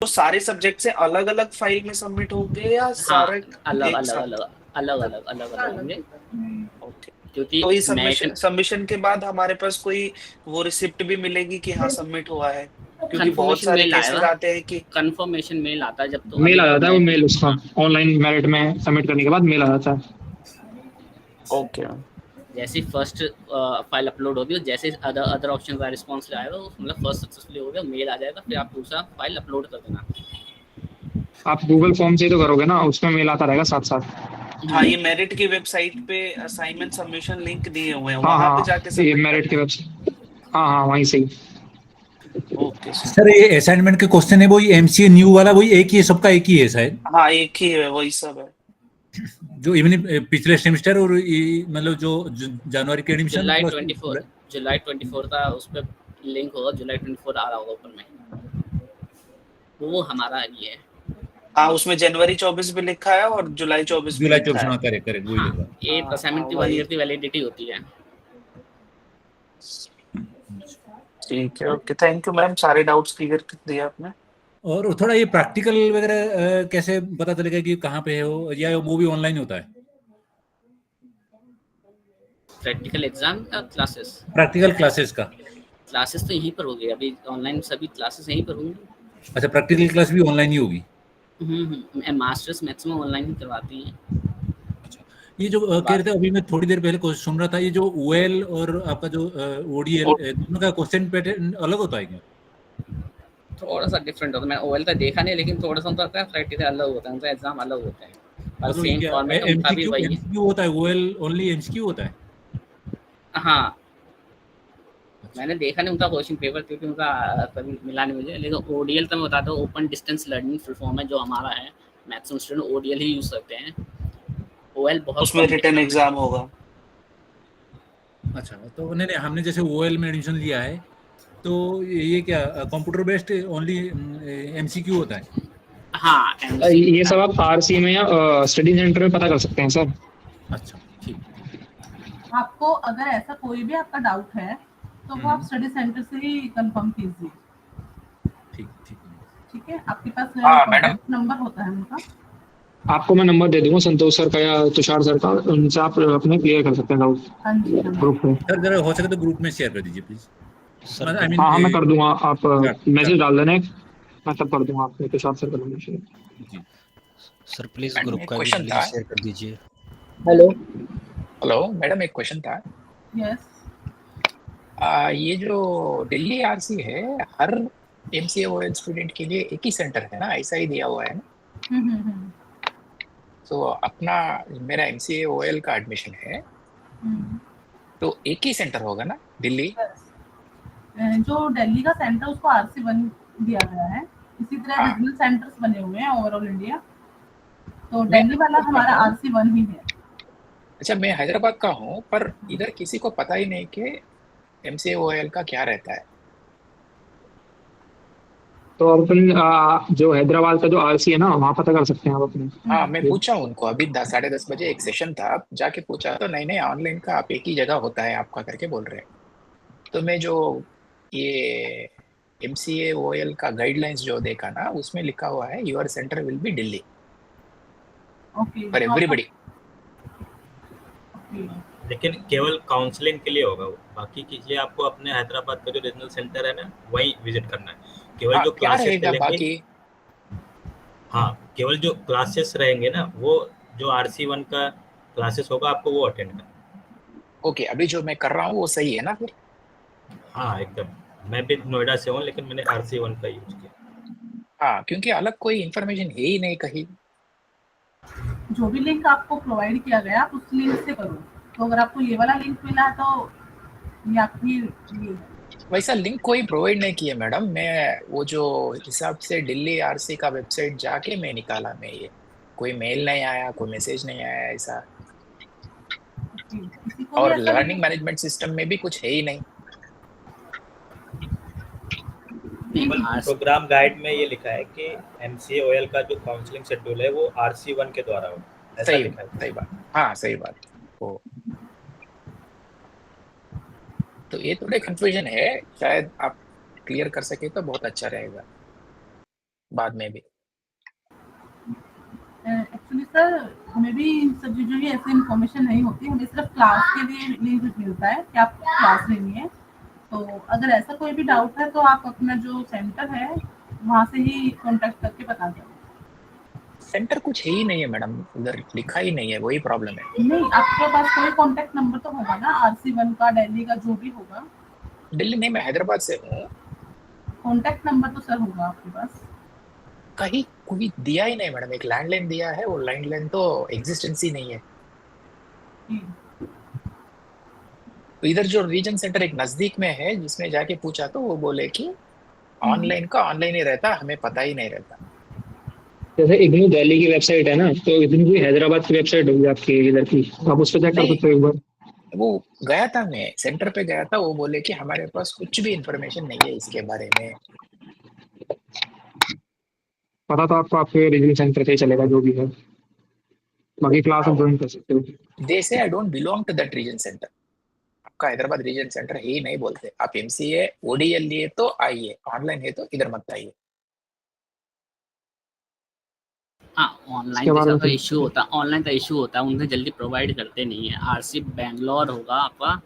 तो सारे सब्जेक्ट से अलग अलग फाइल में सबमिट होंगे या हाँ, सारे अलग एक अलग साथ? अलग अलग अलग अलग अलग होंगे, ओके। क्योंकि तो ये मैथ सबमिशन के बाद हमारे पास कोई वो रिसिप्ट भी मिलेगी कि हाँ सबमिट हुआ है? क्योंकि बहुत कंफर्मेशन सारे मेल केसेस आएगा, आते हैं कि कंफर्मेशन मेल आता है जब, तो मेल अभी आ तो जाता है, वो मैं, मेल उसका हाँ, ऑनलाइन मेरिट में सबमिट करने के बाद मेल आ जाता है। ओके। जैसे ही फर्स्ट फाइल अपलोड होगी, जैसे अदर अदर ऑप्शन का रिस्पॉन्स आएगा, मतलब फर्स्ट सक्सेसफुली हो गया, मेल आ जाएगा, फिर आप दूसरा फाइल अपलोड कर देना। आप गूगल फॉर्म से ही तो करोगे ना, उसमें मेल आता रहेगा साथ साथ। हाँ, ये मेरिट की वेबसाइट पे असाइनमेंट सबमिशन लिंक दिए हुए हैं, हाँ वहां पे हाँ, जाके ये सबमिट मेरिट करना की है? वेबसाइट, हाँ हाँ वहीं से ही। Okay sir. सर ये असाइनमेंट के क्वेश्चन है वही एमसीए न्यू वाला, वही एक ही है, सबका एक ही है शायद, हाँ, एक ही है, वही सब है। जो इवन पिछले सेमेस्टर और मतलब जो जनवरी के एडमिशन जुलाई प्लस 24, जुलाई 24 का उस पर लिंक होगा, जुलाई 24 आ रहा होगा ऊपर में, वो हमारा ये है। हाँ, उसमें जनवरी 24 भी लिखा है और जुलाई 24 भी जुलाई लिखा 24, है। हाँ करेक्ट करेक्ट वही हाँ, लगा। एक हाँ हाँ, असाइनमेंट की 1 वही। ईयर की वैलिडिटी होती है। ठीक है, ओके, थैंक यू मैम, सारे डाउट्स क्लियर कर दिए आपने। और थोड़ा ये प्रैक्टिकल वगैरह कैसे पता चलेगा कि कहाँ पे है वो, या वो भी ऑनलाइन होता है? प्रैक्टिकल एग्जाम या क्लासेस? प्रैक्टिकल क्लासेस का। क्लासेस तो यहीं पर होगी, अभी ऑनलाइन सभी क्लासेस यहीं पर होंगी। अच्छा, प्रैक्टिकल क्लास भी ऑनलाइन ही होगी। मास्टर्स मैक्सिमम ऑनलाइन ही करवाती हैं। अच्छा, ये जो कह रहे थे अभी, मैं थोड़ी देर पहले सुन रहा था, ये जो ओएल और आपका जो ओडीएल, दोनों का क्वेश्चन पैटर्न अलग होता है क्या? थोड़ा सा डिफरेंट होता है, मैं ओएल तक देखा नहीं, लेकिन थोड़ा सा होता है, प्रैक्टिकल अलग होता है, उनका एग्जाम अलग होता है, पर मतलब ये सेम क्या फॉर्मेट उनका भी एमसीक्यू वही है। एमसीक्यू होता है, ओएल ओनली एमसीक्यू होता है? हाँ, अच्छा मैंने देखा नहीं उनका क्वेश्चन पेपर, क्योंकि उनका कभी मिला नहीं मुझे, लेकिन ओडीएल तो मैं बताता हूँ, open distance learning full form है, जो हमारा है, मैक्सिमम स्टूडेंट ओडीएल ही यूज करते हैं। ओएल बहुत उसमें कम रिटन टेस्ट। एग्जाम होगा? अच्छा, तो नहीं नहीं, हमने जैसे ओएल में एडमिशन लिया है, तो ये क्या कंप्यूटर बेस्ड ओनली एमसीक्यू होता है? हाँ, एमसीक्यू ये होता सब है। आप आरसी में या स्टडी सेंटर में पता कर सकते हैं सर। अच्छा ठीक ठीक। आपको अगर ऐसा कोई भी आपका डाउट है तो वो आप स्टडी सेंटर से ही कंफर्म कीजिए। ठीक ठीक है। ठीक है, आपके पास हाँ मैडम। कॉन्टैक्ट नंबर होता है उनका। आपको मैं नंबर दे दूंगा संतोष सर का या तुषार सर का, उनसे आप अपने क्लियर कर सकते हैं डाउट हाँ जी, हाँ जी। ग्रुप में। सर जरा हो सके तो ग्रुप में शेयर कर दीजिए प्लीज। सर आई मीन हाँ हाँ, मैं कर दूंगा, आप मैसेज जी डाल देना एक, मैं तब कर दूंगा आपको तुषार सर का number. Sir please madam group एक का भी क्वेश्चन लिंक था। शेयर कर दीजिए। हेलो। हेलो मैडम, एक क्वेश्चन था। यस। ये जो दिल्ली आरसी है, हर एमसीए स्टूडेंट के लिए एक ही सेंटर है ना, ऐसा ही दिया हुआ है ना? तो अपना मेरा एमसीए का एडमिशन है, तो एक ही सेंटर होगा ना दिल्ली? जो दिल्ली का सेंटर उसको RC1 दिया गया है, इसी तरह हाँ। रीजनल सेंटर्स बने हुए हैं ओवरऑल इंडिया, तो मैं दिल्ली वाला हैदराबाद का हमारा हूँ। RC1 ही है। अच्छा, मैं हैदराबाद का हूँ, पर इधर किसी को पता ही नहीं कि एमसीए का क्या रहता है। तो अपन जो हैदराबाद का जो आरसी है ना, वहाँ पता कर सकते हैं आप अपने। हाँ, मैं पूछा उनको अभी 10 साढ़े 10 बजे एक सेशन था, जाके पूछा तो नहीं नहीं, ऑनलाइन का आप एक ही जगह होता है आपका करके बोल रहे हैं। तो मैं जो ये एमसीए का गाइडलाइंस जो देखा ना, उसमें लिखा हुआ है your centre will be Delhi okay, for everybody. लेकिन केवल काउंसलिंग के लिए होगा वो, बाकी के लिए आपको अपने हैदराबाद का जो रीजनल सेंटर है ना, वहीं विजिट करना है। केवल हाँ, जो क्या क्लासेस रहेगा चलेंगे, बाकी? हाँ, केवल जो क्लासेस रहेंगे ना, वो जो RC1 का क्लासेस होगा आपको वो अटेंड करना। ओके, अभी जो मैं कर रहा हूँ वो सही है ना फिर? हाँ एकदम, मैं भी नोएडा से हूँ, लेकिन मैंने RC1 का यूज किया। हाँ, क्योंकि अलग कोई इन्फॉर्मेशन है ही नहीं कहीं। जो भी लिंक आपको प्रोवाइड किया गया आप उस लिंक से करो, तो अगर आपको ये वाला लिंक मिला है तो ये आपकी ये वैसा लिंक कोई प्रोवाइड नहीं किया मैडम, मैं वो जो हिसाब से दिल्ली आरसी का वेबसाइट जाके मैं निकाला, मैं ये कोई मेल नहीं आया, कोई मैसेज नहीं आया ऐसा। किसी को भी और ऐसा लर्निंग मैनेजमेंट सिस्टम में भी कुछ है ही नहीं। प्रोग्राम गाइड में ये लिखा है कि MCA का जो काउंसलिंग शेड्यूल है वो RC1 के द्वारा हो, ऐसा सही लिखा है। सही बात, हाँ सही बात। ओ, तो ये थोड़े कंफ्यूजन है, शायद आप क्लियर कर सके तो बहुत अच्छा रहेगा। बाद में भी। एक्चुअली सर हमें भी इन सब चीज़ों की ऐसी इन्फॉर्मेशन नहीं होती, हमें सिर्फ क्लास के लिए लिंक मिलता है कि आप क्लास लेनी है। तो अगर ऐसा कोई भी डाउट है तो आप अपना जो सेंटर है वहाँ से ही कॉन्टेक्ट करके बता दें। सेंटर कुछ है ही नहीं है मैडम, उधर लिखा ही नहीं है, वही प्रॉब्लम है। नहीं, आपके पास कोई कॉन्टेक्ट नंबर तो होगा ना, RC1 का, दिल्ली का, जो भी होगा। दिल्ली नहीं, मैं हैदराबाद से हूँ। कॉन्टेक्ट नंबर तो सर होगा आपके पास। कहीं कोई दिया ही नहीं मैडम, एक लैंडलाइन दिया है, वो लैंडलाइन तो एग्जिस्टेंस ही नहीं है। तो इधर जो रीजन सेंटर एक नजदीक में है, जिसमें जाके पूछा तो वो बोले कि ऑनलाइन का ऑनलाइन ही रहता, हमें पता ही नहीं रहता। जैसे इग्नू दिल्ली की वेबसाइट है ना, तो इग्नू की हैदराबाद की वेबसाइट होगी आपकी इधर की, आप उस पर चेक कर नहीं, सकते हो एक बार। वो गया था, मैं सेंटर पे गया था, वो बोले कि हमारे पास कुछ भी इंफॉर्मेशन नहीं है इसके बारे में। पता तो आपको आपके रीजन सेंटर से ही चलेगा जो भी है, बाकी क्लास आप ज्वाइन कर सकते हो। They say I don't belong to that region centre. आपका हैदराबाद रीजन सेंटर है ही नहीं बोलते। आप MCA ODL लिए तो आइए, ऑनलाइन है तो इधर मत आइए। हाँ, ऑनलाइन का इशू होता है, ऑनलाइन का इशू होता है, उन्हें जल्दी प्रोवाइड करते नहीं है। RC बैंगलोर होगा आपका,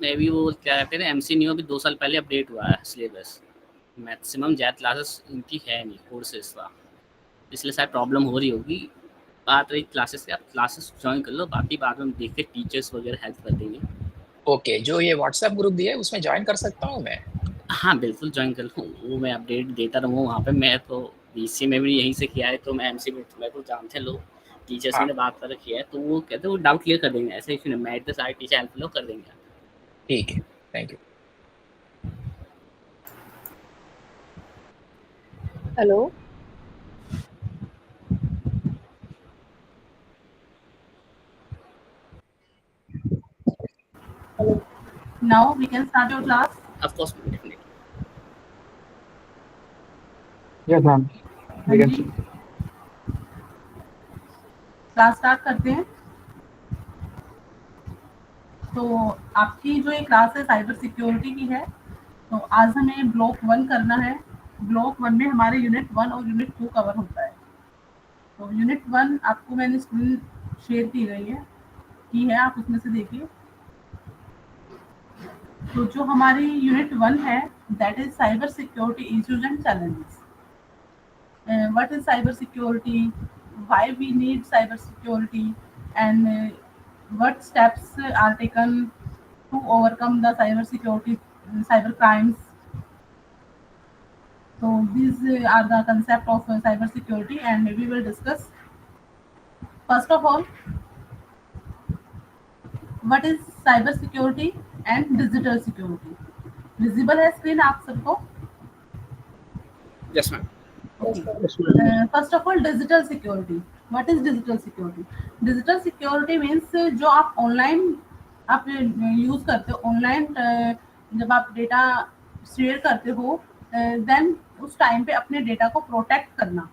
मे बी वो क्या कहते हैं, MC न्यू भी 2 साल पहले अपडेट हुआ है सिलेबस। मैक्सिमम ज़्यादा क्लासेस इनकी है नहीं, कोर्सेज का, इसलिए शायद प्रॉब्लम हो रही होगी। बात रही क्लासेस की, आप क्लासेस ज्वाइन कर लो, बाकी बाद में देख के टीचर्स वगैरह हेल्प कर देंगे। ओके, जो ये व्हाट्सएप ग्रुप दिया है उसमें ज्वाइन कर सकता हूँ मैं? हाँ बिल्कुल ज्वाइन कर लूँ, वो मैं अपडेट देता रहूँ वहाँ पे। मैं तो BC में भी यहीं से किया है, तो मैं MC में मेरे को जानते हैं लोग, टीचर्स हाँ। मैंने बात कर रखी है, तो वो कहते हैं वो डाउट क्लियर कर देंगे, ऐसे इशू नहीं, मैं तो सारे टीचर हेल्प लो कर देंगे। ठीक है, thank you. Hello, Now we can start your class. Of course definitely. Yes ma'am, हाँ जी, क्लास स्टार्ट करते हैं। तो आपकी जो ये क्लास है साइबर सिक्योरिटी की है, तो आज हमें ब्लॉक 1 करना है। ब्लॉक 1 में हमारे यूनिट 1 और यूनिट 2 कवर होता है। तो यूनिट 1 आपको मैंने स्क्रीन शेयर की है, आप उसमें से देखिए। तो जो हमारी यूनिट 1 है, that is cyber security issues and challenges. What is cyber security, why we need cyber security, and what steps are taken to overcome the cyber crimes. So these are the concept of cyber security, and we will discuss. First of all, what is cyber security and digital security? Visible है screen आप सबको? Yes ma'am. First of all, digital security. What is digital security? Digital security means जो आप online आप use करते हो, online जब आप डेटा शेयर करते हो, देन उस टाइम पे अपने डेटा को प्रोटेक्ट करना।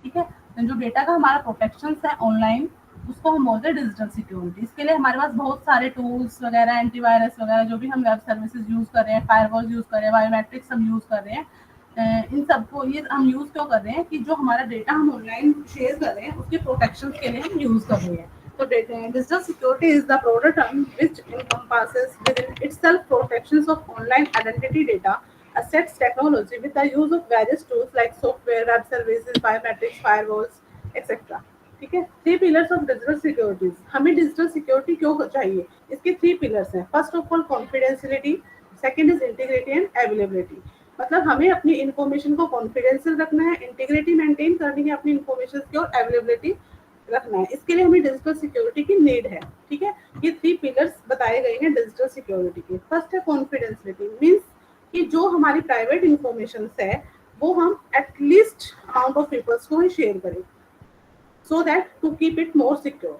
ठीक है, जो डेटा का हमारा प्रोटेक्शन है ऑनलाइन, उसको हम बोलते हैं डिजिटल सिक्योरिटी। इसके लिए हमारे पास बहुत सारे टूल्स वगैरह, एंटीवायरस वगैरह, जो भी हम वेब सर्विसेज यूज कर रहे हैं, फायरवॉल यूज कर रहे हैं, बायोमेट्रिक्स हम यूज कर रहे हैं, इन सबको ये हम यूज क्यों कर रहे हैं कि जो हमारा डेटा हम ऑनलाइन शेयर कर रहे हैं उसके प्रोटेक्शन के लिए हम यूज कर रहे हैं। तो digital security is the broader term which encompasses within itself protections of online identity data, assets, technology with the use of various tools like software, web services, biometrics, firewalls, etc. ठीक है, 3 pillars of digital security. हमें digital security क्यों चाहिए? इसके 3 pillars हैं। First of all confidentiality, second is integrity and availability. मतलब हमें अपनी इंफॉर्मेशन को कॉन्फिडेंशियल रखना है, इंटीग्रिटी मेंटेन करनी है अपनी इंफॉर्मेशन की, और अवेलेबिलिटी रखना है। इसके लिए हमें डिजिटल सिक्योरिटी की नीड है। ठीक है, ये 3 पिलर्स बताए गए हैं डिजिटल सिक्योरिटी के। फर्स्ट है कॉन्फिडेंशियलिटी, मींस कि जो हमारी प्राइवेट इंफॉर्मेशन है वो हम एटलीस्ट अमाउंट ऑफ पीपल्स को ही शेयर करें, so that to keep it more secure.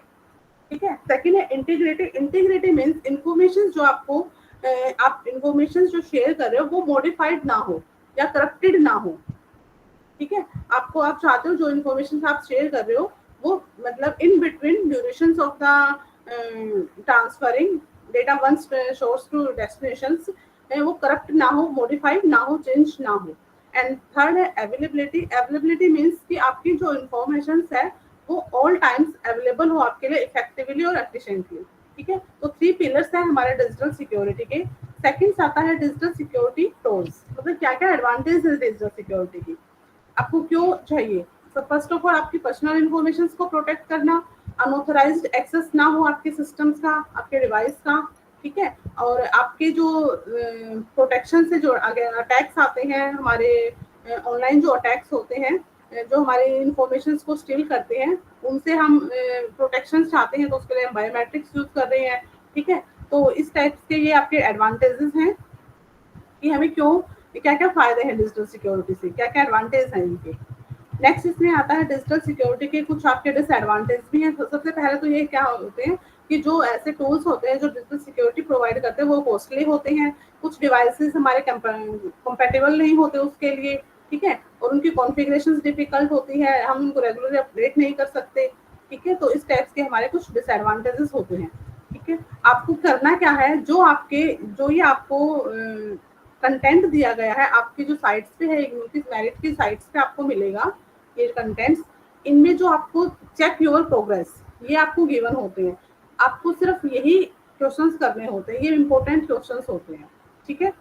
ठीक है, सेकंड है इंटीग्रिटी। इंटीग्रिटी मींस इंफॉर्मेशन जो आपको आप इंफॉर्मेशन जो शेयर कर रहे हो वो मॉडिफाइड ना हो या करप्टेड ना हो। ठीक है, आपको आप चाहते हो जो इंफॉर्मेशन आप शेयर कर रहे हो वो मतलब in between durations of the transferring data once source to destinations, वो करप्ट ना हो, मॉडिफाइड ना हो, चेंज ना हो। एंड थर्ड है अवेलेबिलिटी। अवेलेबिलिटी मीन्स कि आपकी जो इंफॉर्मेशन है वो ऑल टाइम्स अवेलेबल हो आपके लिए इफेक्टिवली और एफिशिएंटली, ठीक है। तो 3 पिलर्स हैं हमारे डिजिटल सिक्योरिटी के। सेकंड आता है डिजिटल सिक्योरिटी टूल्स, मतलब क्या क्या एडवांटेज है डिजिटल सिक्योरिटी की, आपको क्यों चाहिए। तो फर्स्ट ऑफ ऑल आपकी पर्सनल इंफॉर्मेशन को प्रोटेक्ट करना, अनऑथराइज्ड एक्सेस ना हो आपके सिस्टम्स का, आपके डिवाइस का, ठीक है। और आपके जो प्रोटेक्शन से जो अटैक्स आते हैं, हमारे ऑनलाइन जो अटैक्स होते हैं जो हमारी इंफॉर्मेशन को स्टील करते हैं, उनसे हम प्रोटेक्शन चाहते हैं, तो उसके लिए हम बायोमेट्रिक्स यूज कर रहे हैं, ठीक है। तो इस टाइप के ये आपके एडवांटेजेस हैं कि हमें क्यों, क्या क्या फायदे हैं डिजिटल सिक्योरिटी से, क्या क्या एडवांटेज हैं इनके। नेक्स्ट इसमें आता है डिजिटल सिक्योरिटी के कुछ आपके डिसएडवांटेज भी हैं। सबसे पहले तो ये क्या होते हैं कि जो ऐसे टूल्स होते हैं जो डिजिटल सिक्योरिटी प्रोवाइड करते हैं वो कॉस्टली होते हैं, कुछ डिवाइसेस हमारे कंपैटिबल नहीं होते उसके लिए, ठीक है, और उनकी कॉन्फ़िगरेशंस डिफिकल्ट होती है, हम उनको रेगुलरली अपडेट नहीं कर सकते, ठीक है। तो इस टाइप्स के हमारे कुछ डिसएडवांटेजेस होते हैं, ठीक है। आपको करना क्या है, जो ये आपको कंटेंट दिया गया है आपकी जो साइट्स पे है, मेरिट की साइट्स पे आपको मिलेगा ये कंटेंट्स, इनमें जो आपको चेक योर प्रोग्रेस ये आपको गिवन होते हैं, आपको सिर्फ यही क्वेश्चंस करने होते हैं, ये इंपॉर्टेंट क्वेश्चंस होते हैं, ठीक है।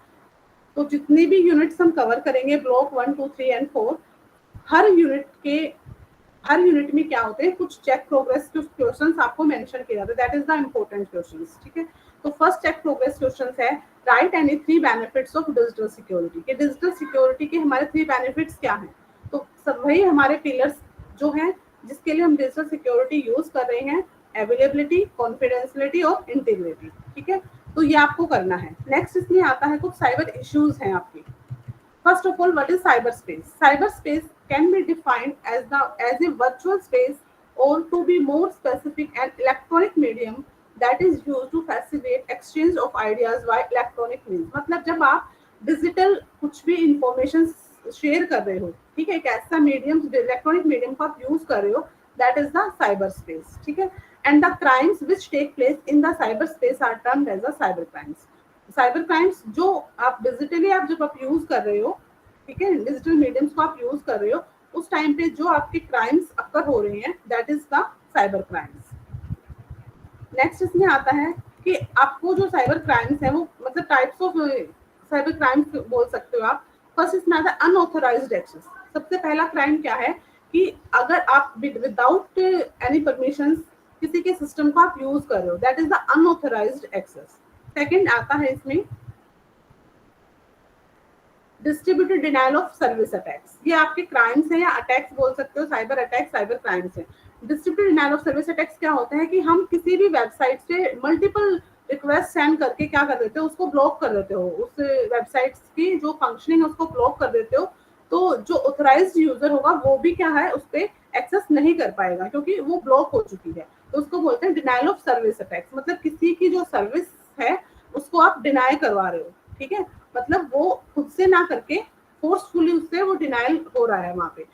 तो जितने भी यूनिट्स हम कवर करेंगे ब्लॉक 1, 2, 3 एंड 4, हर यूनिट में क्या होते हैं, कुछ चेक प्रोग्रेस के क्वेश्चंस आपको मेंशन किए जाते हैं, that is the important questions, ठीक है। तो फर्स्ट चेक प्रोग्रेस क्वेश्चंस है right any 3 benefits of digital security, कि डिजिटल सिक्योरिटी के हमारे 3 बेनिफिट्स क्या हैं। तो सब वही हमारे पिलर्स जो हैं जिसके लिए हम डिजिटल सिक्योरिटी यूज कर रहे हैं, अवेलेबिलिटी, कॉन्फिडेंशियलिटी और इंटीग्रिटी, ठीक है। तो ये आपको करना है। नेक्स्ट इसमें आता है कुछ साइबर इश्यूज हैं आपकी। First of all, what is cyberspace? Cyberspace can be defined as a virtual space, or to be more specific, an electronic medium that is used to facilitate exchange of ideas by electronic means. मतलब जब आप digital कुछ भी information share कर रहे हो, ठीक है, एक ऐसा मीडियम, इलेक्ट्रॉनिक मीडियम को आप यूज कर रहे हो, that is the cyber space, ठीक है। And the crimes which take place in the cyber space are termed as the cyber crimes. Cyber crimes जो आप डिजिटली जब आप यूज कर रहे हो, ठीक है, डिजिटल मीडियम्स को आप यूज कर रहे हो, उस टाइम पे जो आपके क्राइम्स अकर हो रहे हैं, that is the cyber crimes. Next इसमें आता है कि आपको जो साइबर क्राइम्स है वो मतलब टाइप्स ऑफ साइबर क्राइम्स बोल सकते हो आप। फर्स्ट इसमें आता है अनऑथराइज्ड एक्सेस। सबसे पहला क्राइम क्या है कि अगर आप विदाउट एनी परमिशन किसी के सिस्टम को आप यूज कर रहे हो, that is the unauthorised access. Second आता है इसमें distributed denial of service attacks. ये आपके क्राइम्स हैं या अटैक्स बोल सकते हो, साइबर अटैक्स, साइबर क्राइम्स हैं। Distributed denial of service attacks क्या होता है कि हम किसी भी वेबसाइट से मल्टीपल रिक्वेस्ट सेंड करके क्या कर देते हो, उसको ब्लॉक कर देते हो, उस वेबसाइट की जो फंक्शनिंग है उसको ब्लॉक कर देते हो। तो जो ऑथराइज्ड यूजर होगा वो भी क्या है, उस पर एक्सेस नहीं कर पाएगा क्योंकि वो ब्लॉक हो चुकी है। तो उसको बोलते हैं डिनायल ऑफ सर्विस अटैक्स। मतलब किसी की जो सर्विस है उसको आप डिनाई करवा रहे हो, ठीक है, मतलब वो खुद से ना करके फोर्सफुली उससे वो डिनायल हो रहा है वहाँ पे।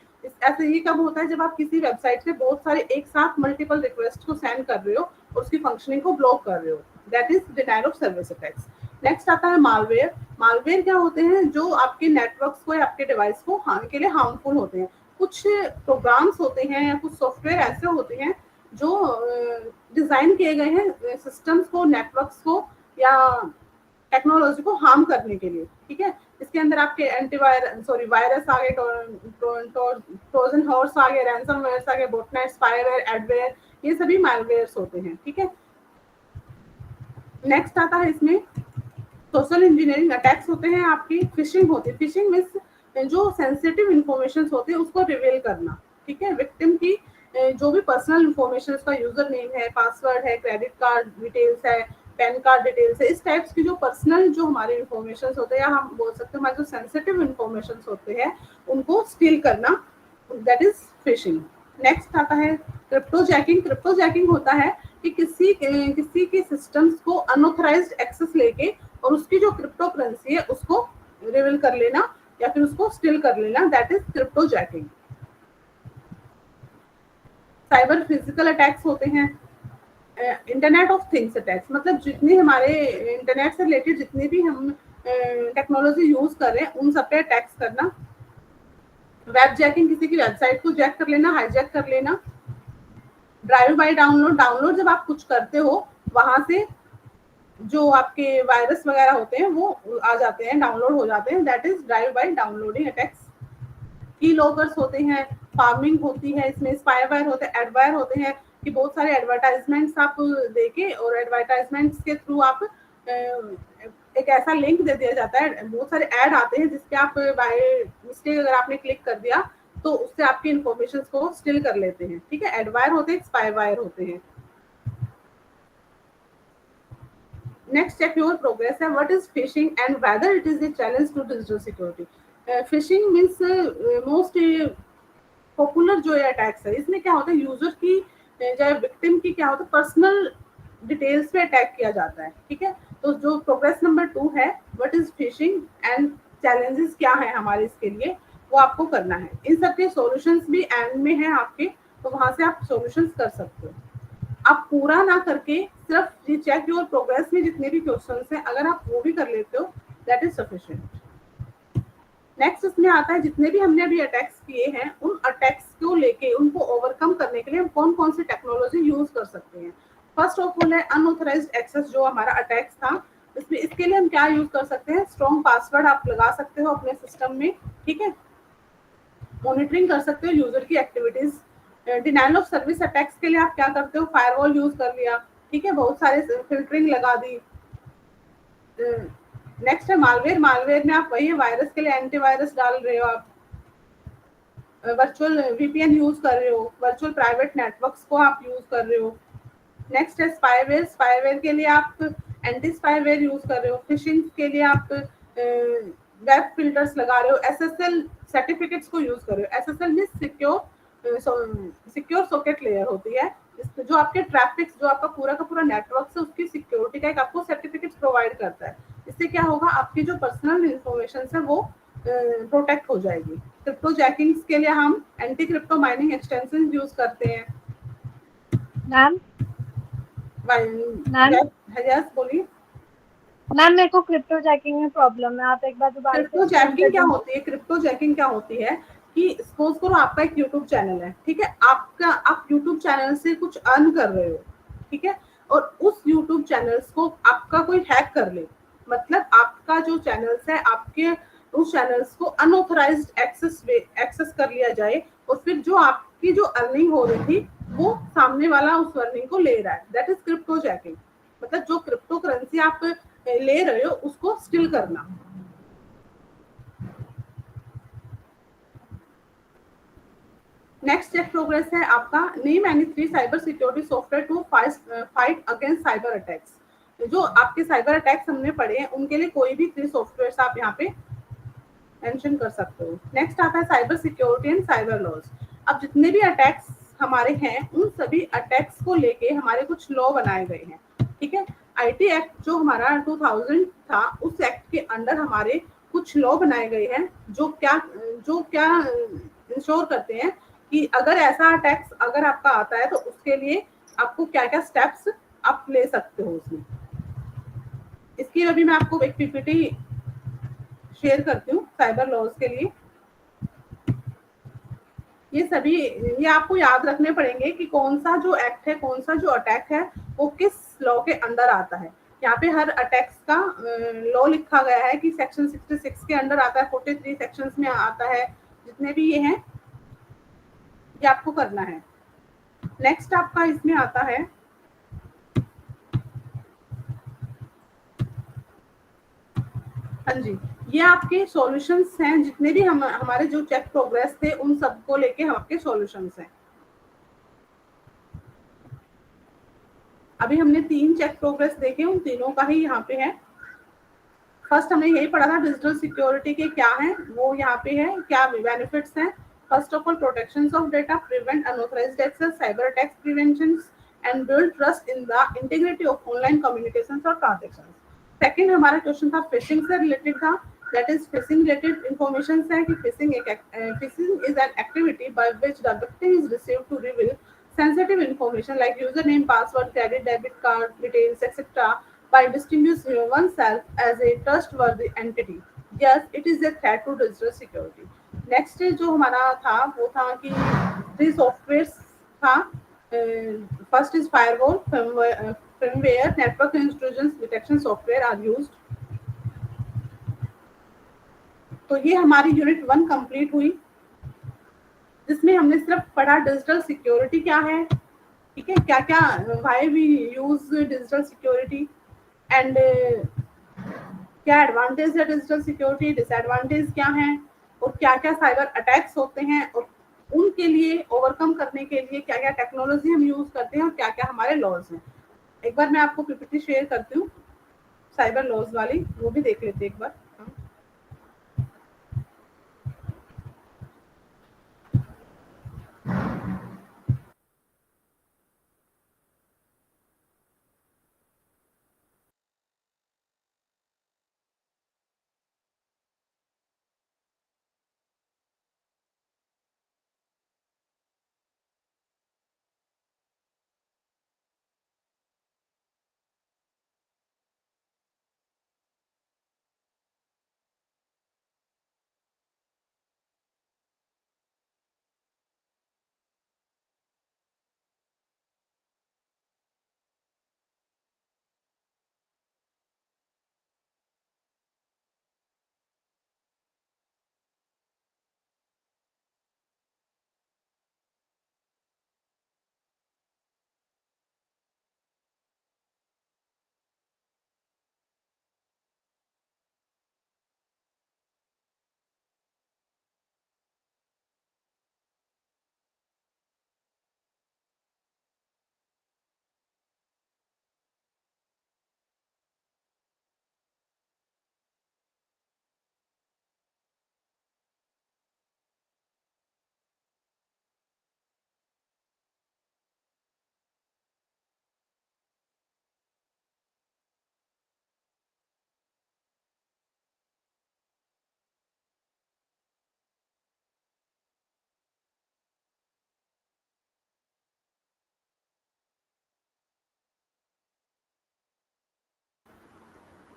ऐसे ये कब होता है, जब आप किसी वेबसाइट से बहुत सारे एक साथ मल्टीपल रिक्वेस्ट को सेंड कर रहे हो और उसकी फंक्शनिंग को ब्लॉक कर रहे हो, that is denial of service attacks. Next आता है मालवेयर। मालवेयर क्या होते हैं, जो आपके नेटवर्क्स को या आपके डिवाइस को के लिए हार्मफुल होते हैं। कुछ प्रोग्राम्स होते हैं या कुछ सॉफ्टवेयर ऐसे होते हैं जो डिजाइन किए गए हैं सिस्टम्स को, नेटवर्क्स को या टेक्नोलॉजी को हार्म करने के लिए, ठीक है। इसके अंदर आपके वायरस आ गए, ट्रोजन हॉर्स आ गए, रैंसमवेयर्स आ गए, बॉटनेट, स्पाईवेयर, एडवेयर, ये सभी मालवेयर्स होते हैं, ठीक है। नेक्स्ट आता है इसमें सोशल इंजीनियरिंग अटैक्स होते हैं, आपकी फिशिंग होती है। फिशिंग मींस जो सेंसिटिव इंफॉर्मेशन होती है उसको रिवील करना, ठीक है। विक्टिम की जो भी पर्सनल इंफॉर्मेशन, उसका यूजर नेम है, पासवर्ड है, क्रेडिट कार्ड डिटेल्स है, पैन कार्ड डिटेल्स है, इस टाइप्स की जो पर्सनल जो हमारे इंफॉर्मेशन होते हैं, या हम बोल सकते हैं हमारे जो सेंसिटिव इंफॉर्मेशन होते हैं उनको स्टील करना, दैट इज फिशिंग। नेक्स्ट आता है क्रिप्टोजैकिंग। क्रिप्टोजैकिंग होता है कि किसी के सिस्टम्स को अनऑथराइज्ड एक्सेस लेके और उसकी जो क्रिप्टो करेंसी है उसको रिवील कर लेना या फिर उसको स्टील कर लेना, that is cryptojacking. Cyber physical attacks होते हैं। इंटरनेट ऑफ थिंग्स अटैक्स, मतलब जितनी हमारे इंटरनेट से रिलेटेड जितनी भी हम टेक्नोलॉजी यूज कर रहे हैं उन सब पे अटैक्स करना, वेब जैकिंग, किसी की वेबसाइट को जैक कर लेना, हाईजैक कर लेना। ड्राइव बाय डाउनलोड, डाउनलोड जब आप कुछ करते हो वहां से जो आपके वायरस वगैरह होते हैं वो आ जाते हैं, डाउनलोड हो जाते हैं, that is drive bye downloading attacks. की लॉकर्स होते हैं, फार्मिंग होती है, इसमें स्पाईवेयर होते हैं, एडवायर होते हैं कि बहुत सारे एडवर्टाइजमेंट्स आप देके और एडवर्टाइजमेंट्स के थ्रू आप एक ऐसा लिंक दे दिया जाता है, बहुत सारे ऐड आते हैं जिसपे आप बाय मिस्टेक अगर आपने क्लिक कर दिया तो उससे आपकी इंफॉर्मेशन को स्टिल कर लेते हैं, ठीक है। एडवायर होते हैं, स्पाईवेयर होते हैं। Next, check your progress. What is phishing and whether it is a challenge to digital security? Phishing means most popular जो ये अटैक्स है, इसमें क्या होता है, यूजर की जो विक्टिम की क्या होता है, पर्सनल डिटेल्स पे अटैक किया जाता है, ठीक है। तो जो प्रोग्रेस नंबर 2 है, what is fishing and challenges क्या है हमारे इसके लिए, वो आपको करना है। इन सब के सॉल्यूशंस भी एंड में है आपके, तो वहां से आप सॉल्यूशंस कर सकते हो। आप पूरा ना करके सिर्फ ये चेक योर प्रोग्रेस में जितने भी क्वेश्चंस हैं, अगर आप वो भी कर लेते हो दैट इज सफिशिएंट। नेक्स्ट इसमें आता है जितने भी हमने अभी अटैक्स किए हैं, उन अटैक्स को लेके उनको ओवरकम करने के लिए हम कौन कौन सी टेक्नोलॉजी यूज कर सकते हैं। फर्स्ट ऑफ ऑल है अनऑथराइज्ड एक्सेस, जो हमारा अटैक्स था इसमें, इसके लिए हम क्या यूज कर सकते हैं, स्ट्रॉन्ग पासवर्ड आप लगा सकते हो अपने सिस्टम में, ठीक है। मॉनिटरिंग कर सकते हो यूजर की activities. Denial of service attacks के लिए आप क्या करते हो, फायरवॉल यूज कर लिया, ठीक है, बहुत सारे फिल्टरिंग लगा दी। नेक्स्ट है मालवेयर, मालवेयर में आप वही वायरस के लिए एंटीवायरस डाल रहे हो, आप वर्चुअल वीपीएन यूज कर रहे हो, वर्चुअल प्राइवेट नेटवर्क्स को आप यूज कर रहे हो। नेक्स्ट है स्पाईवेयर, स्पाईवेयर के लिए आप एंटी स्पाईवेयर यूज कर रहे हो। फिशिंग के लिए आप वेब फिल्टर्स लगा रहे हो, एसएसएल सर्टिफिकेट्स को यूज कर रहे हो। SSL means secure socket layer होती है, जो आपके ट्रैफिक, जो आपका पूरा का पूरा नेटवर्क है, उसकी सिक्योरिटी का एक आपको सर्टिफिकेट प्रोवाइड करता है। इससे क्या होगा, आपकी जो पर्सनल इंफॉर्मेशन है वो प्रोटेक्ट हो जाएगी। क्रिप्टो जैकिंग्स के लिए हम anti crypto mining extension use करते हैं। मैम यस बोलिए मैम, मेरे को क्रिप्टो जैकिंग में प्रॉब्लम है, आप एक बार दोबारा। क्रिप्टो जैकिंग क्या होती है, क्रिप्टो जैकिंग क्या होती है कि सपोज करो आपका एक यूट्यूब चैनल है, ठीक है, आप यूट्यूब चैनल से कुछ अर्न कर रहे हो, ठीक है, और उस यूट्यूब चैनल्स को आपका कोई हैक कर ले, मतलब आपका जो चैनल्स है, आपके उस चैनल्स को अनऑथराइज्ड एक्सेस कर लिया जाए, और फिर जो आपकी जो अर्निंग हो रही थी वो सामने वाला उस अर्निंग को ले रहा है, दैट इज क्रिप्टो जैकिंग। मतलब जो क्रिप्टो करेंसी आप ले रहे हो उसको स्टिल करना। नेक्स्ट चेक प्रोग्रेस है आपका, name any 3 cyber security software to fight against cyber attacks. जो आपके साइबर अटैक्स हमने पढ़े हैं उनके लिए कोई भी 3 सॉफ्टवेयर्स आप यहाँ पे मेंशन कर सकते हो। नेक्स्ट आता है cyber security and cyber laws. अब जितने भी अटैक्स हमारे हैं उन सभी अटैक्स को लेके हमारे कुछ लॉ बनाए गए हैं, ठीक है। आईटी एक्ट जो हमारा 2000 था, उस एक्ट के अंडर हमारे कुछ लॉ बनाए गए हैं जो क्या इंश्योर करते हैं कि अगर ऐसा अटैक्स अगर आपका आता है तो उसके लिए आपको क्या क्या स्टेप्स आप ले सकते हो उसमें। इसकी अभी मैं आपको एक पीपीटी शेयर करती हूँ साइबर लॉज के लिए। ये आपको याद रखने पड़ेंगे कि कौन सा जो एक्ट है, कौन सा जो अटैक है वो किस लॉ के अंदर आता है। यहाँ पे हर अटैक्स का लॉ लिखा गया है कि सेक्शन 66 के अंडर आता है, 43 सेक्शंस में आता है, जितने भी ये हैं ये आपको करना है। नेक्स्ट आपका इसमें आता है हाँ जी, ये आपके सॉल्यूशंस हैं, जितने भी हमारे जो चेक प्रोग्रेस थे उन सबको लेके हम आपके सॉल्यूशंस हैं। अभी हमने 3 चेक प्रोग्रेस देखे, उन तीनों का ही यहाँ पे है। फर्स्ट हमने यही पढ़ा था डिजिटल सिक्योरिटी के क्या है, वो यहाँ पे है, क्या बेनिफिट्स हैं। First of all protections of data, prevent unauthorised access, cyber attacks preventions and build trust in the integrity of online communications और ट्रांजैक्शंस। सेकंड हमारा क्वेश्चन था फिशिंग से रिलेटेड था, that is phishing related information है कि phishing is an activity by which the victim is received to reveal sensitive information like username, password, credit, debit card details, etc. by distinguishing oneself as a trustworthy entity. Yes, it is a threat to digital security. Next जो हमारा था वो था कि 3 softwares था. First is firewall, firmware, network intrusion detection software are used. तो ये हमारी यूनिट 1 कंप्लीट हुई, जिसमें हमने सिर्फ पढ़ा डिजिटल सिक्योरिटी क्या है, ठीक है, क्या क्या, why we use digital security and क्या एडवांटेज है डिजिटल सिक्योरिटी, डिसएडवांटेज क्या है, और क्या क्या साइबर अटैक्स होते हैं, और उनके लिए ओवरकम करने के लिए क्या क्या टेक्नोलॉजी हम यूज करते हैं और क्या क्या हमारे लॉज हैं. एक बार मैं आपको पीपीटी शेयर करती हूँ साइबर लॉज वाली, वो भी देख लेते हैं एक बार.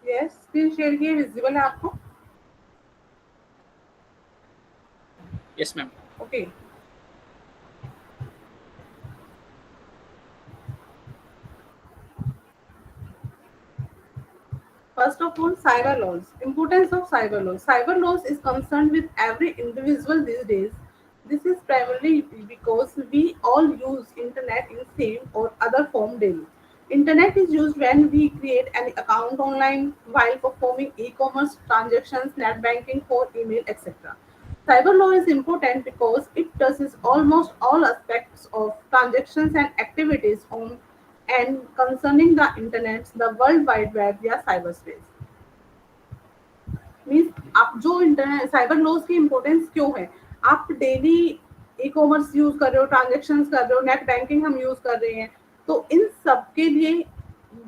यस, स्क्रीन शेयर किए, विजिबल है आपको? Yes ma'am. Okay. First of all, cyber laws. Importance of cyber laws. Cyber laws is concerned with every individual these days. This is primarily because we all use internet in same or other form daily. Internet is used when we create an account online, while performing e-commerce transactions, net banking, for email, etc. Cyber law is important because it touches almost all aspects of transactions and activities on and concerning the internet, the world wide web या cyberspace. Means आप जो internet cyber laws की importance क्यों है, आप daily e commerce use कर रहे हो, ट्रांजेक्शन्स कर रहे हो, नेट बैंकिंग हम यूज कर रहे हैं, तो इन सब के लिए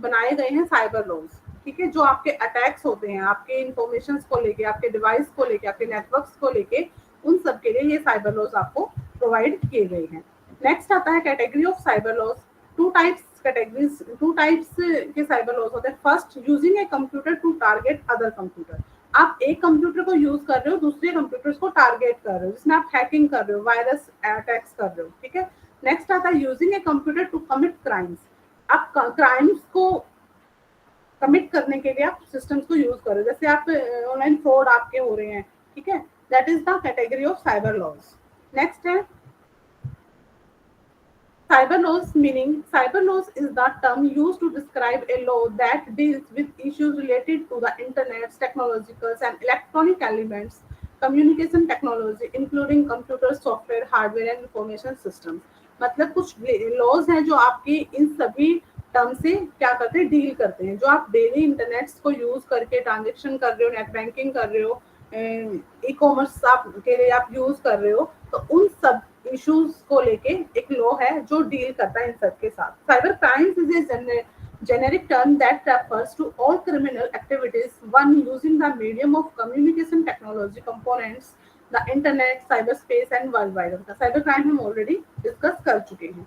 बनाए गए हैं साइबर लॉज. ठीक है, जो आपके अटैक्स होते हैं आपके इंफॉर्मेशन को लेके, आपके डिवाइस को लेके, आपके नेटवर्क्स को लेके, उन सब के लिए ये साइबर लॉज आपको प्रोवाइड किए गए हैं. नेक्स्ट आता है category of cyber laws. Two types के साइबर लॉज होते हैं. First, using a computer to target other computer. आप एक कंप्यूटर को यूज कर रहे हो दूसरे कंप्यूटर्स को टारगेट कर रहे हो, जिसमें आप हैकिंग कर रहे हो, वायरस अटैक्स कर रहे हो. ठीक है. नेक्स्ट आता है using a computer to commit crimes. आप क्राइम्स को कमिट करने के लिए आप सिस्टम्स को यूज कर रहे हो, जैसे आप ऑनलाइन फ्रॉड आपके हो रहे हैं. ठीक है, that is the category of cyber laws. Next है cyber laws, meaning cyber laws is the term used to describe a law that deals with issues related to the internet, technological and electronic elements, communication technology, including computers, software, hardware and information systems. मतलब कुछ laws हैं जो आपके इन सभी term से क्या करते हैं, डील करते हैं. जो आप डेली इंटरनेट को यूज करके ट्रांजेक्शन कर रहे हो, नेट बैंकिंग कर रहे हो, ई कॉमर्स आप के लिए आप यूज कर रहे हो, तो उन सब इश्यूज को लेके एक लॉ है जो डील करता है इन सब के साथ. Cyber crimes is a generic term that refers to all criminal activities one using the medium of communication technology components, the internet, cyberspace and worldwide. Cyber crime हम ऑलरेडी डिस्कस कर चुके हैं.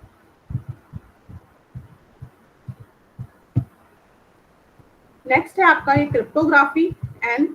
नेक्स्ट है आपका ये क्रिप्टोग्राफी एंड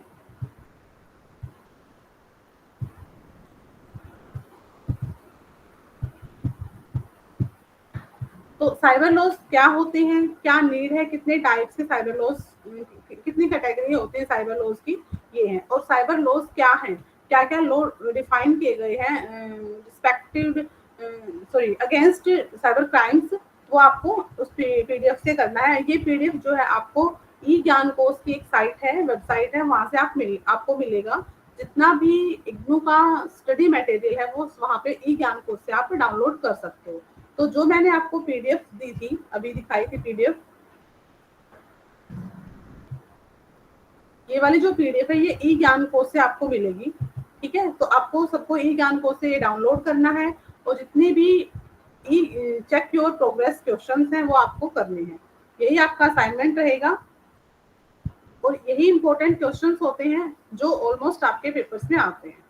तो cyber loss क्या होते हैं, क्या नीड है, कितने टाइप से साइबर लॉस, कितनी कैटेगरी होती है साइबर लॉस की, ये है। और साइबर लॉस क्या है, क्या क्या लॉ डिफाइन किए गए हैं respective sorry against cyber crimes, वो आपको उस पीडीएफ से करना है। ये पीडीएफ जो है आपको ई ज्ञान कोर्स की एक साइट है, वेबसाइट है, वहां से आपको मिलेगा। जितना भी इग्नू का स्टडी मटेरियल है वो वहाँ पे ई ज्ञान कोर्स से आप डाउनलोड कर सकते हो। तो जो मैंने आपको पीडीएफ दी थी, अभी दिखाई थी पीडीएफ, ये वाली जो पीडीएफ है ये ई ज्ञान कोर्स से आपको मिलेगी, ठीक है। तो आपको सबको ई ज्ञान कोर्स से डाउनलोड करना है और जितने भी चेक योर प्रोग्रेस क्वेश्चंस हैं वो आपको करने हैं। यही आपका असाइनमेंट रहेगा और यही इंपॉर्टेंट क्वेश्चंस होते हैं जो ऑलमोस्ट आपके पेपर्स में आते हैं।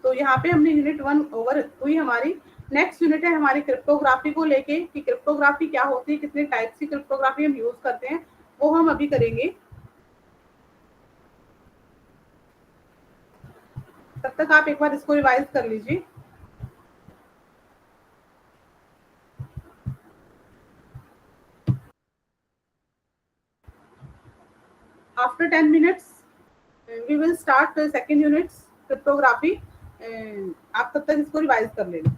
तो यहाँ पे हमने यूनिट 1 ओवर हुई हमारी। नेक्स्ट यूनिट है हमारी क्रिप्टोग्राफी को लेके कि क्रिप्टोग्राफी क्या होती है, कितने टाइप की क्रिप्टोग्राफी हम यूज करते हैं, वो हम अभी करेंगे। तब तक आप एक बार इसको रिवाइज कर लीजिए। After 10 minutes, we will start the second units cryptography. आप तब तक इसको रिवाइज कर लेना।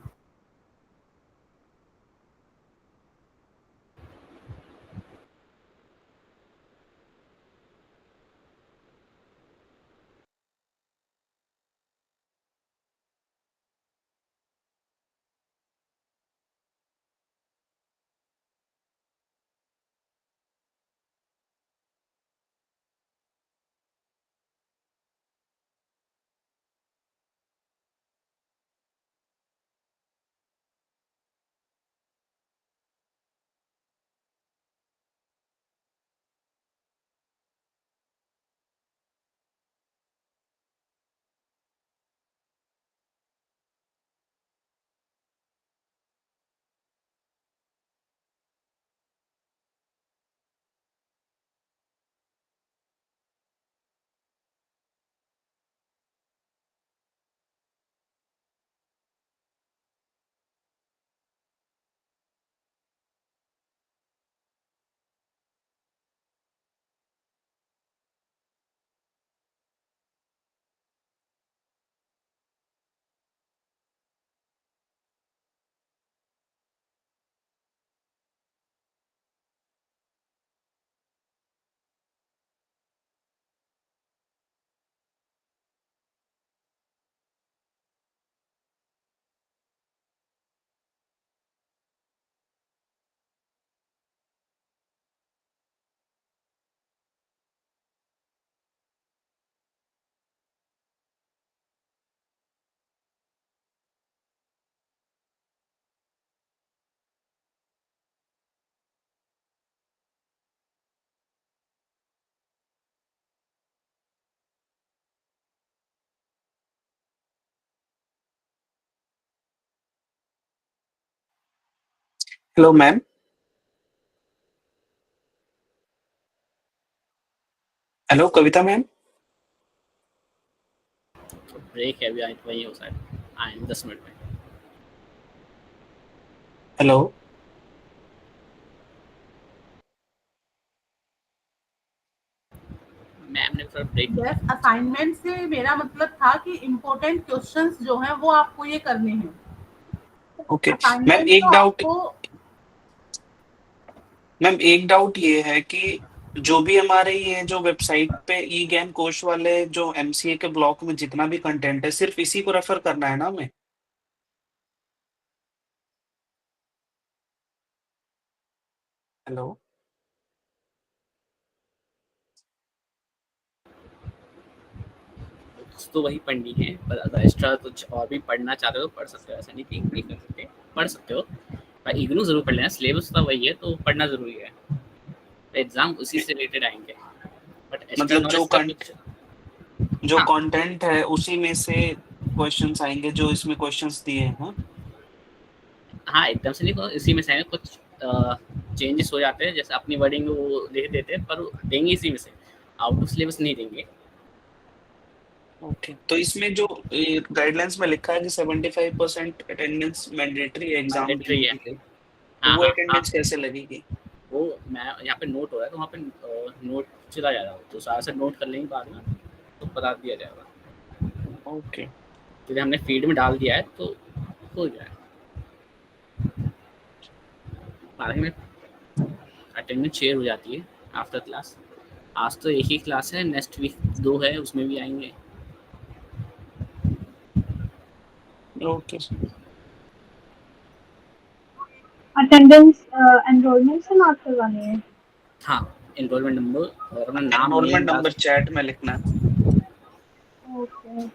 Hello ma'am. हेलो कविता मैम। ब्रेक है अभी, आए तो वही हो सकता है, आए 10 मिनट में। हेलो मैम ने थोड़ा ब्रेक यस, असाइनमेंट से मेरा मतलब था कि इम्पोर्टेंट क्वेश्चंस जो हैं वो आपको ये करने हैं। ओके मैम, असाइनमेंट एक तो डाउट आपको मैम, एक डाउट ये है कि जो भी हमारे ये जो वेबसाइट पे ई ज्ञान कोश वाले जो एमसीए के ब्लॉक में जितना भी कंटेंट है सिर्फ इसी को रेफर करना है ना हमें? हेलो तो वही पढ़नी है, पर अगर एक्स्ट्रा कुछ और भी पढ़ना चाहते हो तो पढ़ सकते हो, ऐसा नहीं कि नहीं कर सकते, पढ़ सकते हो। पर इग्नू जरूर पढ़ लेना, सिलेबस तो वही है तो पढ़ना जरूरी है, तो एग्जाम उसी से रिलेटेड आएंगे। बट एक्स्ट्रा मतलब जो हाँ कंटेंट है उसी में से क्वेश्चंस आएंगे जो इसमें क्वेश्चंस दिए हैं। हाँ हाँ एकदम से नहीं, इसी में से आएंगे। कुछ चेंजेस हो जाते हैं, जैसे अपनी वर्डिंग वो लिख देते हैं, पर देंगे इसी में से, आउट ऑफ सिलेबस नहीं देंगे। ओके, तो इसमें जो गाइडलाइंस में लिखा है कि 75% अटेंडेंस मैंडेटरी एग्जाम मैंडेटरी है। तो हाँ वो हाँ हाँ, अटेंडेंस कैसे लगेगी? वो मैं यहाँ पे नोट हो रहा है तो वहाँ पे नोट चला जाएगा, तो सारा से नोट कर लेंगे बाद में तो बता दिया जाएगा। ओके, क्योंकि हमने फीड में डाल दिया है तो हो जाए। बाद में अटेंडेंस शेयर हो जाती है आफ्टर क्लास। आज तो एक ही क्लास है, नेक्स्ट वीक 2 है, उसमें भी आएंगे। ओके अटेंडेंस एनरोलमेंट से मार्क करवानी है। हाँ, एनरोलमेंट नंबर और अपना नाम एनरोलमेंट नेम नंबर चैट में लिखना है। ओके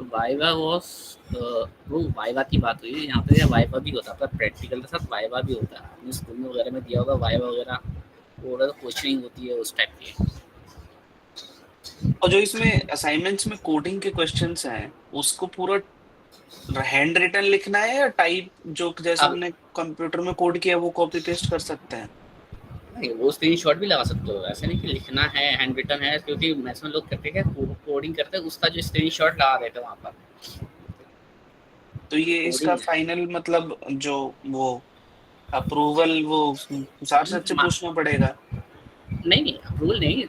वाइवा वाज वो वाइवा की बात हुई है यहाँ पे। या वाइवा भी होता है, प्रैक्टिकल के साथ वाइवा भी होता है। अपने स्कूल में वगैरह में दिया होगा वाइवा वगैरह, और कोचिंग होती है उस टाइप की। और जो इसमें असाइनमेंट्स में कोडिंग के क्वेश्चंस हैं उसको पूरा हैंड रिटन लिखना है या टाइप, जो जैसे अब हमने कंप्यूटर में कोड किया वो कॉपी पेस्ट कर सकते हैं? नहीं, वो स्क्रीनशॉट भी लगा सकते हो, ऐसे नहीं कि लिखना है हैंड रिटन है। क्योंकि मैक्सिमम लोग करते हैं कोडिंग करते हैं, उसका जो स्क्रीनशॉट लगा देते हैं वहाँ पर। तो ये इसका कोडिंग फाइनल मतलब जो वो अप्रूवल वो सर से पूछना पड़ेगा? नहीं अप्रूवल नहीं,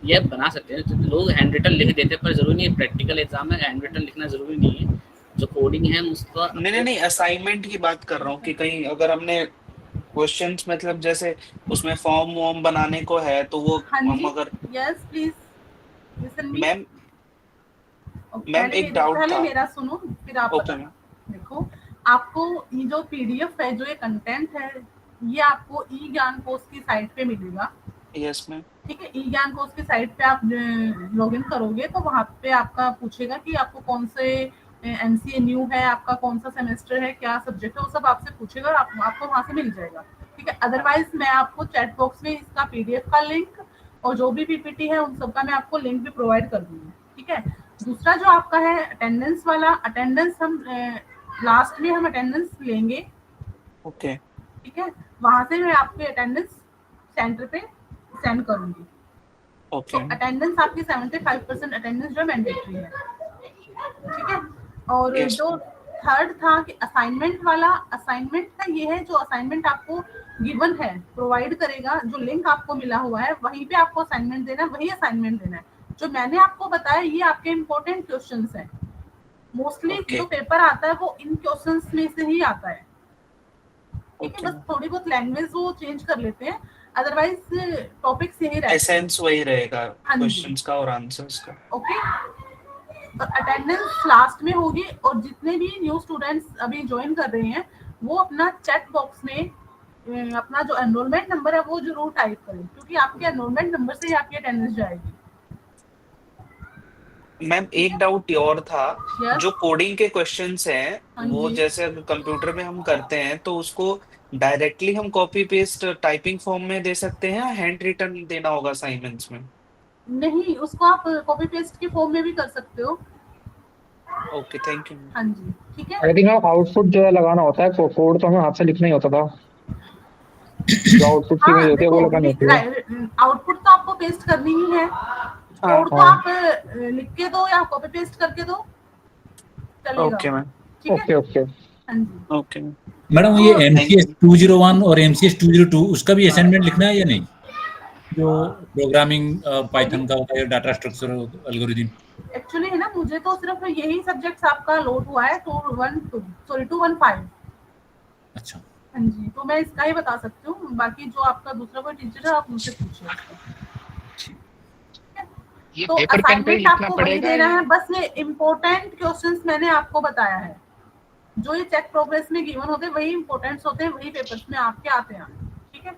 ये बना सकते हैं। तो लोग हैंड रिटन लिख देते हैं, पर जरूरी नहीं है। प्रैक्टिकल एग्जाम में हैंड रिटन लिखना जरूरी नहीं है। जो कोडिंग है उसका नहीं असाइनमेंट की बात कर रहा हूँ कि कहीं अगर हमने क्वेश्चंस मतलब जैसे उसमें फॉर्म वॉर्म बनाने को है तो वो हम अगर yes please listen me ma'am एक डाउट पहले था। मेरा सुनो फिर आप ओके बताना। देखो, आपको ये जो पीडीएफ है, जो ये कंटेंट है, ये आपको ई ज्ञान कोर्स की साइट पे मिलेगा। Yes ma'am. ठीक है, ई ज्ञान कोर्स की साइट पे आप लॉगिन करोगे तो वहाँ पे आपका पूछेगा कि आपको कौन से एमसीए न्यू है, आपका कौन सा सेमेस्टर है, क्या सब्जेक्ट है, वो सब आपसे पूछेगा और आपको वहाँ से मिल जाएगा। ठीक है, अदरवाइज मैं आपको चैट बॉक्स में इसका पीडीएफ का लिंक और जो भी पीपीटी है उन सबका मैं आपको लिंक भी प्रोवाइड कर दूंगी। ठीक है, दूसरा जो आपका है अटेंडेंस वाला, अटेंडेंस हम लास्ट में हम अटेंडेंस लेंगे। ओके ठीक है, वहां से मैं आपके अटेंडेंस सेंटर पे सेंड करूंगी। ओके तो अटेंडेंस आपकी 75% अटेंडेंस जो मैंडेटरी है। ठीक है, और Yes. जो थर्ड था कि असाइनमेंट वाला, असाइनमेंट का ये है जो असाइनमेंट आपको गिवन है, प्रोवाइड करेगा, जो लिंक आपको मिला हुआ है वहीं पे आपको असाइनमेंट देना है, वही असाइनमेंट देना है। जो मैंने आपको बताया ये आपके इम्पोर्टेंट क्वेश्चंस हैं। मोस्टली जो पेपर आता है वो इन क्वेश्चंस में से ही आता है। ठीक है, बस थोड़ी बहुत लैंग्वेज वो चेंज कर लेते हैं, अदरवाइज टॉपिक्स यही रहते हैं, एसेंस वही रहेगा क्वेश्चंस का और आंसर्स का। ओके, और अटेंडेंस लास्ट में होगी। और जितने भी न्यू स्टूडेंट्स अभी ज्वाइन कर रहे हैं वो अपना चैट बॉक्स में अपना जो एनरोलमेंट नंबर है वो जरूर टाइप करें, क्योंकि आपके एनरोलमेंट नंबर से ही आपकी अटेंडेंस जाएगी। मैम एक डाउट और था। Yes. जो कोडिंग के क्वेश्चंस हैं वो जैसे कंप्यूटर में हम करते हैं तो उसको डायरेक्टली हम कॉपी पेस्ट टाइपिंग फॉर्म में दे सकते हैं या हैंड रिटन देना होगा असाइनमेंट्स में? नहीं, उसको आप कॉपी पेस्ट के फॉर्म में भी कर सकते हो। Okay thank you. हाँ जी, ठीक है। आई थिंक आउटपुट जो है लगाना होता है, कोड तो हमें हाथ से लिखना ही होता था। जो आउटपुट की इमेज होती है वो लगानी होती है। आउटपुट तो आपको पेस्ट करनी ही है, कोड तो आप लिख के दो या कॉपी पेस्ट करके दो, चलेगा। Okay ma'am. ओके ओके हाँ जी, ओके मैडम ये MCS 201 और MCS 202 उसका भी असाइनमेंट लिखना है या नहीं? जो प्रोग्रामिंग पाइथन का होता है, डाटा स्ट्रक्चर एल्गोरिथम। एक्चुअली है ना, मुझे तो सिर्फ यही सब्जेक्ट्स आपका लोड हुआ है 215। अच्छा, हाँ जी, तो मैं इसका ही बता सकती हूँ। बाकी जो आपका दूसरा कोई टीचर है आप उनसे पूछिए। ये तो पेपर पेन पे असाइनमेंट लिखना आपको वही पड़ेगा देना या- है, बस ये इम्पोर्टेंट क्वेश्चंस मैंने आपको बताया है। जो ये चेक प्रोग्रेस में गिवन होते हैं वही इम्पोर्टेंट्स होते हैं, वही पेपर्स में आपके आते हैं। ठीक है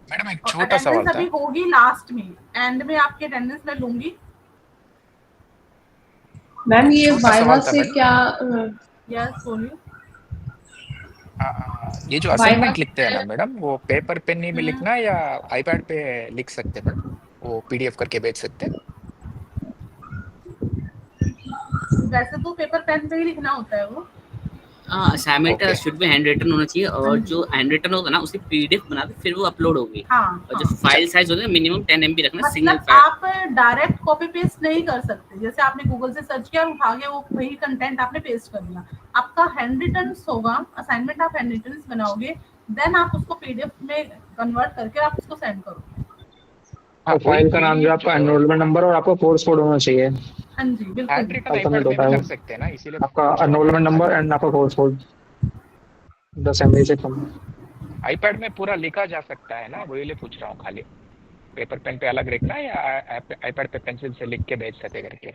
मैडम एक छोटा सवाल अटेंडेंस था। अभी होगी लास्ट में, एंड में आपकी अटेंडेंस मैं लूंगी। मैम ये छोटा वाइवा सवाल था से मैडम। क्या यस बोलिए। ये जो असाइनमेंट लिखते हैं ना मैडम, वो पेपर पेन में लिखना है या आईपैड पे लिख सकते हैं मैडम? वो पीडीएफ करके भेज सकते हैं? वैसे तो पेपर पेन पे ही लिखना होता है वो। Assignment Okay. Should be hand written होना चाहिए, और जो हैंड रिटन होगा ना उसकी पीडीएफ बना के फिर वो अपलोड होगी। और जो फाइल साइज होता है मिनिमम 10 MB रखना, सिंगल मतलब फाइल। आप डायरेक्ट कॉपी पेस्ट नहीं कर सकते, जैसे आपने गूगल से सर्च किया और उठा के वो वही कंटेंट आपने पेस्ट कर दिया। आपका हैंड रिटन होगा, असाइनमेंट आप हैंड रिटन बनाओगे, देन आप उसको पीडीएफ में कन्वर्ट करके आप उसको सेंड करोगे। और फाइल का नाम जो आपका एनरोलमेंट नंबर और आपका कोर्स कोड होना चाहिए। हाँ जी बिल्कुल। हैंड रिटन सबमिट आईपैड में होता भी है कर सकते हैं ना, इसीलिए आपका एनरोलमेंट नंबर एंड आपका कोर्स कोड 10 MB से कम। आईपैड में पूरा लिखा जा सकता है ना, वही लिए पूछ रहा हूँ। खाली पेपर पेन पे अलग लिखना है या आईपैड पे पेंसिल से लिख के भेज सकते करके?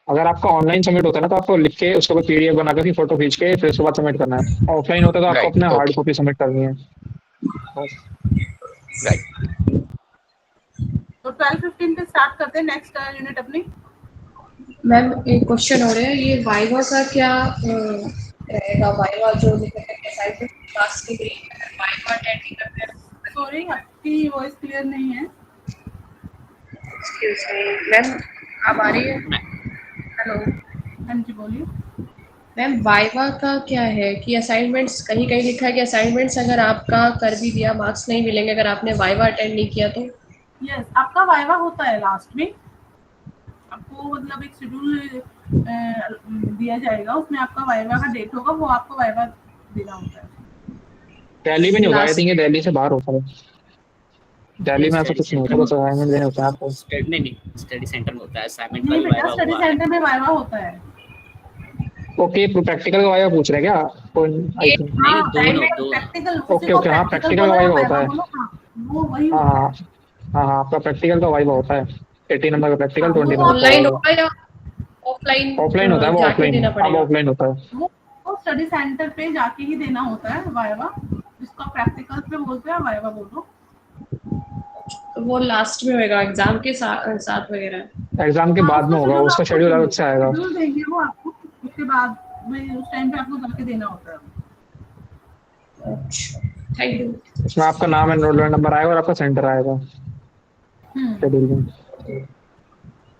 अगर आपका ऑनलाइन सबमिट होता है ना तो आपको लिख के उसके बाद पीडीएफ बना के फोटो खींच के फिर उसके बाद सबमिट करना है। ऑफलाइन होता है तो आपको राइट, अपने हार्ड ओके, कॉपी सबमिट करनी है। राइट। तो 12-15 पे स्टार्ट करते हैं नेक्स्ट यूनिट अपनी। मैम एक क्वेश्चन हो रहा है, ये वाइवा का क्या रहेगा? वाइवा जो असाइनमेंट क्लास के लिए वाइवा अटेंड नहीं करते हैं। सॉरी आपकी वॉइस क्लियर नहीं है। एक्सक्यूज मी मैम, आप आ रही है? हेलो हाँ जी बोलिए। मैम, वाइवा का क्या है कि असाइनमेंट्स कहीं कहीं लिखा है कि असाइनमेंट्स अगर आपका कर भी दिया मार्क्स नहीं मिलेंगे अगर आपने वाइवा अटेंड नहीं किया तो? यस, आपका वाइवा होता है लास्ट में। आपको मतलब एक शेड्यूल दिया जाएगा, उसमें आपका वाइवा का डेट होगा, वो आपको वाइवा देना होता है। दिल्ली में नहीं होगा, आई थिंक ये दिल्ली से बाहर होता है। दिल्ली में ऐसा कुछ नहीं होता, बस असाइनमेंट देने होते हैं आपको। नहीं, स्टडी सेंटर में होता है असाइनमेंट का नहीं भी बेटा, वाइवा स्टडी हुआ है। सेंटर में वाइवा होता है। ओके, प्रैक्टिकल का वाइवा पूछ रहे हैं क्या? आई थिंक नहीं, दोनों। प्रैक्टिकल। ओके, हाँ प्रैक्टिकल का वाइवा होता है। वो वही हाँ हाँ हाँ, आपका प्रैक्टिकल का वाइवा होता है। 80 नंबर का प्रैक्टिकल, 20 नंबर ऑनलाइन का होगा या ऑफलाइन? ऑफलाइन होता है। वो जाके ऑफलाइन, देना अब पड़ेगा? ऑफलाइन होता है। वो स्टडी सेंटर पे जाके ही देना होता है वाइवा, जिसका प्रैक्टिकल पे बोलते हैं वाइवा बोलो। तो वो लास्ट में होएगा एग्जाम के साथ वगैरह? एग्जाम के बाद में होगा, उसका शेड्यूल अलग से आएगा। शेड्यूल देंगे वो आपको, उसके बाद में उस टाइम पे आपको जाके देना होता है। अच्छा, थैंक यू। इसमें आपका नाम, एनरोलमेंट नंबर आएगा और आपका सेंटर आएगा शेड्यूल में।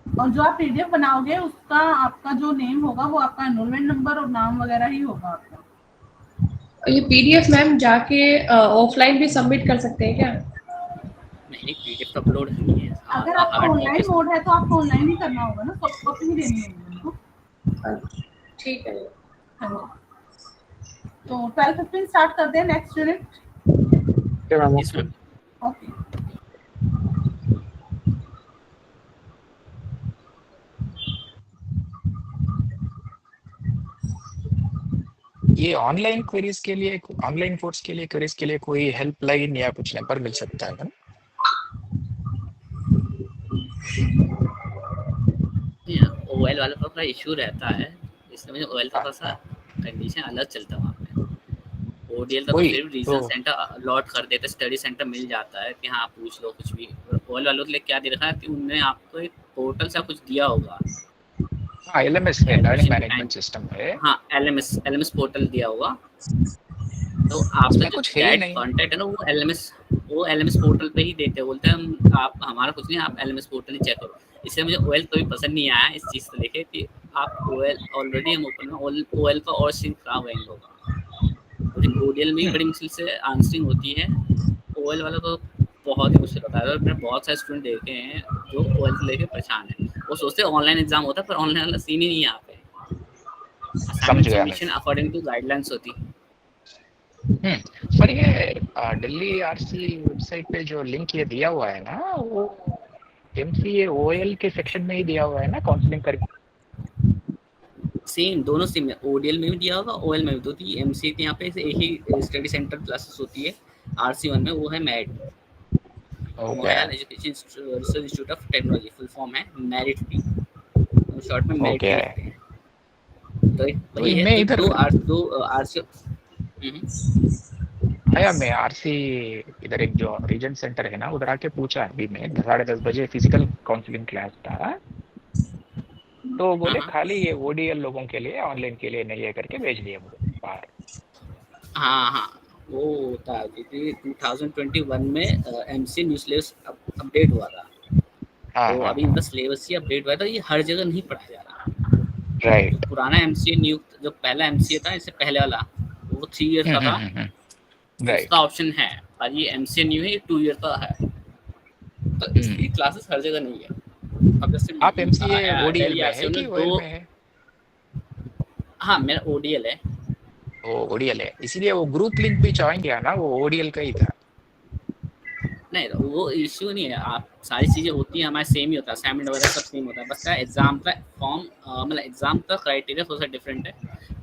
और जो आप पीडीएफ बनाओगे उसका आपका जो नेम होगा वो आपका एनरोलमेंट नंबर और नाम वगैरह ही होगा आपका। ये पीडीएफ मैम जाके ऑफलाइन भी सबमिट कर सकते हैं क्या? नहीं, पीडीएफ तो अपलोड नहीं है। अगर आपका ऑनलाइन मोड है तो आपको ऑनलाइन ही करना होगा ना, सॉफ्ट कॉपी ही देनी होगी उनको। ठीक है। तो 12-15 स्टार्ट करते हैं नेक्स्ट यूनिट। ओके। ये ऑनलाइन क्वेरीज के लिए, ऑनलाइन कोर्स के लिए क्वेरीज के लिए कोई हेल्पलाइन या कुछ नंबर मिल सकता है ना? ओएल वालों का इशू रहता है, इसलिए मुझे ओएल का थोड़ा सा कंडीशन अलग चलता है वहाँ पे। ओडीएल का तो फिर रीजन सेंटर अलॉट कर देते, स्टडी सेंटर मिल जाता है कि हाँ पूछ लो कुछ भी। ओएल वालों के लिए क्या दे रखा है कि उन्होंने आपको एक पोर्टल सा कुछ दिया होगा। हाँ, एलएमएस है, लर्निंग मैनेजमेंट सिस्टम है। हाँ, एलएमएस पोर्टल दिया होगा। तो आपका जो चैट कांटेक्ट है ना वो एलएमएस पोर्टल पे ही देते हैं। बोलते हैं आप हमारा कुछ नहीं, आप एलएमएस पोर्टल ही चेक करो। इसलिए मुझे ओएल कभी पसंद नहीं आया इस चीज़ को लेके कि आप ओएल ऑलरेडी हम ओपन में ओएल का और सीन खराब है इन लोगों का। ओडीएल में बड़ी मुश्किल से आंसरिंग होती है, ओएल वालों को बहुत ही मुश्किल होता है। और मैंने बहुत सारे स्टूडेंट देखे हैं जो ओएल से लेके परेशान है। वो सोचते हैं ऑनलाइन एग्जाम होता है, पर ऑनलाइन वाला सीन ही नहीं है यहाँ पे। समझ गया सबमिशन अकॉर्डिंग टू गाइडलाइंस होती है। पर ये दिल्ली आरसी वेबसाइट पे जो लिंक ये दिया हुआ है ना, वो एमसीए ओएल के सेक्शन में ही दिया हुआ है ना, काउंसलिंग करके? सेम, दोनों सेम है। ओडीएल में भी दिया होगा, ओएल में भी। तो एमसीए यहाँ पे एक ही स्टडी सेंटर क्लासेस होती है। आरसी1 में वो है mad, mobile education research institute of technology. Full form है मेरिट पी, शॉर्ट में मेरिट लिखते हैं। तो वही है दो आरसी। आया मैं आरसी इधर एक जो रीजन सेंटर है ना, उधर आके पूछा अभी मैं 10:30 बजे फिजिकल काउंसलिंग क्लास था, तो बोले खाली ये ओडीएल लोगों के लिए, ऑनलाइन के लिए नहीं है करके भेज दिया मुझे बाहर। हाँ, वो होता है क्योंकि 2021 में एमसीए न्यू सिलेबस अपडेट हुआ था। तो अभी इनका सिलेबस ही अपडेट हुआ था। ये हर जगह नहीं पढ़ाया जा रहा। राइट। पुराना एमसीए नियुक्त जो पहला एमसीए था, इससे पहले वाला वो 3 इयर्स का था, राइट। उसका ऑप्शन है, और ये एमसीए न्यू है, ये 2 इयर का है। तो इसकी क्लासेस हर जगह नहीं है। अब जैसे आप एमसीए ओडीएल दिल्ली में आरसीए है कि में ओएल दो, में है? हाँ मेरा ओडीएल है। वो ओडीएल है, इसीलिए वो ग्रुप लिंक भी ज्वाइन किया ना, वो ओडीएल का ही था। नहीं वो इश्यू नहीं है, आप सारी चीज़ें होती हैं हमारे सेम ही होता है, असाइनमेंट वगैरह सब सेम होता है, बस क्या एग्जाम का फॉर्म मतलब एग्जाम का क्राइटेरिया थोड़ा सा डिफरेंट है,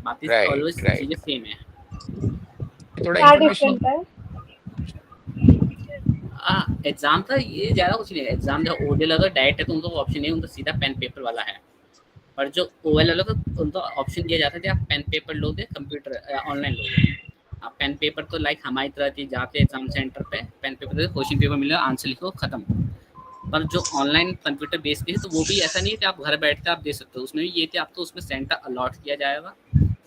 बाकी ऑलवेज चीज़ें सेम है। थोड़ा क्या इंफॉर्मेशन डिफरेंट है? एग्जाम का ये ज़्यादा कुछ नहीं है। एग्जाम जब ओडीएल अगर डायरेक्ट है तो उनका ऑप्शन नहीं है, उनका सीधा पेन पेपर वाला है। और जो ओएल वाला तो उनका ऑप्शन दिया जाता है कि आप पेन पेपर लोगे, कंप्यूटर ऑनलाइन लोगे। आप पेन पेपर तो लाइक हमारी तरह थी, जाके एग्जाम सेंटर पे पेन पेपर क्वेश्चन पेपर मिलेगा, आंसर लिखो, खत्म। पर जो ऑनलाइन कंप्यूटर बेस्ड है तो वो भी ऐसा नहीं है कि आप घर बैठ के आप दे सकते हो, उसमें भी ये कि आपको उसमें सेंटर अलॉट किया जाएगा,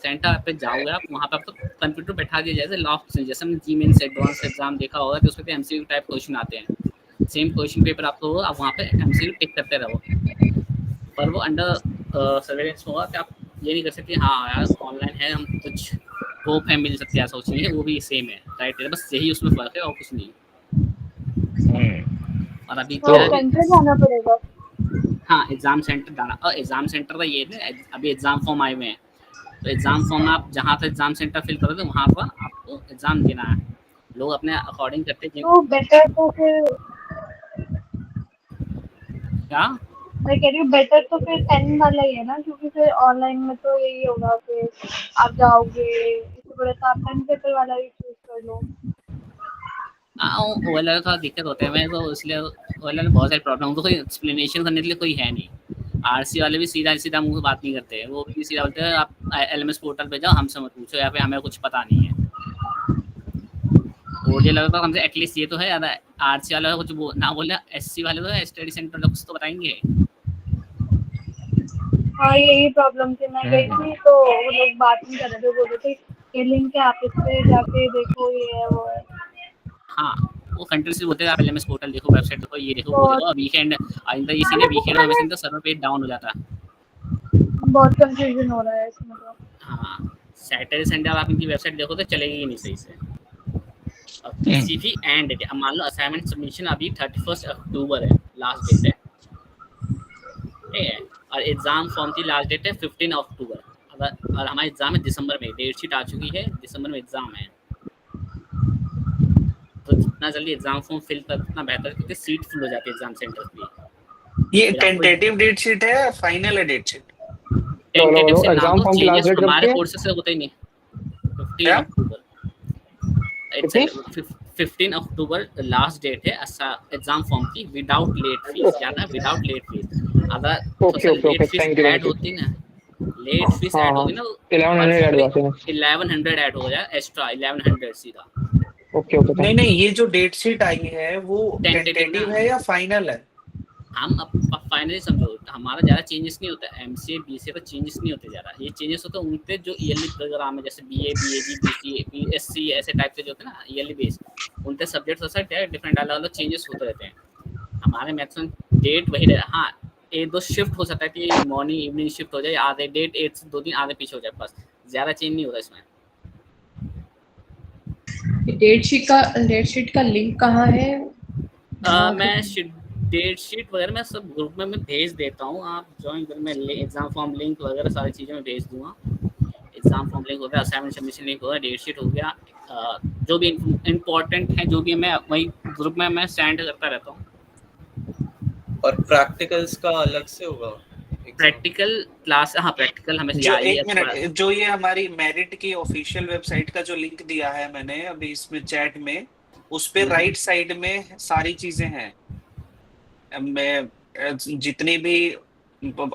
सेंटर पे जाओगे आप, वहाँ पे आपको कंप्यूटर बैठा दिया जाएगा लॉक, जैसे हमने जीमेंस एडवांस एग्जाम देखा होगा कि उसमें एमसीक्यू टाइप क्वेश्चन आते हैं, सेम क्वेश्चन पेपर आपको होगा, आप वहाँ पे एमसीक्यू टिक करते रहो, पर वो अंडर सर्वेलेंस होगा कि आप ये नहीं कर सकते हाँ यार ऑनलाइन है, हम कुछ होप है मिल सकती है, ऐसा कुछ नहीं है, वो भी सेम है राइट, बस यही उसमें फर्क है और कुछ नहीं। और अभी तो सेंटर जाना पड़ेगा। हाँ एग्जाम सेंटर जाना, और एग्जाम सेंटर का ये है अभी एग्जाम फॉर्म आए हुए हैं, तो एग्जाम फॉर्म आप जहाँ पर एग्जाम सेंटर फिल करोगे वहाँ पर आपको एग्जाम देना है, लोग अपने अकॉर्डिंग करते हैं। तो बेटर तो फिर क्या मैं कह रही हूँ, बेटर तो फिर पेन वाला ही है ना, क्योंकि फिर ऑनलाइन में तो यही होगा कि आप जाओगे, इससे बड़ा तो आप पेन पेपर वाला ही चूज कर लो। ओएलआर का दिक्कत होता है, मैं तो इसलिए ओएलआर में बहुत सारी प्रॉब्लम, उनको कोई एक्सप्लेनेशन करने के लिए कोई है नहीं। आरसी वाले भी सीधा सीधा मुंह से बात नहीं करते हैं, वो भी सीधा बोलते हैं आप एलएमएस पोर्टल पे जाओ, हमसे मत पूछो, यहाँ पे हमें कुछ पता नहीं है। ओडीएल वाला तो हमसे एटलीस्ट ये तो है, आरसी वाला कुछ ना बोले, एससी वाले तो स्टडी सेंटर वाले कुछ तो बताएंगे। हाँ यही प्रॉब्लम थी, मैं गई थी तो वो लोग बात नहीं कर रहे थे, बोल रहे थे ये लिंक है, आप इस पे जाके देखो, ये है वो है। हाँ वो कंट्री बोलते हैं आप एलएमएस पोर्टल देखो, वेबसाइट देखो, ये देखो, वो देखो, वीकेंड आइंदा ये सीधे वीकेंड में वैसे तो सर्वर पेज डाउन हो जाता है, बहुत कंफ्यूजन हो रहा है इसमें तो। हाँ सैटरडे संडे आप इनकी वेबसाइट देखो तो चलेगी ही नहीं सही से। अब पीसीपी एंड डेट, अब मान लो असाइनमेंट सबमिशन अभी 31 अक्टूबर है लास्ट डेट है, ठीक है, और एग्जाम फॉर्म की लास्ट डेट है 15 अक्टूबर, अगर और हमारा एग्जाम है दिसंबर में, डेट शीट आ चुकी है, दिसंबर में एग्जाम है, तो जितना जल्दी एग्जाम फॉर्म फिल कर उतना बेहतर, क्योंकि सीट फुल हो जाती है एग्जाम सेंटर की। ये टेंटेटिव डेट शीट है या फाइनल है डेट शीट? टेंटेटिव से एग्जाम फॉर्म की लास्ट डेट हमारे कब है? कोर्सेज से होता ही नहीं, 15 अक्टूबर, इट्स 15 अक्टूबर लास्ट डेट है एग्जाम फॉर्म की, विदाउट लेट फीस, क्या ना विदाउट लेट फीस, अगर लेट फीस ऐड होती ना, लेट फीस ऐड होगी ना 1100 ऐड हो जाते हैं, 1100 ऐड हो जाए एक्स्ट्रा 1100 सीधा। ओके नहीं नहीं, ये जो डेट शीट आई है वो टेंटेटिव है या फाइनल है? हम अब फाइनली समझो, हमारा ज़्यादा चेंजेस नहीं होता, एमसीए बीसीए पर चेंजेस नहीं होते ज़्यादा, ये चेंजेस होते हैं उनके जो ईयरली प्रोग्राम है, जैसे बीए बीएजी बीसीए बीएससी ऐसे टाइप के जो होते हैं ना ईयरली बेस, उनके सब्जेक्ट्स हो सकते हैं डिफरेंट, अलग अलग चेंजेस होते रहते हैं। हमारे मैक्सिमम डेट वही रहे, हाँ एक दो शिफ्ट हो सकता है कि मॉर्निंग इवनिंग शिफ्ट हो जाए, आधे डेट 8 से 2 दिन आधे पीछे हो जाए, बस ज़्यादा चेंज नहीं होता इसमें। डेट शीट का लिंक कहाँ है? मैं डेट शीट वगैरह मैं सब ग्रुप में मैं भेज देता हूँ, आप ज्वाइन कर, मैं एग्जाम फॉर्म लिंक वगैरह सारी चीज़ें मैं भेज दूंगा। एग्जाम फॉर्म लिंक हो गया, असाइनमेंट सबमिशन लिंक हो गया, डेट शीट हो गया, जो भी इम्पोर्टेंट है जो भी मैं वही ग्रुप में मैं सेंड करता रहता हूँ। और प्रैक्टिकल्स का अलग से होगा? प्रैक्टिकल क्लास, हाँ प्रैक्टिकल हमें जो एक मिनट, जो ये हमारी मेरिट की ऑफिशियल वेबसाइट का जो लिंक दिया है मैंने अभी इसमें चैट में, उस पे राइट साइड में सारी चीजें हैं, मैं जितनी भी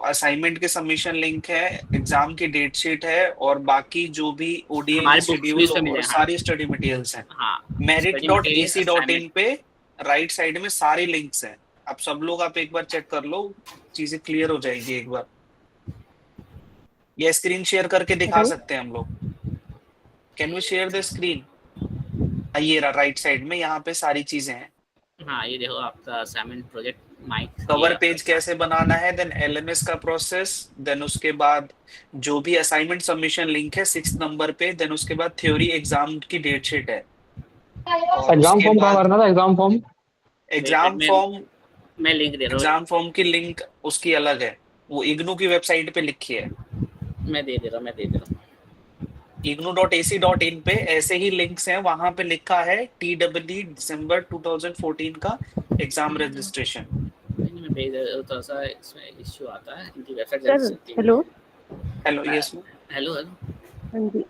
असाइनमेंट के सबमिशन लिंक है, एग्जाम की डेट शीट है, और बाकी जो भी ओडीएल शेड्यूल और सारी स्टडी मटेरियल्स हैं, merit.ac.in पे राइट साइड में सारे लिंक्स हैं। आप सब लोग आप एक बार चेक कर लो, चीजें क्लियर हो जाएगी एक बार। ये स्क्रीन शेयर करके दिखा सकते हैं हम लोग, can we share the screen? ये राइट साइड में यहाँ पे सारी चीजें हैं। हाँ ये देखो आपका असाइनमेंट प्रोजेक्ट कवर पेज कैसे बनाना है, देन LMS का प्रोसेस, देन उसके बाद जो भी असाइनमेंट सबमिशन लिंक है 6 नंबर पे, देन उसके बाद थ्योरी एग्जाम की डेट शीट है। एग्जाम फॉर्म कहाँ भरना था? एग्जाम फॉर्म मैं लिंक दे रहा हूँ। एग्जाम फॉर्म की लिंक उसकी अलग है, वो इग्नू की वेबसाइट पे लिखी है। मैं दे दे रहा हूँ ignu.ac.in पे ऐसे ही लिंक्स हैं, वहां पे लिखा है TEE दिसंबर 2014 का एग्जाम रजिस्ट्रेशन। मैं भेज दे रहा हूँ, थोड़ा सा इसमें इश्यू आता है इनकी वेबसाइट। Hello yes hello. हाँ जी,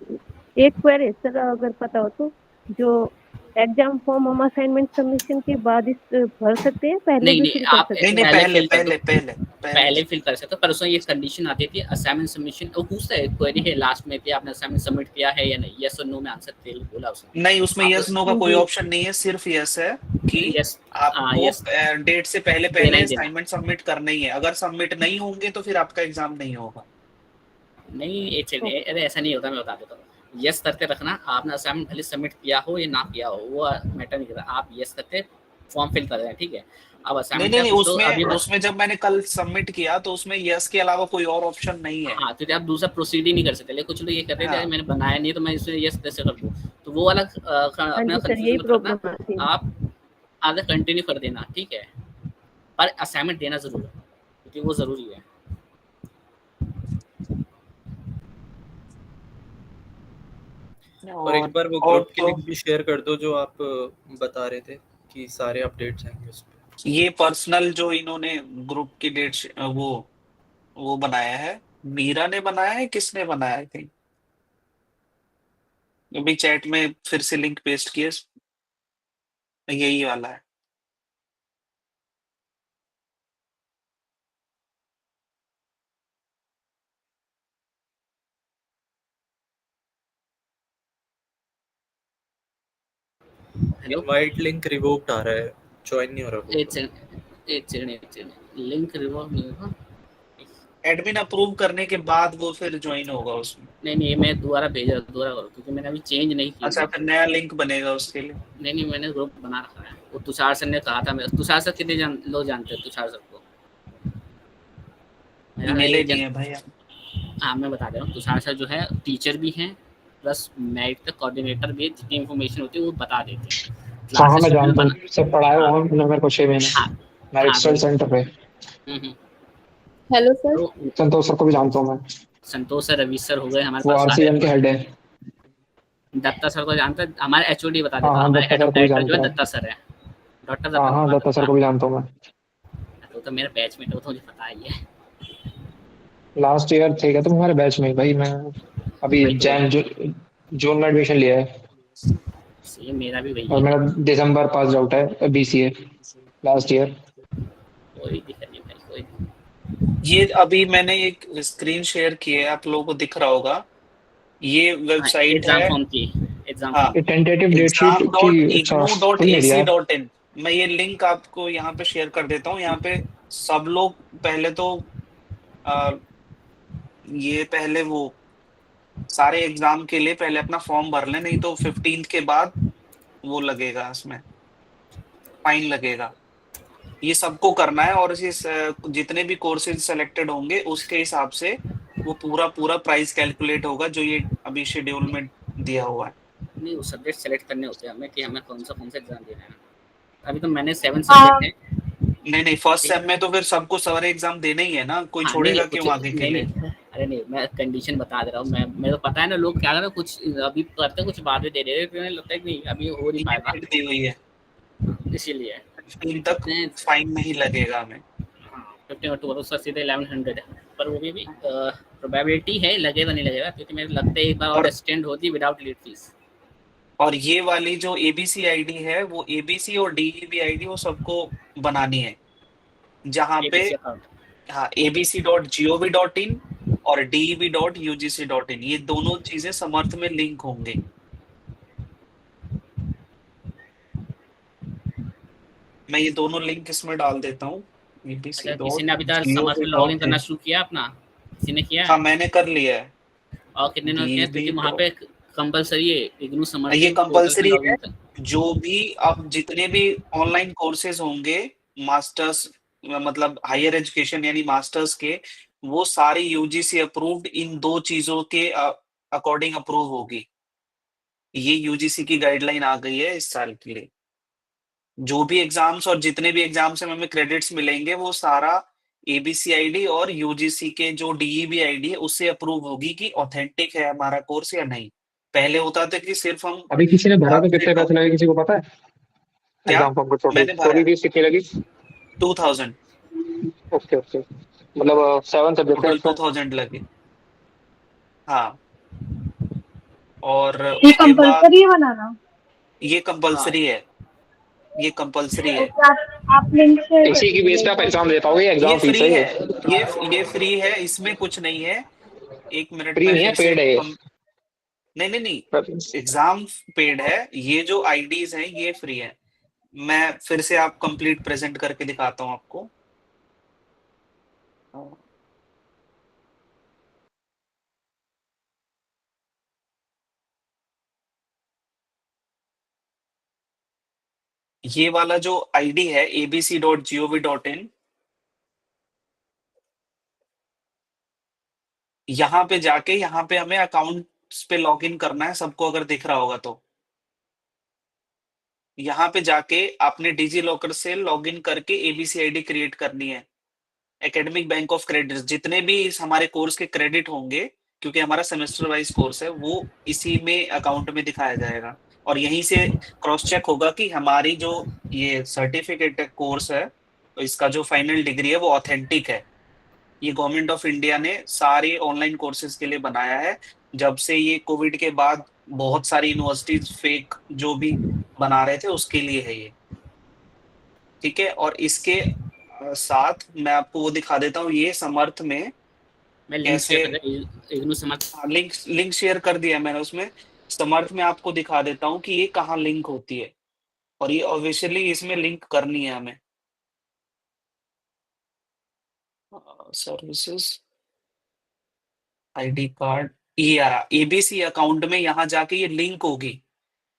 एक क्वेरी सर, अगर पता हो तो, जो एग्जाम फॉर्म हम असाइनमेंट सबमिशन के बाद इस भर सकते हैं, पहले भी फिल कर सकते हैं? पहले फिल कर सकते हो, पर उसमें ये कंडीशन आती थी असाइनमेंट सबमिशन। वो पूछता है क्वेरी है लास्ट में कि आपने असाइनमेंट सबमिट किया है या नहीं, यस और नो में आंसर दे बोला उसने। नहीं, उसमें यस नो का कोई ऑप्शन नहीं है, सिर्फ यस है कि आपको डेट से पहले असाइनमेंट सबमिट करना ही है। अगर सबमिट नहीं होंगे तो फिर आपका एग्जाम नहीं होगा। नहीं, अरे ऐसा नहीं होता, मैं बता देता हूँ। यस करके रखना, आपने असाइनमेंट भले सबमिट किया हो या ना किया हो, वो मैटर नहीं करता। आप यस करके फॉर्म फिल कर रहे हैं, ठीक है। अब असाइनमेंट नहीं, उसमें जब मैंने कल सबमिट किया तो उसमें यस के अलावा कोई और ऑप्शन नहीं है। हाँ, तो आप दूसरा प्रोसीड ही नहीं कर सकते। कुछ लोग ये कहते हैं मैंने बनाया नहीं तो मैं इसमें यस कैसे कर दूं, तो वो वाला अपना कंफ्यूजन आप आगे कंटिन्यू कर देना, ठीक है। पर असाइनमेंट देना जरूर है, क्योंकि वो जरूरी है। और एक बार वो ग्रुप की लिंक भी शेयर कर दो जो आप बता रहे थे कि सारे अपडेट्स आएंगे उस पे। ये पर्सनल जो इन्होंने ग्रुप की डेट वो बनाया है, मीरा ने बनाया है, किसने बनाया आई थिंक, अभी चैट में फिर से लिंक पेस्ट किया, यही वाला है। इनवाइट लिंक रिवोक्ड आ रहा है, ज्वाइन नहीं हो रहा। एक सेकंड, लिंक रिवोक नहीं होगा, एडमिन अप्रूव करने के बाद वो फिर ज्वाइन होगा उसमें। नहीं, मैं दोबारा करो, क्योंकि मैंने अभी चेंज नहीं किया। अच्छा, फिर नया लिंक बनेगा उसके लिए? नहीं, मैंने ग्रुप बना रखा है। वो तुषार सर ने कहा था, तुषार सर कितने लोग जानते हैं तुषार सर को? मिले नहीं है भाई। हाँ, मैं बता दे रहा हूँ, तुषार सर जो है टीचर भी हैं, प्लस मेरिट का कोऑर्डिनेटर भी है। जितनी इन्फॉर्मेशन होती है वो बता देते हैं। हाँ, मैं जानता हूँ, सब पढ़ाया हुआ हूँ मेरे को 6 महीने मेरिट स्टडी सेंटर पे। Hello sir. संतोष सर को भी जानता हूँ मैं। संतोष सर, रवि सर हो गए हमारे पास, वो RCN के हेड है। दत्ता सर को जानते हैं, हमारे HOD बता देता हूं, हमारे हेड ऑफ डायरेक्टर जो है दत्ता सर है, डॉक्टर दत्ता। हाँ, दत्ता सर को भी जानता हूँ मैं। तो मेरा बैचमेट है, तो मुझे पता ही है। लास्ट ईयर थे क्या तुम हमारे बैच में? भाई मैं अभी जून में एडमिशन लिया है। सेम मेरा भी वही है। और मेरा दिसंबर पास आउट है BCA लास्ट ईयर। कोई दिक्कत नहीं भाई, कोई। ये अभी मैंने एक स्क्रीन शेयर की है, आप लोगों को दिख रहा होगा। ये वेबसाइट है टेंटेटिव डेट शीट की ignu.ac.in। मैं ये लिंक आपको यहाँ पे शेयर कर देता हूँ। यहाँ पे सब लोग पहले तो ये पहले वो सारे एग्जाम के लिए पहले अपना फॉर्म भर लें, नहीं तो 15 के बाद वो लगेगा, इसमें फाइन लगेगा। ये सबको करना है, और इस जितने भी कोर्सेज सेलेक्टेड होंगे उसके हिसाब से वो पूरा प्राइस कैलकुलेट होगा, जो ये अभी शेड्यूल में दिया हुआ है। नहीं, वो सब्जेक्ट सेलेक्ट करने होते हैं हमें कि हमें कौन सा एग्जाम देना है। अभी तो मैंने 7 सब्जेक्ट है। नहीं, फर्स्ट सेम में तो फिर सबको सारे एग्जाम देना ही है ना, कोई छोड़ेगा क्यों आगे के लिए? अरे नहीं, मैं कंडीशन बता दे रहा हूँ। मैं तो पता है ना, लोग क्या कर रहे हैं, कुछ अभी करते कुछ बाद में दे रहे हैं, मुझे लगता है कि नहीं अभी हो नहीं पाएगा, दी हुई है इसीलिए 15 तक फाइन नहीं लगेगा हमें। 15 अक्टूबर से सीधे 1100 है, पर वो भी प्रोबेबिलिटी है लगेगा नहीं लगेगा, क्योंकि मेरे लगता है एक बार और एक्सटेंड होती विदाउट लेट फीस। और ये वाली जो ABC ID है, वो ABC और DEB ID वो सबको बनानी है, जहाँ पे हाँ abc.gov.in और deb.ugc.in ये दोनों चीजें समर्थ में लिंक होंगे। मैं ये दोनों लिंक इसमें डाल देता हूँ। किसी ने अभी तक समर्थ में लॉगिन करना शुरू किया अपना? किसी ने किया? हाँ, मैंने कर लिया है। और कितने ने किया? क्योंकि वहाँ पे कंपलसरी है इग्नू समर्थ, ये कंपलसरी है। जो भी अब जितने भी ऑनलाइन कोर्सेज होंगे, मास्टर्स मतलब हायर एजुकेशन यानी मास्टर्स के, वो सारी यूजीसी अप्रूव्ड इन 2 चीजों के अकॉर्डिंग अप्रूव होगी। ये यूजीसी की गाइडलाइन आ गई है इस साल के लिए। जो भी एग्जाम्स और जितने भी एग्जाम्स में हमें क्रेडिट्स मिलेंगे वो सारा एबीसीआईडी और यूजीसी के जो डीईबी आईडी है उससे अप्रूव होगी कि ऑथेंटिक है हमारा कोर्स या नहीं। पहले होता था कि सिर्फ हम अभी किसी ने भरा तो कितने पैसे लगे, किसी को पता है? क्या एग्जाम फॉर्म को मैंने भरा टोटल फीस कितनी लगी? 2000 ओके ओके, मतलब 7 सब्जेक्ट है टोटल इसमें। 2000 लगे। हाँ, और ये उसके बाद कंपलसरी है बनाना? ये कंपलसरी है, ये कंपलसरी है। ओके, आप लिंक शेयर कर इसी की बेस पे आप दीजिए। एग्जाम दे पाओगे, ये एग्जाम फीस फ्री है है, ये? ये फ्री है, इसमें कुछ नहीं है। 1 मिनट फ्री में नहीं है, फिर से पेड है ये। नहीं नहीं नहीं, एग्जाम पेड है। ये जो आईडीज हैं ये फ्री है। मैं फिर से आप कंप्लीट प्रेजेंट करके दिखाता हूँ आपको। ये वाला जो आईडी है abc.gov.in, यहाँ पे जाके यहाँ पे हमें अकाउंट्स पे लॉगिन करना है, सबको अगर दिख रहा होगा तो। यहाँ पे जाके आपने डिजी लॉकर से लॉगिन करके एबीसी आईडी क्रिएट करनी है। एकेडमिक बैंक ऑफ क्रेडिट, जितने भी इस हमारे कोर्स के क्रेडिट होंगे, क्योंकि हमारा सेमेस्टर वाइज कोर्स है, वो इसी में अकाउंट में दिखाया जाएगा। और यहीं से क्रॉस चेक होगा कि हमारी जो ये सर्टिफिकेट कोर्स है, तो इसका जो फाइनल डिग्री है वो ऑथेंटिक है। ये गवर्नमेंट ऑफ इंडिया ने सारे ऑनलाइन कोर्सेज के लिए बनाया है। जब से ये कोविड के बाद बहुत सारी यूनिवर्सिटीज फेक जो भी बना रहे थे उसके लिए है ये, ठीक है। और इसके साथ मैं आपको वो दिखा देता हूँ, ये समर्थ में मैं लिंक कैसे शेयर कर इग्नू समर्थ। लिंक शेयर कर दिया मैंने उसमें। समर्थ में आपको दिखा देता हूँ कि ये कहाँ लिंक होती है, और ये ऑब्वियसली इसमें लिंक करनी है हमें। सर्विसेज, आईडी कार्ड, ये एबीसी अकाउंट में यहाँ जाके ये लिंक होगी।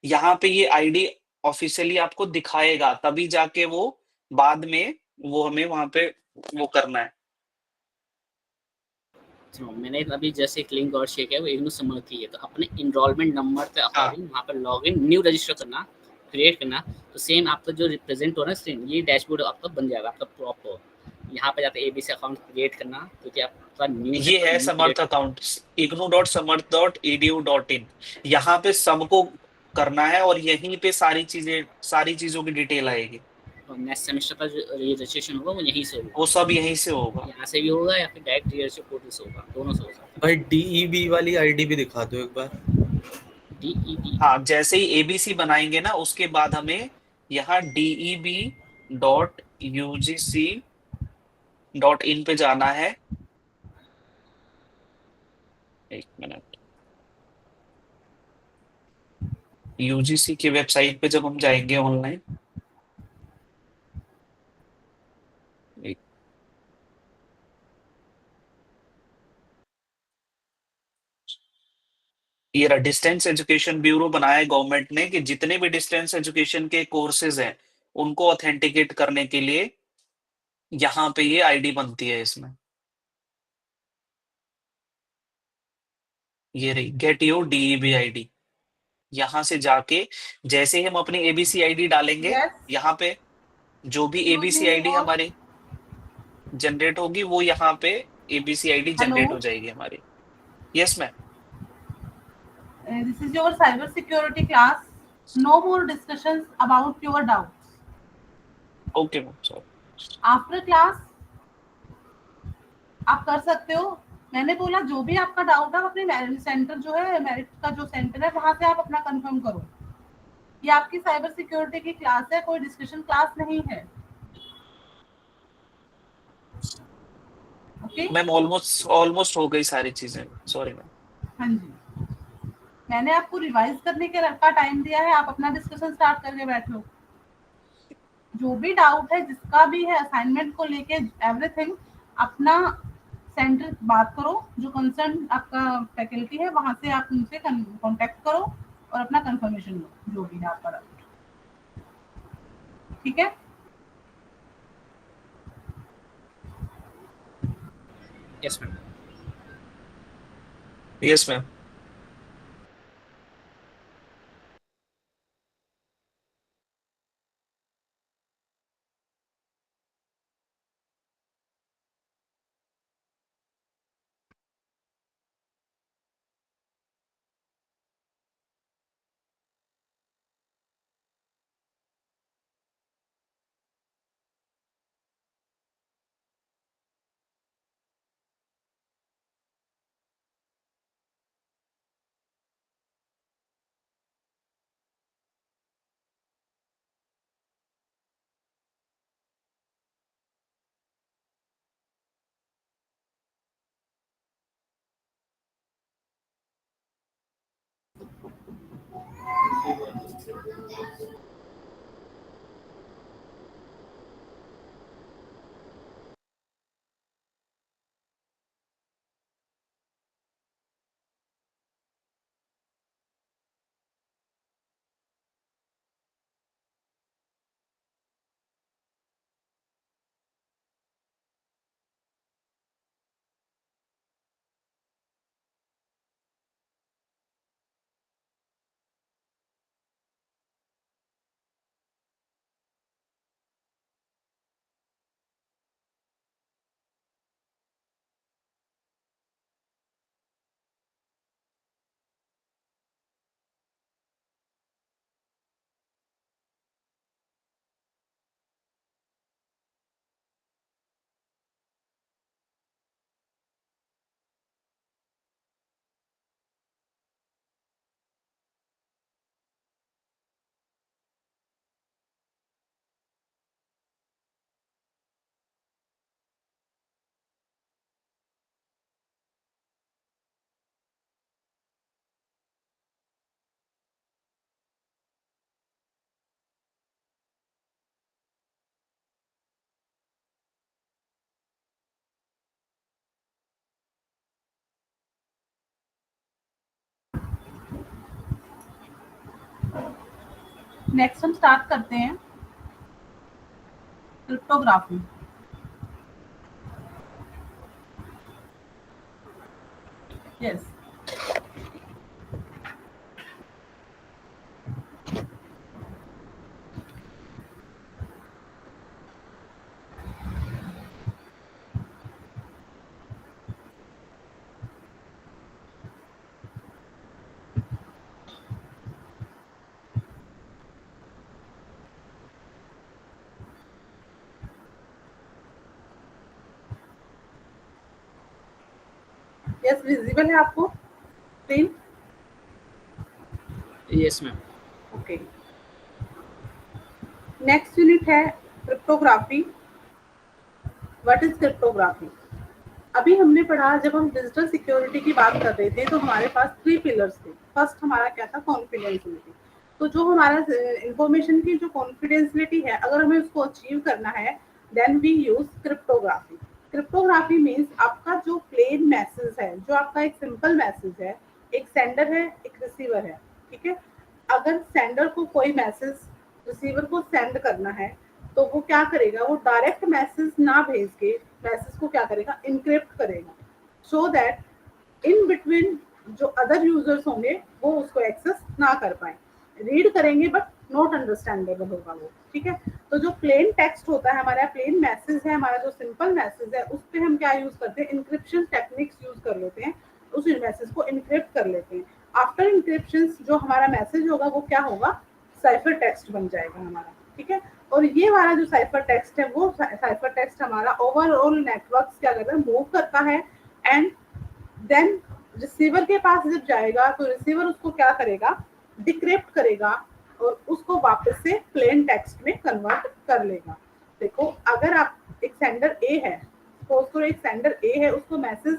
यहाँ पे ये आईडी ऑफिशियली आपको दिखाएगा, तभी जाके वो बाद में वो हमें वहां पे वो करना है। तो मैंने अभी जैसे एक लिंक और शेयर किया वो इग्नू समर्थ की है, तो अपने इनरोलमेंट नंबर के अकॉर्डिंग वहाँ पर लॉगिन न्यू रजिस्टर करना, क्रिएट करना, तो सेम आपका जो रिप्रेजेंट हो रहा है स्क्रीन, ये डैशबोर्ड आपका बन जाएगा आपका प्रॉपर। यहाँ पे जाके एबीसी अकाउंट क्रिएट करना, क्योंकि आपका न्यू ये है समर्थ अकाउंट ignu.samarth.edu.in। यहाँ पे सबको करना है और यहीं पे सारी चीजों की डिटेल आएगी। नेक्स्ट सेमेस्टर का जो रजिस्ट्रेशन होगा वो यहीं से होगा, वो सब यहीं से होगा, यहाँ से भी होगा या फिर डायरेक्ट लीडरशिप पोर्टल से होगा, दोनों से हो सकता है। भाई डीईबी वाली आईडी भी दिखा दो एक बार। डीईबी, हाँ, जैसे ही एबीसी बनाएंगे ना उसके बाद हमें यहाँ deb.ugc.in पे जाना है। एक मिनट, यूजीसी की वेबसाइट पे जब हम जाएंगे ऑनलाइन, ये डिस्टेंस एजुकेशन ब्यूरो बनाया है गवर्नमेंट ने कि जितने भी डिस्टेंस एजुकेशन के कोर्सेज हैं उनको ऑथेंटिकेट करने के लिए यहाँ पे ये आईडी बनती है। इसमें ये रही गेट योर डीईबी आईडी। यहाँ से जाके जैसे ही हम अपनी एबीसी आईडी डालेंगे, यहाँ पे जो भी एबीसी आईडी हमारी जनरेट होगी वो यहाँ पे एबीसी आईडी जनरेट हो जाएगी हमारी। Yes ma'am. This is your cyber security class. No more discussions about your doubts. Okay ma'am, sorry. After class आप कर सकते हो। मैंने बोला जो भी आपका डाउट है अपने मेरिट सेंटर जो है, मेरिट का जो सेंटर है वहां से आप अपना कंफर्म करो। ये आपकी साइबर सिक्योरिटी की क्लास है, कोई डिस्कशन क्लास नहीं है। ओके मैम, ऑलमोस्ट हो गई सारी चीजें, सॉरी मैम। हाँ जी, मैंने आपको रिवाइज करने के का टाइम दिया है, आप अपना डिस्कशन स्टार्ट करके बैठो। जो भी डाउट है जिसका भी है असाइनमेंट को लेके एवरीथिंग, अपना सेंटर बात करो, जो कंसर्न आपका फैकल्टी है वहां से आप उनसे कांटेक्ट करो और अपना कंफर्मेशन लो जो भी है आपका डाउट। ठीक है, yes ma'am. Yes ma'am. Next हम स्टार्ट करते हैं क्रिप्टोग्राफी। यस यस विजिबल है आपको screen? Yes ma'am. Okay, next unit है क्रिप्टोग्राफी। What is cryptography? अभी हमने पढ़ा, जब हम डिजिटल सिक्योरिटी की बात कर रहे थे तो हमारे पास 3 पिलर्स थे। फर्स्ट हमारा क्या था? कॉन्फिडेंशियलिटी। तो जो हमारा इंफॉर्मेशन की जो कॉन्फिडेंशियलिटी है, अगर हमें उसको अचीव करना है then we use cryptography. Cryptography means आपका जो प्लेन मैसेज है, जो आपका एक सिंपल मैसेज है, एक सेंडर है एक रिसीवर है, ठीक है। अगर सेंडर को कोई मैसेज रिसीवर को सेंड करना है तो वो क्या करेगा? वो डायरेक्ट मैसेज ना भेज के मैसेज को क्या करेगा? इनक्रिप्ट करेगा, सो दैट इन बिटवीन जो अदर यूजर्स होंगे वो उसको एक्सेस ना कर पाए। रीड करेंगे बट नॉट अंडरस्टैंडेबल होगा वो, ठीक है। तो जो प्लेन टेक्स्ट होता है हमारा, प्लेन मैसेज है हमारा, जो सिंपल मैसेज है, उस पे हम क्या यूज करते हैं? इंक्रिप्शन टेक्निक्स यूज कर लेते हैं, उस मैसेज को इनक्रिप्ट कर लेते हैं। आफ्टर इंक्रिप्शन जो हमारा मैसेज होगा वो क्या होगा? साइफर टेक्स्ट बन जाएगा हमारा, ठीक है। और ये हमारा जो साइफर टेक्स्ट है, वो साइफर टेक्स्ट हमारा ओवरऑल नेटवर्क्स क्या करता है? मूव करता है एंड देन रिसीवर के पास जब जाएगा तो रिसीवर उसको क्या करेगा? डिक्रिप्ट करेगा और उसको वापस से प्लेन टेक्स्ट में कन्वर्ट कर लेगा। देखो, अगर आप एक सेंडर ए है, सपोज करो एक सेंडर ए है, उसको मैसेज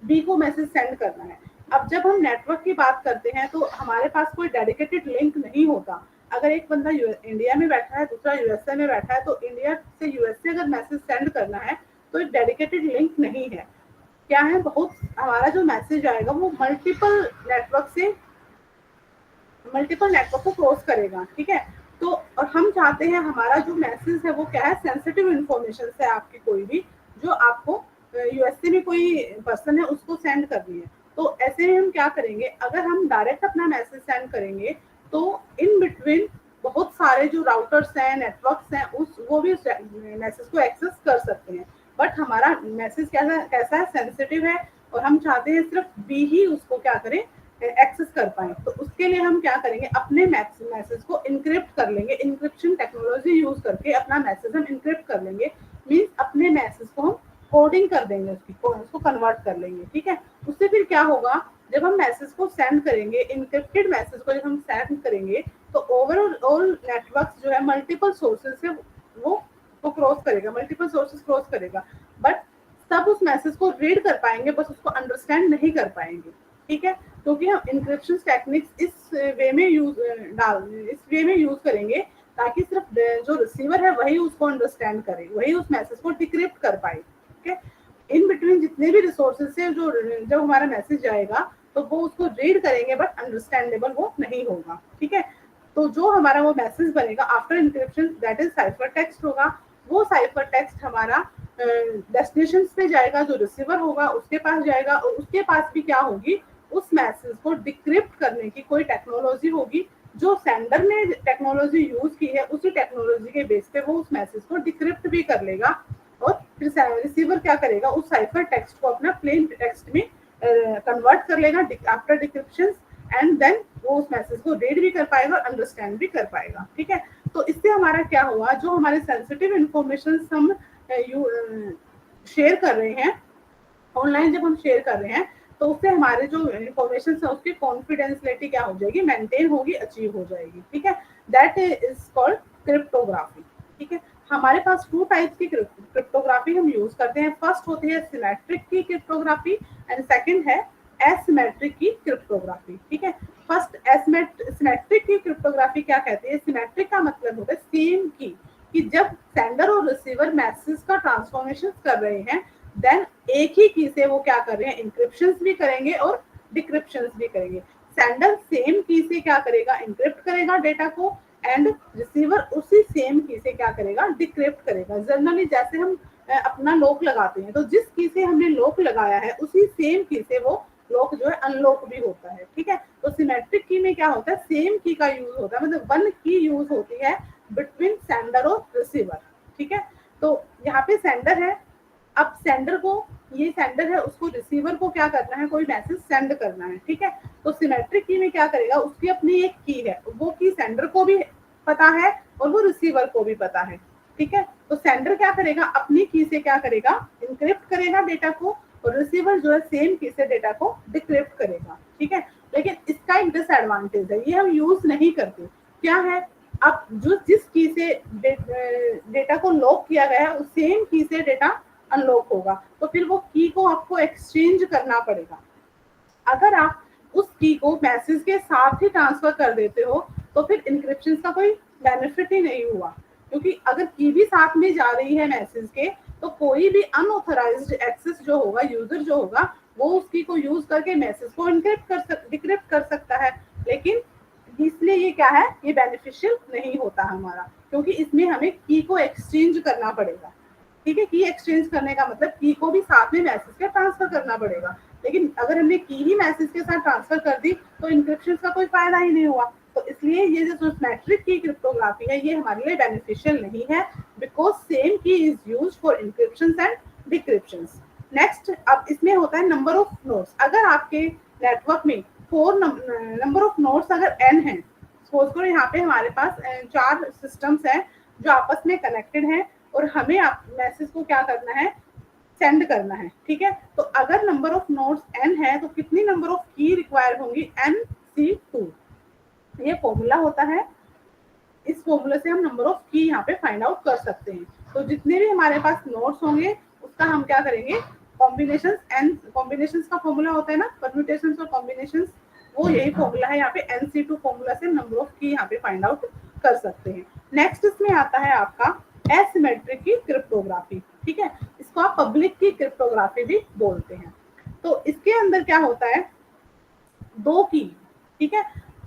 बी को मैसेज सेंड करना है। अब जब हम नेटवर्क की बात करते हैं तो हमारे पास कोई डेडिकेटेड लिंक नहीं होता। अगर एक बंदा इंडिया में बैठा है, दूसरा यूएसए में बैठा है, तो इंडिया से यूएसए अगर मैसेज सेंड करना है तो एक डेडिकेटेड लिंक नहीं है। क्या है? बहुत हमारा जो मैसेज आएगा वो मल्टीपल नेटवर्क को क्रॉस करेगा, ठीक है। तो और हम चाहते हैं हमारा जो मैसेज है वो क्या है? सेंसिटिव इंफॉर्मेशन है आपकी, कोई भी जो आपको यूएसए से भी कोई पर्सन है उसको सेंड करनी है। तो ऐसे में हम क्या करेंगे, अगर हम डायरेक्ट अपना मैसेज सेंड करेंगे तो इन बिटवीन बहुत सारे जो राउटर्स हैं, नेटवर्क्स हैं, वो भी उस मैसेज को एक्सेस कर सकते हैं। बट हमारा मैसेज कैसा है, सेंसिटिव है, और हम चाहते हैं सिर्फ बी ही उसको क्या करें, एक्सेस कर पाए। तो उसके लिए हम क्या करेंगे, अपने मैसेज को इनक्रिप्ट कर लेंगे, इनक्रिप्शन टेक्नोलॉजी यूज करके अपना मैसेज हम इनक्रिप्ट कर लेंगे। मीन्स अपने मैसेज को हम कोडिंग कर देंगे, उसको कन्वर्ट कर लेंगे, ठीक है। उससे फिर क्या होगा, जब हम मैसेज को सेंड करेंगे, इनक्रिप्टेड मैसेज को जब हम सेंड करेंगे तो ओवरऑल नेटवर्क जो है मल्टीपल सोर्सेज से वो क्रॉस करेगा, मल्टीपल सोर्सेज क्रॉस करेगा, बट सब उस मैसेज को रीड कर पाएंगे, बस उसको अंडरस्टैंड नहीं कर पाएंगे, ठीक है। क्योंकि हम इंक्रिप्शन टेक्निक्स इस वे में यूज करेंगे ताकि सिर्फ जो रिसीवर है वही उसको अंडरस्टैंड करे, वही उस मैसेज को डिक्रिप्ट कर पाए, ठीक है। इन बिटवीन जितने भी रिसोर्सेज से जो जब हमारा मैसेज जाएगा तो वो उसको रीड करेंगे बट अंडरस्टैंडेबल वो नहीं होगा, ठीक है। तो जो हमारा वो मैसेज बनेगा after encryption, that is cipher text होगा। वो साइफर टेक्स्ट हमारा डेस्टिनेशन पे जाएगा, जो रिसीवर होगा उसके पास जाएगा, और उसके पास भी क्या होगी, उस मैसेज को डिक्रिप्ट करने की कोई टेक्नोलॉजी होगी। जो सेंडर ने टेक्नोलॉजी यूज की है उसी टेक्नोलॉजी के बेस पे वो उस मैसेज को डिक्रिप्ट भी कर लेगा, और फिर रिसीवर क्या करेगा, उस साइफर टेक्स्ट को अपना प्लेन टेक्स्ट में कन्वर्ट कर लेगा आफ्टर डिक्रिप्शन, एंड देन वो उस मैसेज को रीड भी कर पाएगा और अंडरस्टैंड भी कर पाएगा, ठीक है। तो इससे हमारा क्या हुआ, जो हमारे सेंसिटिव इंफॉर्मेशन हम शेयर कर रहे हैं ऑनलाइन, जब हम शेयर कर रहे हैं तो उससे हमारे जो इंफॉर्मेशन है उसकी कॉन्फिडेंशियलिटी क्या हो जाएगी, मेंटेन होगी, अचीव हो जाएगी, ठीक है। दैट इज कॉल्ड क्रिप्टोग्राफी, ठीक है। हमारे पास 2 टाइप्स की क्रिप्टोग्राफी हम यूज करते हैं। फर्स्ट होती है सिमेट्रिक की क्रिप्टोग्राफी एंड सेकंड है एसिमेट्रिक की क्रिप्टोग्राफी, ठीक है। फर्स्ट सिमेट्रिक की क्रिप्टोग्राफी क्या कहती है, सिमेट्रिक का मतलब होता है सेम की, कि जब सेंडर और रिसीवर मैसेज का ट्रांसफॉर्मेशन कर रहे हैं देन एक ही की से वो क्या कर रहे हैं, इंक्रिप्शंस भी करेंगे और डिक्रिप्शंस भी करेंगे। सेंडर सेम की से क्या करेगा, इंक्रिप्ट करेगा डेटा को, एंड रिसीवर उसी सेम की से क्या करेगा, डिक्रिप्ट करेगा। जनरली जैसे हम अपना लॉक लगाते हैं तो जिस की से हमने लॉक लगाया है उसी सेम की से वो लॉक जो है अनलॉक भी होता है, ठीक है। तो सिमेट्रिक की में क्या होता है, सेम की का यूज होता है, मतलब वन की यूज होती है बिटवीन सेंडर और रिसीवर, ठीक है। तो यहाँ पे सेंडर है, अब सेंडर को, ये सेंडर है, उसको रिसीवर को क्या करना है, कोई मैसेज सेंड करना है, ठीक है। तो सिमेट्रिक की में क्या करेगा, उसकी अपनी एक की है, वो की सेंडर को भी पता है और वो रिसीवर को भी पता है, ठीक है। तो सेंडर क्या करेगा, अपनी की से क्या करेगा, इनक्रिप्ट करेगा डेटा को, और रिसीवर जो है सेम की से डेटा को डिक्रिप्ट करेगा, ठीक है। लेकिन इसका एक डिसएडवांटेज है, ये हम यूज नहीं करते। क्या है, अब जो जिस की से डेटा को लॉक किया गया है उस सेम की से डेटा अनलॉक होगा, तो फिर वो की को आपको एक्सचेंज करना पड़ेगा। अगर आप उस की को मैसेज के साथ ही ट्रांसफर कर देते हो तो फिर इंक्रिप्शन का कोई बेनिफिट ही नहीं हुआ, क्योंकि अगर की भी साथ में जा रही है मैसेज के तो कोई भी अनऑथराइज्ड एक्सेस जो होगा, यूजर जो होगा, वो उस की को यूज करके मैसेज को डिक्रिप्ट कर सकता है। लेकिन इसलिए ये क्या है, ये बेनिफिशियल नहीं होता हमारा, क्योंकि इसमें हमें की को एक्सचेंज करना पड़ेगा, ठीक है। की एक्सचेंज करने का मतलब की को भी साथ में मैसेज के ट्रांसफर करना पड़ेगा। लेकिन अगर हमने की ही मैसेज के साथ ट्रांसफर कर दी तो इंक्रिप्शन का कोई फायदा ही नहीं हुआ। तो इसलिए ये जो सिमेट्रिक की क्रिप्टोग्राफी है ये हमारे लिए बेनिफिशियल नहीं है, because same key is used for encryption and decryption. Next, अब इसमें होता है नंबर ऑफ नोड्स। अगर आपके नेटवर्क में 4 नंबर ऑफ नोड्स अगर n है, सपोज करो यहाँ पे हमारे पास 4 सिस्टम्स हैं जो आपस में कनेक्टेड हैं और हमें मैसेज को क्या करना है, सेंड करना है, ठीक है। तो अगर नंबर ऑफ नोड्स n है तो कितनी नंबर ऑफ की रिक्वायर होंगी, NC2। ये फॉर्मूला होता है, इस फॉर्मूले से हम नंबर ऑफ की यहाँ पे फाइंड आउट कर सकते हैं। तो जितने भी हमारे पास नोड्स होंगे उसका हम क्या करेंगे, कॉम्बिनेशंस का फॉर्मूला होता है ना, परम्यूटेशंस और कॉम्बिनेशंस, वो यही फॉर्मूला है यहाँ पे। NC2 फॉर्मूला से नंबर ऑफ की यहाँ पे फाइंड आउट कर सकते हैं। नेक्स्ट इसमें आता है आपका एसिमेट्रिक की क्रिप्टोग्राफी, ठीक है। इसको आप पब्लिक की क्रिप्टोग्राफी भी बोलते हैं। तो इसके अंदर क्या होता है, 2 की, ठीक है,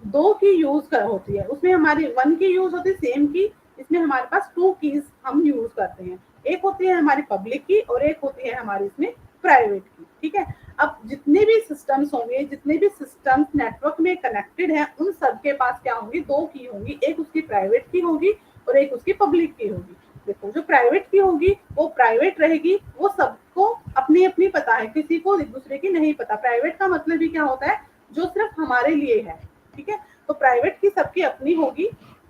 2 की यूज होती है। उसमें हमारी 1 की यूज होती है सेम की, इसमें हमारे पास 2 कीज हम यूज करते हैं। एक होती है हमारी पब्लिक की और एक होती है हमारी इसमें प्राइवेट की, ठीक है। अब जितने भी सिस्टम्स होंगे, जितने भी सिस्टम्स नेटवर्क में कनेक्टेड हैं, उन सब के पास क्या होंगी, 2 की होंगी, एक उसकी प्राइवेट की होगी और एक उसकी पब्लिक की होगी। देखो जो प्राइवेट की होगी वो प्राइवेट रहेगी, वो सबको अपनी अपनी पता है, किसी को एक दूसरे की नहीं पता। प्राइवेट का मतलब ही क्या होता है, जो सिर्फ हमारे लिए है, ठीक है। तो प्राइवेट की सबकी अपनी होगी,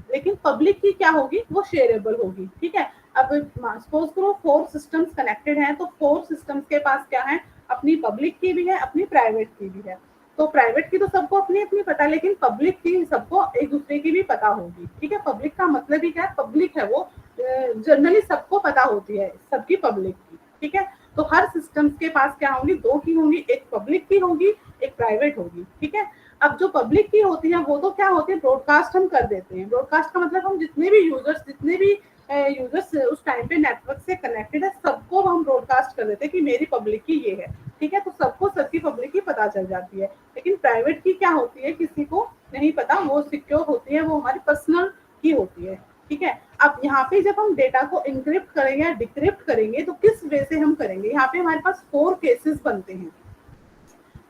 लेकिन पब्लिक की क्या होगी, वो शेयरेबल होगी, ठीक है। अब सपोज करो 4 सिस्टम्स कनेक्टेड हैं, तो 4 सिस्टम्स के पास क्या है, अपनी पब्लिक की भी है, अपनी प्राइवेट की भी है। तो प्राइवेट की तो सबको अपनी अपनी पता है, लेकिन पब्लिक की सबको एक दूसरे की भी पता होगी, ठीक है। पब्लिक का मतलब ही क्या है, पब्लिक है वो जनरली सबको पता होती है, सबकी पब्लिक की, ठीक है। तो हर सिस्टम्स के पास क्या होंगी, 2 की होंगी, एक पब्लिक की होगी, एक प्राइवेट होगी, ठीक है। अब जो पब्लिक की होती है वो तो क्या होती है, ब्रॉडकास्ट हम कर देते हैं। ब्रॉडकास्ट का मतलब हम जितने भी यूजर्स उस टाइम पे नेटवर्क से कनेक्टेड है, सबको हम ब्रॉडकास्ट कर देते हैं कि मेरी पब्लिक की ये है, ठीक है। तो सबको सबकी पब्लिक की पता चल जाती है। लेकिन प्राइवेट की क्या होती है, किसी को नहीं पता, वो सिक्योर होती है, वो हमारी पर्सनल की होती है, ठीक है। अब यहाँ पे जब हम डेटा को इनक्रिप्ट करेंगे या डिक्रिप्ट करेंगे तो किस वे से हम करेंगे, यहाँ पे हमारे पास 4 केसेस बनते हैं।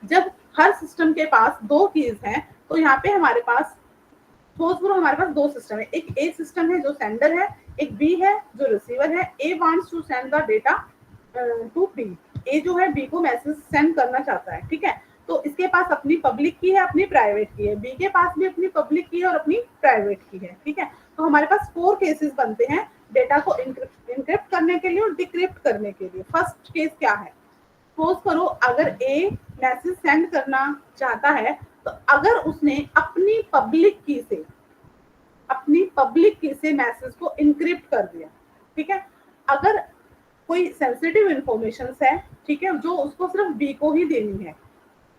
जब हर सिस्टम के पास 2 कीज हैं, तो यहाँ पे हमारे पास हमारे पास 2 सिस्टम है, एक ए सिस्टम है जो सेंडर है, एक बी है जो रिसीवर है। A wants to send the data to B, A जो है बी को मैसेज सेंड करना चाहता है, ठीक है। तो इसके पास अपनी पब्लिक की है, अपनी प्राइवेट की है, बी के पास भी अपनी पब्लिक की है और अपनी प्राइवेट की है, ठीक है। तो हमारे पास 4 केसेस बनते हैं डेटा को इनक्रिप्ट करने के लिए और डिक्रिप्ट करने के लिए। फर्स्ट केस क्या है, सपोज करो अगर ए मैसेज सेंड करना चाहता है, तो अगर उसने अपनी पब्लिक की से मैसेज को इनक्रिप्ट कर दिया, ठीक है। अगर कोई सेंसिटिव इंफॉर्मेशन है, ठीक है, जो उसको सिर्फ बी को ही देनी है,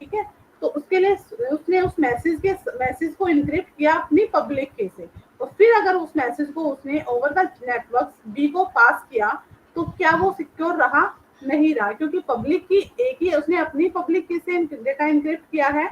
ठीक है, तो उसके लिए उसने उस मैसेज को इनक्रिप्ट किया अपनी पब्लिक की से। तो फिर अगर उस मैसेज को उसने ओवर द नेटवर्क बी को पास किया, तो क्या वो सिक्योर रहा, नहीं रहा, क्योंकि पब्लिक की एक ही, उसने अपनी पब्लिक की से डेटा इनक्रिप्ट किया है।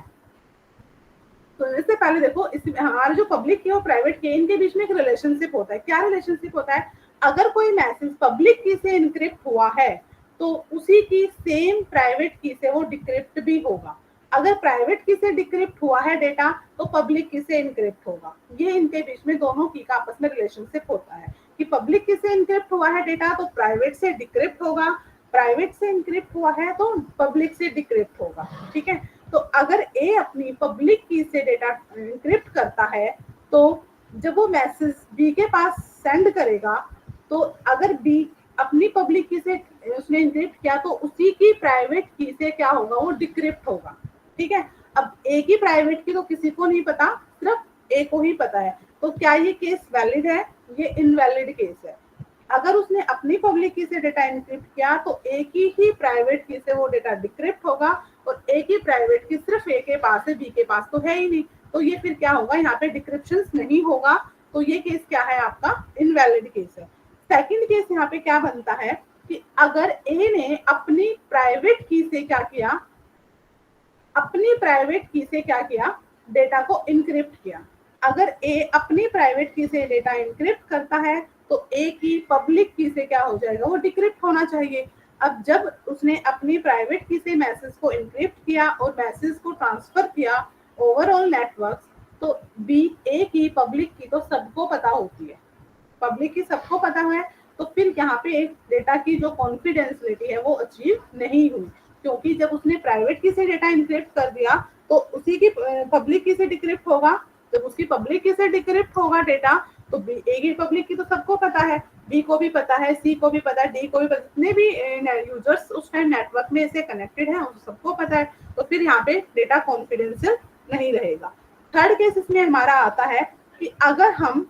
तो इससे पहले देखो, इसमें हमारा जो पब्लिक की और प्राइवेट की, इनके बीच में एक रिलेशनशिप होता है। क्या रिलेशनशिप होता है, अगर कोई मैसेज पब्लिक की से इनक्रिप्ट हुआ है तो उसी की सेम प्राइवेट की से वो डिक्रिप्ट भी होगा। अगर प्राइवेट की से डिक्रिप्ट हुआ है डेटा, तो पब्लिक की से इनक्रिप्ट होगा। ये इनके बीच में दोनों की का आपस में रिलेशनशिप होता है कि पब्लिक की से इनक्रिप्ट हुआ है डेटा तो प्राइवेट से डिक्रिप्ट होगा, प्राइवेट से इनक्रिप्ट हुआ है तो पब्लिक से डिक्रिप्ट होगा, ठीक है। तो अगर ए अपनी पब्लिक की से डेटा इनक्रिप्ट करता है, तो जब वो मैसेज बी के पास सेंड करेगा, तो अगर बी अपनी पब्लिक की से उसने इनक्रिप्ट किया, तो उसी की प्राइवेट की से क्या होगा, वो डिक्रिप्ट होगा, ठीक है। अब ए की प्राइवेट की तो किसी को नहीं पता, सिर्फ ए को ही पता है। तो क्या ये केस वैलिड है, ये इनवैलिड केस है। अगर उसने अपनी पब्लिक की से डेटा इनक्रिप्ट किया, तो ए की ही प्राइवेट की से वो डेटा डिक्रिप्ट होगा, और ए की प्राइवेट की सिर्फ ए के पास है, बी के पास तो है ही नहीं, तो ये फिर क्या होगा, यहाँ पे डिक्रिप्शन नहीं होगा। तो ये केस क्या है, आपका इनवैलिड केस है। सेकंड केस यहाँ पे क्या बनता है कि अगर ए ने अपनी प्राइवेट की से क्या किया, डेटा को इनक्रिप्ट किया। अगर ए अपनी प्राइवेट की से डेटा इनक्रिप्ट करता है, तो ए की पब्लिक की से क्या हो जाएगा, वो डिक्रिप्ट होना चाहिए। अब जब उसने अपनी प्राइवेट की से मैसेज को इनक्रिप्ट किया और मैसेज को ट्रांसफर किया ओवरऑल नेटवर्क, तो बी ए की पब्लिक की तो सबको पता होती है, पब्लिक की सबको पता है। तो फिर यहाँ पे एक डेटा की जो कॉन्फिडेंशियलिटी है वो अचीव नहीं हुई, क्योंकि जब उसने प्राइवेट की से डेटा इनक्रिप्ट कर दिया, तो उसी की पब्लिक की से डिक्रिप्ट होगा। जब उसकी पब्लिक की से डिक्रिप्ट होगा डेटा, तो ए की पब्लिक की तो सबको पता है, बी को भी पता है, सी को भी पता है, डी को भी पता है, जितने भी यूजर्स उस टाइम नेटवर्क में से कनेक्टेड हैं उन सबको पता है। तो फिर यहाँ पे डेटा कॉन्फिडेंशियल नहीं रहेगा। थर्ड केस इसमें हमारा आता है कि अगर हम,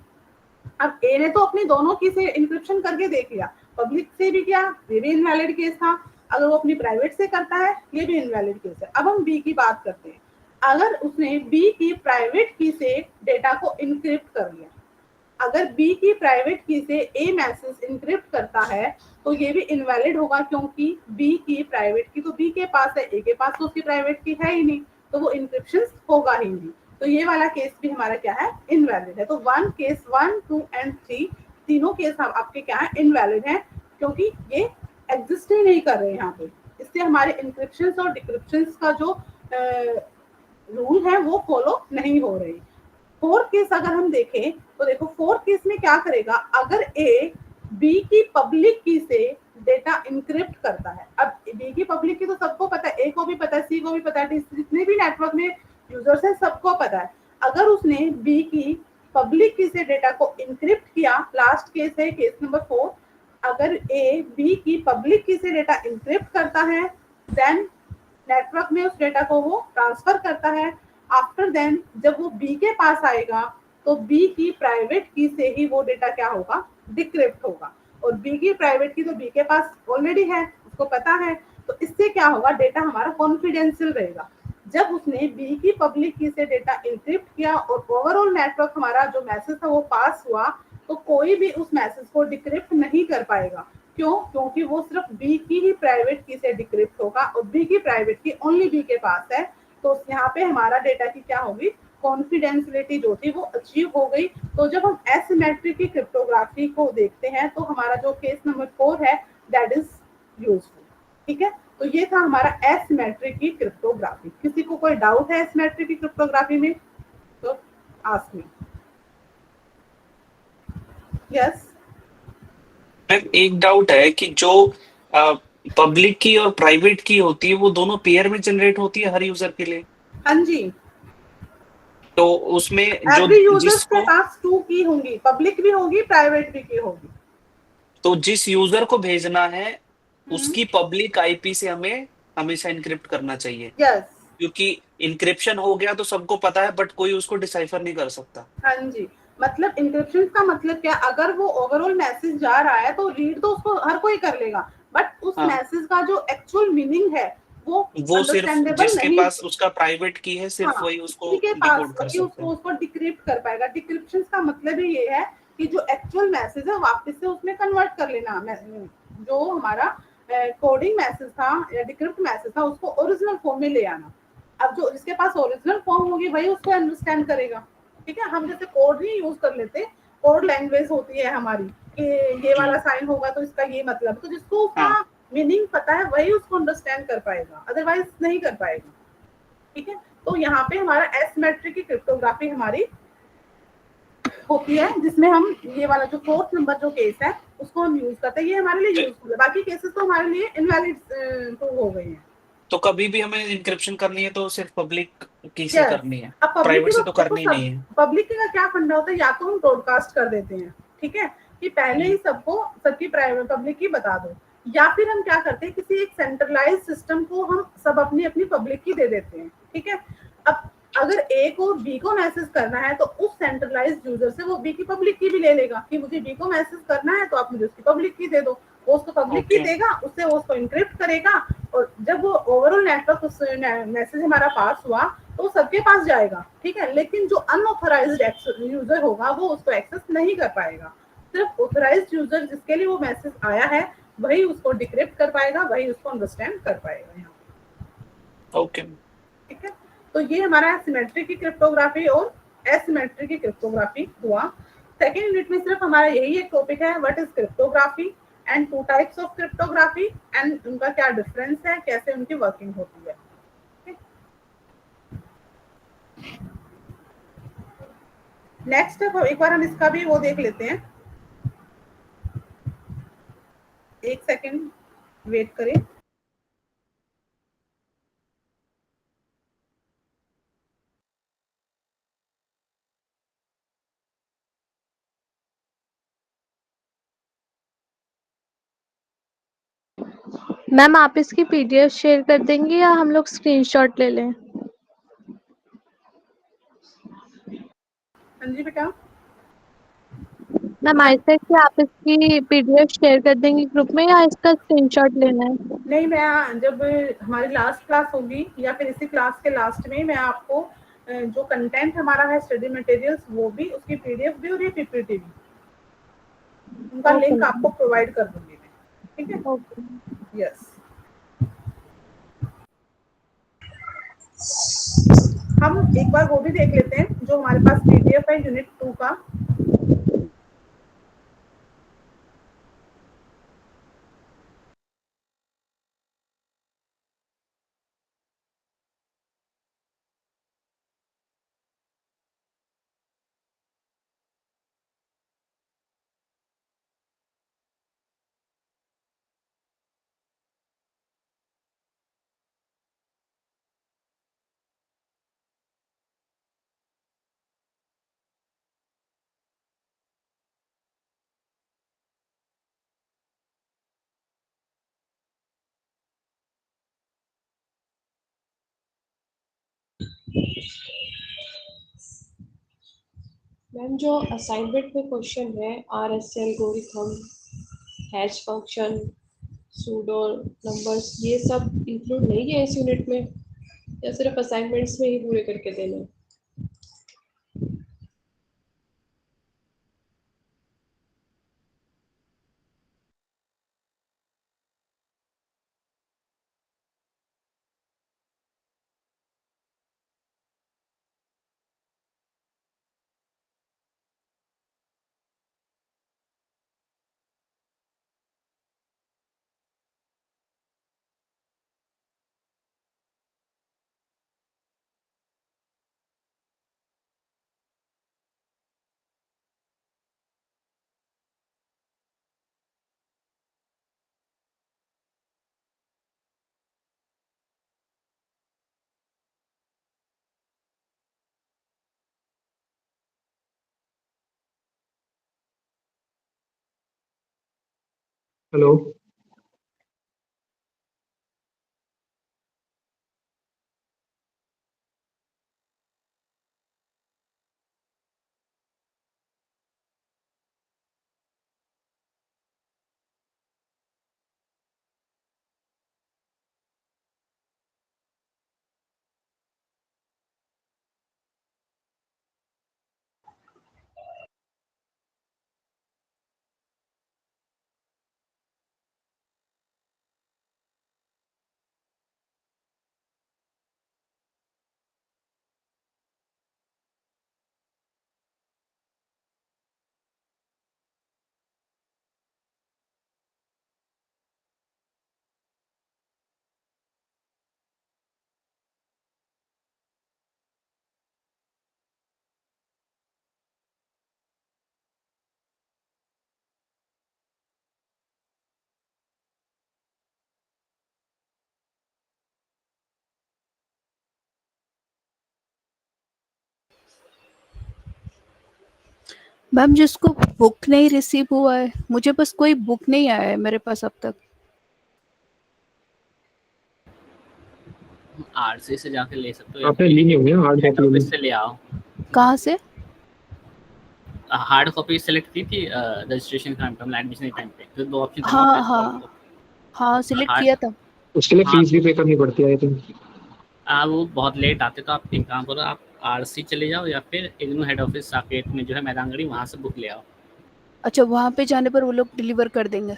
अब ए ने तो अपनी दोनों की से इंक्रिप्शन करके देख लिया, पब्लिक से भी किया, ये भी इनवैलिड केस था। अगर वो अपनी प्राइवेट से करता है, ये भी इनवैलिड केस है। अब हम बी की बात करते हैं। अगर उसने बी की प्राइवेट की से डेटा को इनक्रिप्ट कर लिया, अगर बी की प्राइवेट की से ए मैसेज इनक्रिप्ट करता है, तो ये भी इनवैलिड होगा, क्योंकि बी की प्राइवेट की तो बी के पास है, ए के पास तो उसकी प्राइवेट की है ही नहीं, तो वो इंक्रिप्शन होगा ही नहीं। तो ये वाला केस भी हमारा क्या है, इनवैलिड है। तो 1 केस 1, 2 एंड 3 तीनों केस आपके क्या है, इनवैलिड है, क्योंकि ये एग्जिस्ट ही नहीं कर रहे हैं यहाँ पे, इससे हमारे इंक्रिप्शन और डिक्रिप्शन का जो रूल है वो फॉलो नहीं हो रही। फोर्थ केस अगर हम देखें तो देखो फोर्थ केस में क्या करेगा, अगर ए बी की पब्लिक की से डेटा इंक्रिप्ट करता है। अब बी की पब्लिक की तो सबको पता है, ए को भी पता है, सी को भी पता है, जितने भी नेटवर्क में यूजर्स हैं सबको पता है। अगर उसने बी की पब्लिक की से डेटा को इंक्रिप्ट किया, लास्ट केस है केस नंबर 4, अगर ए बी की पब्लिक की से डेटा इंक्रिप्ट करता है, देन नेटवर्क में उस डेटा को वो ट्रांसफर करता है। आफ्टर देन जब वो बी के पास आएगा तो बी की प्राइवेट की से ही वो डेटा क्या होगा, डिक्रिप्ट होगा। और बी की प्राइवेट की तो बी के पास ऑलरेडी है, उसको पता है, तो इससे क्या होगा, डेटा हमारा कॉन्फिडेंशियल रहेगा। जब उसने बी की पब्लिक की से डेटा इंक्रिप्ट किया और ओवरऑल नेटवर्क हमारा जो मैसेज था वो पास हुआ, तो कोई भी उस मैसेज को डिक्रिप्ट नहीं कर पाएगा। क्यों? क्योंकि वो सिर्फ बी की ही प्राइवेट की से डिक्रिप्ट होगा और बी की प्राइवेट की ओनली बी के पास है। तो यहाँ पे हमारा डेटा की क्या होगी, कॉन्फिडेंशियलिटी जो थी वो अचीव हो गई। तो जब हम एसिमेट्रिक की क्रिप्टोग्राफी को देखते हैं तो हमारा जो केस नंबर 4 है दैट इज यूजफुल। ठीक है, तो ये था हमारा एसिमेट्रिक की क्रिप्टोग्राफी। किसी को कोई डाउट है एसिमेट्रिक की क्रिप्टोग्राफी में तो आस्क मी। यस मैम एक डाउट है कि जो पब्लिक की और प्राइवेट की होती है वो दोनों पेयर में जनरेट होती है हर यूजर के लिए? हाँ जी, तो उसमें जो एवरी यूजर जिसको के पास 2 की होंगी, पब्लिक भी होगी प्राइवेट भी की होगी। तो जिस यूजर को भेजना है उसकी पब्लिक आईपी से हमें हमेशा इनक्रिप्ट करना चाहिए। यस, क्योंकि इनक्रिप्शन हो गया तो सबको पता है बट कोई उसको डिसाइफर नहीं कर सकता। हाँ जी, मतलब इंक्रिप्शन का मतलब क्या, अगर वो ओवरऑल मैसेज जा रहा है तो रीड तो उसको हर कोई कर लेगा, बट उस मैसेज का जो एक्चुअल मीनिंग है वो सिर्फ जिसके पास उसका प्राइवेट की है सिर्फ वही उसको डिकोड कर सकता है, उसको डिक्रिप्ट कर पाएगा। डिक्रिप्शन का मतलब ही ये है कि जो एक्चुअल मैसेज है वापस से उसमें कन्वर्ट कर लेना। जो हमारा कोडिंग मैसेज था या डिक्रिप्ट मैसेज था उसको ओरिजिनल फॉर्म में ले आना। अब जो जिसके पास ओरिजिनल फॉर्म होगी वही उसको अंडरस्टैंड करेगा। ठीक है, हम जैसे कोड नहीं यूज कर लेते, कोड लैंग्वेज होती है हमारी कि ये वाला साइन होगा तो इसका ये मतलब, तो जिसको उसका मीनिंग पता है वही उसको अंडरस्टैंड कर पाएगा, अदरवाइज नहीं कर पाएगा। ठीक है, तो यहाँ पे हमारा एसिमेट्रिक की क्रिप्टोग्राफी हमारी होती है जिसमें हम ये वाला जो 4th नंबर जो केस है उसको हम यूज करते हैं। ये हमारे लिए यूजफुल है, बाकी केसेस तो हमारे लिए इनवैलिड प्रूव हो गए हैं। तो कभी भी हमें इंक्रिप्शन करनी है तो सिर्फ पब्लिक की से करनी है, प्राइवेट से तो करनी नहीं है। पब्लिक का क्या फंडा होता है, या तो हम ब्रॉडकास्ट कर देते हैं, ठीक है, कि पहले ही सबको सबकी प्राइवेट पब्लिक की बता दो, या फिर हम क्या करते हैं किसी एक सेंट्रलाइज सिस्टम को हम सब अपनी अपनी पब्लिक की दे देते हैं। ठीक है, अब अगर ए को बी को मैसेज करना है तो उस सेंट्रलाइज्ड यूजर से वो बी की पब्लिक की भी ले लेगा कि मुझे बी को मैसेज करना है तो आप मुझे उसकी पब्लिक की दे दो। वो उसको पब्लिक की देगा, उससे वो उसको इंक्रिप्ट करेगा और जब वो ओवरऑल नेटवर्क उस मैसेज हमारा पास हुआ तो सबके पास जाएगा। ठीक है, लेकिन जो अनऑथराइज्ड यूजर होगा वो उसको एक्सेस नहीं कर पाएगा। सिर्फ ऑथराइज्ड यूजर जिसके लिए वो मैसेज आया है वही उसको डिक्रिप्ट कर पाएगा, वही उसको अंडरस्टैंड कर पाएगा यहाँ। ओके, ठीक है, तो ये हमारा एसिमेट्रिक की क्रिप्टोग्राफी और एसिमेट्रिक की क्रिप्टोग्राफी हुआ। सेकेंड यूनिट में सिर्फ हमारा यही एक टॉपिक है, what is cryptography and 2 types of cryptography and उनका क्या डिफरेंस है, कैसे उनकी वर्किंग होती है। नेक्स्ट एक बार हम इसका भी वो देख लेते हैं, एक सेकेंड वेट करें। मैम आप इसकी पीडीएफ शेयर कर देंगे या हम लोग स्क्रीनशॉट ले लें? हाँ जी बेटा। मैम आई सेड कि आप इसकी पीडीएफ शेयर कर देंगे ग्रुप में या इसका स्क्रीनशॉट लेना है? नहीं, मैं जब हमारी लास्ट क्लास होगी या फिर इसी क्लास के लास्ट में मैं आपको जो कंटेंट हमारा है स्टडी मटेरियल्स वो भी, उसकी पीडीएफ भी और ये पीपीटी भी, उनका लिंक आपको प्रोवाइड कर दूंगी मैं। ठीक है, यस। हम एक बार वो भी देख लेते हैं जो हमारे पास पीडीएफ है यूनिट 2 का। मैम जो असाइनमेंट में क्वेश्चन है RSA algorithm, hash function, pseudo numbers, ये सब इंक्लूड नहीं है इस यूनिट में या सिर्फ असाइनमेंट्स में ही पूरे करके देना है? हेलो। मैम जिसको बुक नहीं रिसीव हुआ है, मुझे बस कोई बुक नहीं आया है मेरे पास अब तक। आरसी से जाके ले सकते हो, आपने ली नहीं होगी हार्ड कॉपी से ले आओ। कहाँ से? हार्ड कॉपी सेलेक्ट की थी रजिस्ट्रेशन टाइम पे, एडमिशन टाइम पे, तो दो ऑप्शन हाँ हाँ हाँ सिलेक्ट किया था। उसके लिए फीस भी पे करनी पड़ती है आई थिंक। वो बहुत लेट आते, तो आप एक काम करो, आप आरसी चले जाओ या फिर इग्नू हेड ऑफिस साकेत में जो है मैदानगढ़ी, वहाँ से बुक ले आओ। अच्छा, वहाँ पे जाने पर वो लोग डिलीवर कर देंगे?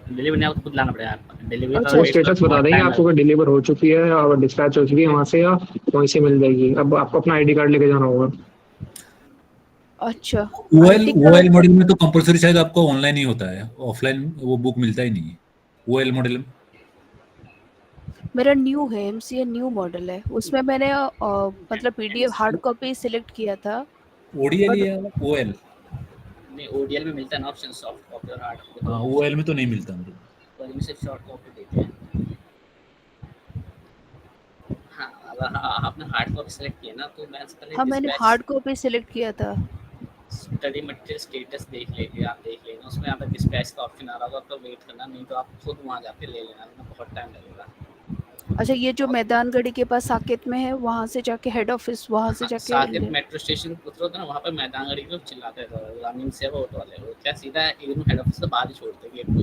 डिलीवरी नहीं, आपको खुद लाना पड़ेगा। डिलीवरी अच्छा, वो स्टेटस बता देंगे आपको कि डिलीवर हो चुकी है और डिस्पैच हो चुकी है वहाँ से, या वहीं से मिल जाएगी। अब आपको अपना आईडी कार्ड लेके जाना होगा। अच्छा, ओएल मॉडल में तो कंपलसरी शायद आपको ऑनलाइन ही होता है, ऑफलाइन वो बुक मिलता ही नहीं है ओएल मॉडल में। मेरा न्यू है, एमसीए न्यू मॉडल है, उसमें मैंने मतलब पीडीएफ हार्ड कॉपी सिलेक्ट किया था। ओडीएल या ओएल? नहीं, ओडीएल में मिलता है ना ऑप्शन, सॉफ्ट कॉपी और हार्ड कॉपी। हां, ओएल में तो नहीं मिलता मुझे, पर में सिर्फ शॉर्ट कॉपी देते हैं। हां, अगर आपने हार्ड कॉपी सेलेक्ट किया ना, तो मैं पहले हाँ, मैंने हार्ड कॉपी सिलेक्ट किया था। स्टडी मटेरियल स्टेटस देख लीजिए, आप देख लेना, उसमें यहाँ पे डिस्पैच का ऑप्शन आ रहा होगा, आपको वेट करना, नहीं तो आप खुद वहाँ जाके ले लेना, बहुत टाइम लगेगा। अच्छा, ये जो मैदानगढ़ी के पास साकेत में है, वहाँ से जाके हेड ऑफिस, वहाँ से जाके साकेत मेट्रो स्टेशन उतरो तो ना, वहाँ पे मैदानगढ़ी को चिल्लाते हैं ग्रामीण सेवा ऑटो वाले, वो क्या सीधा इग्नू हेड ऑफिस से बाहर ही छोड़ते हैं गेट को।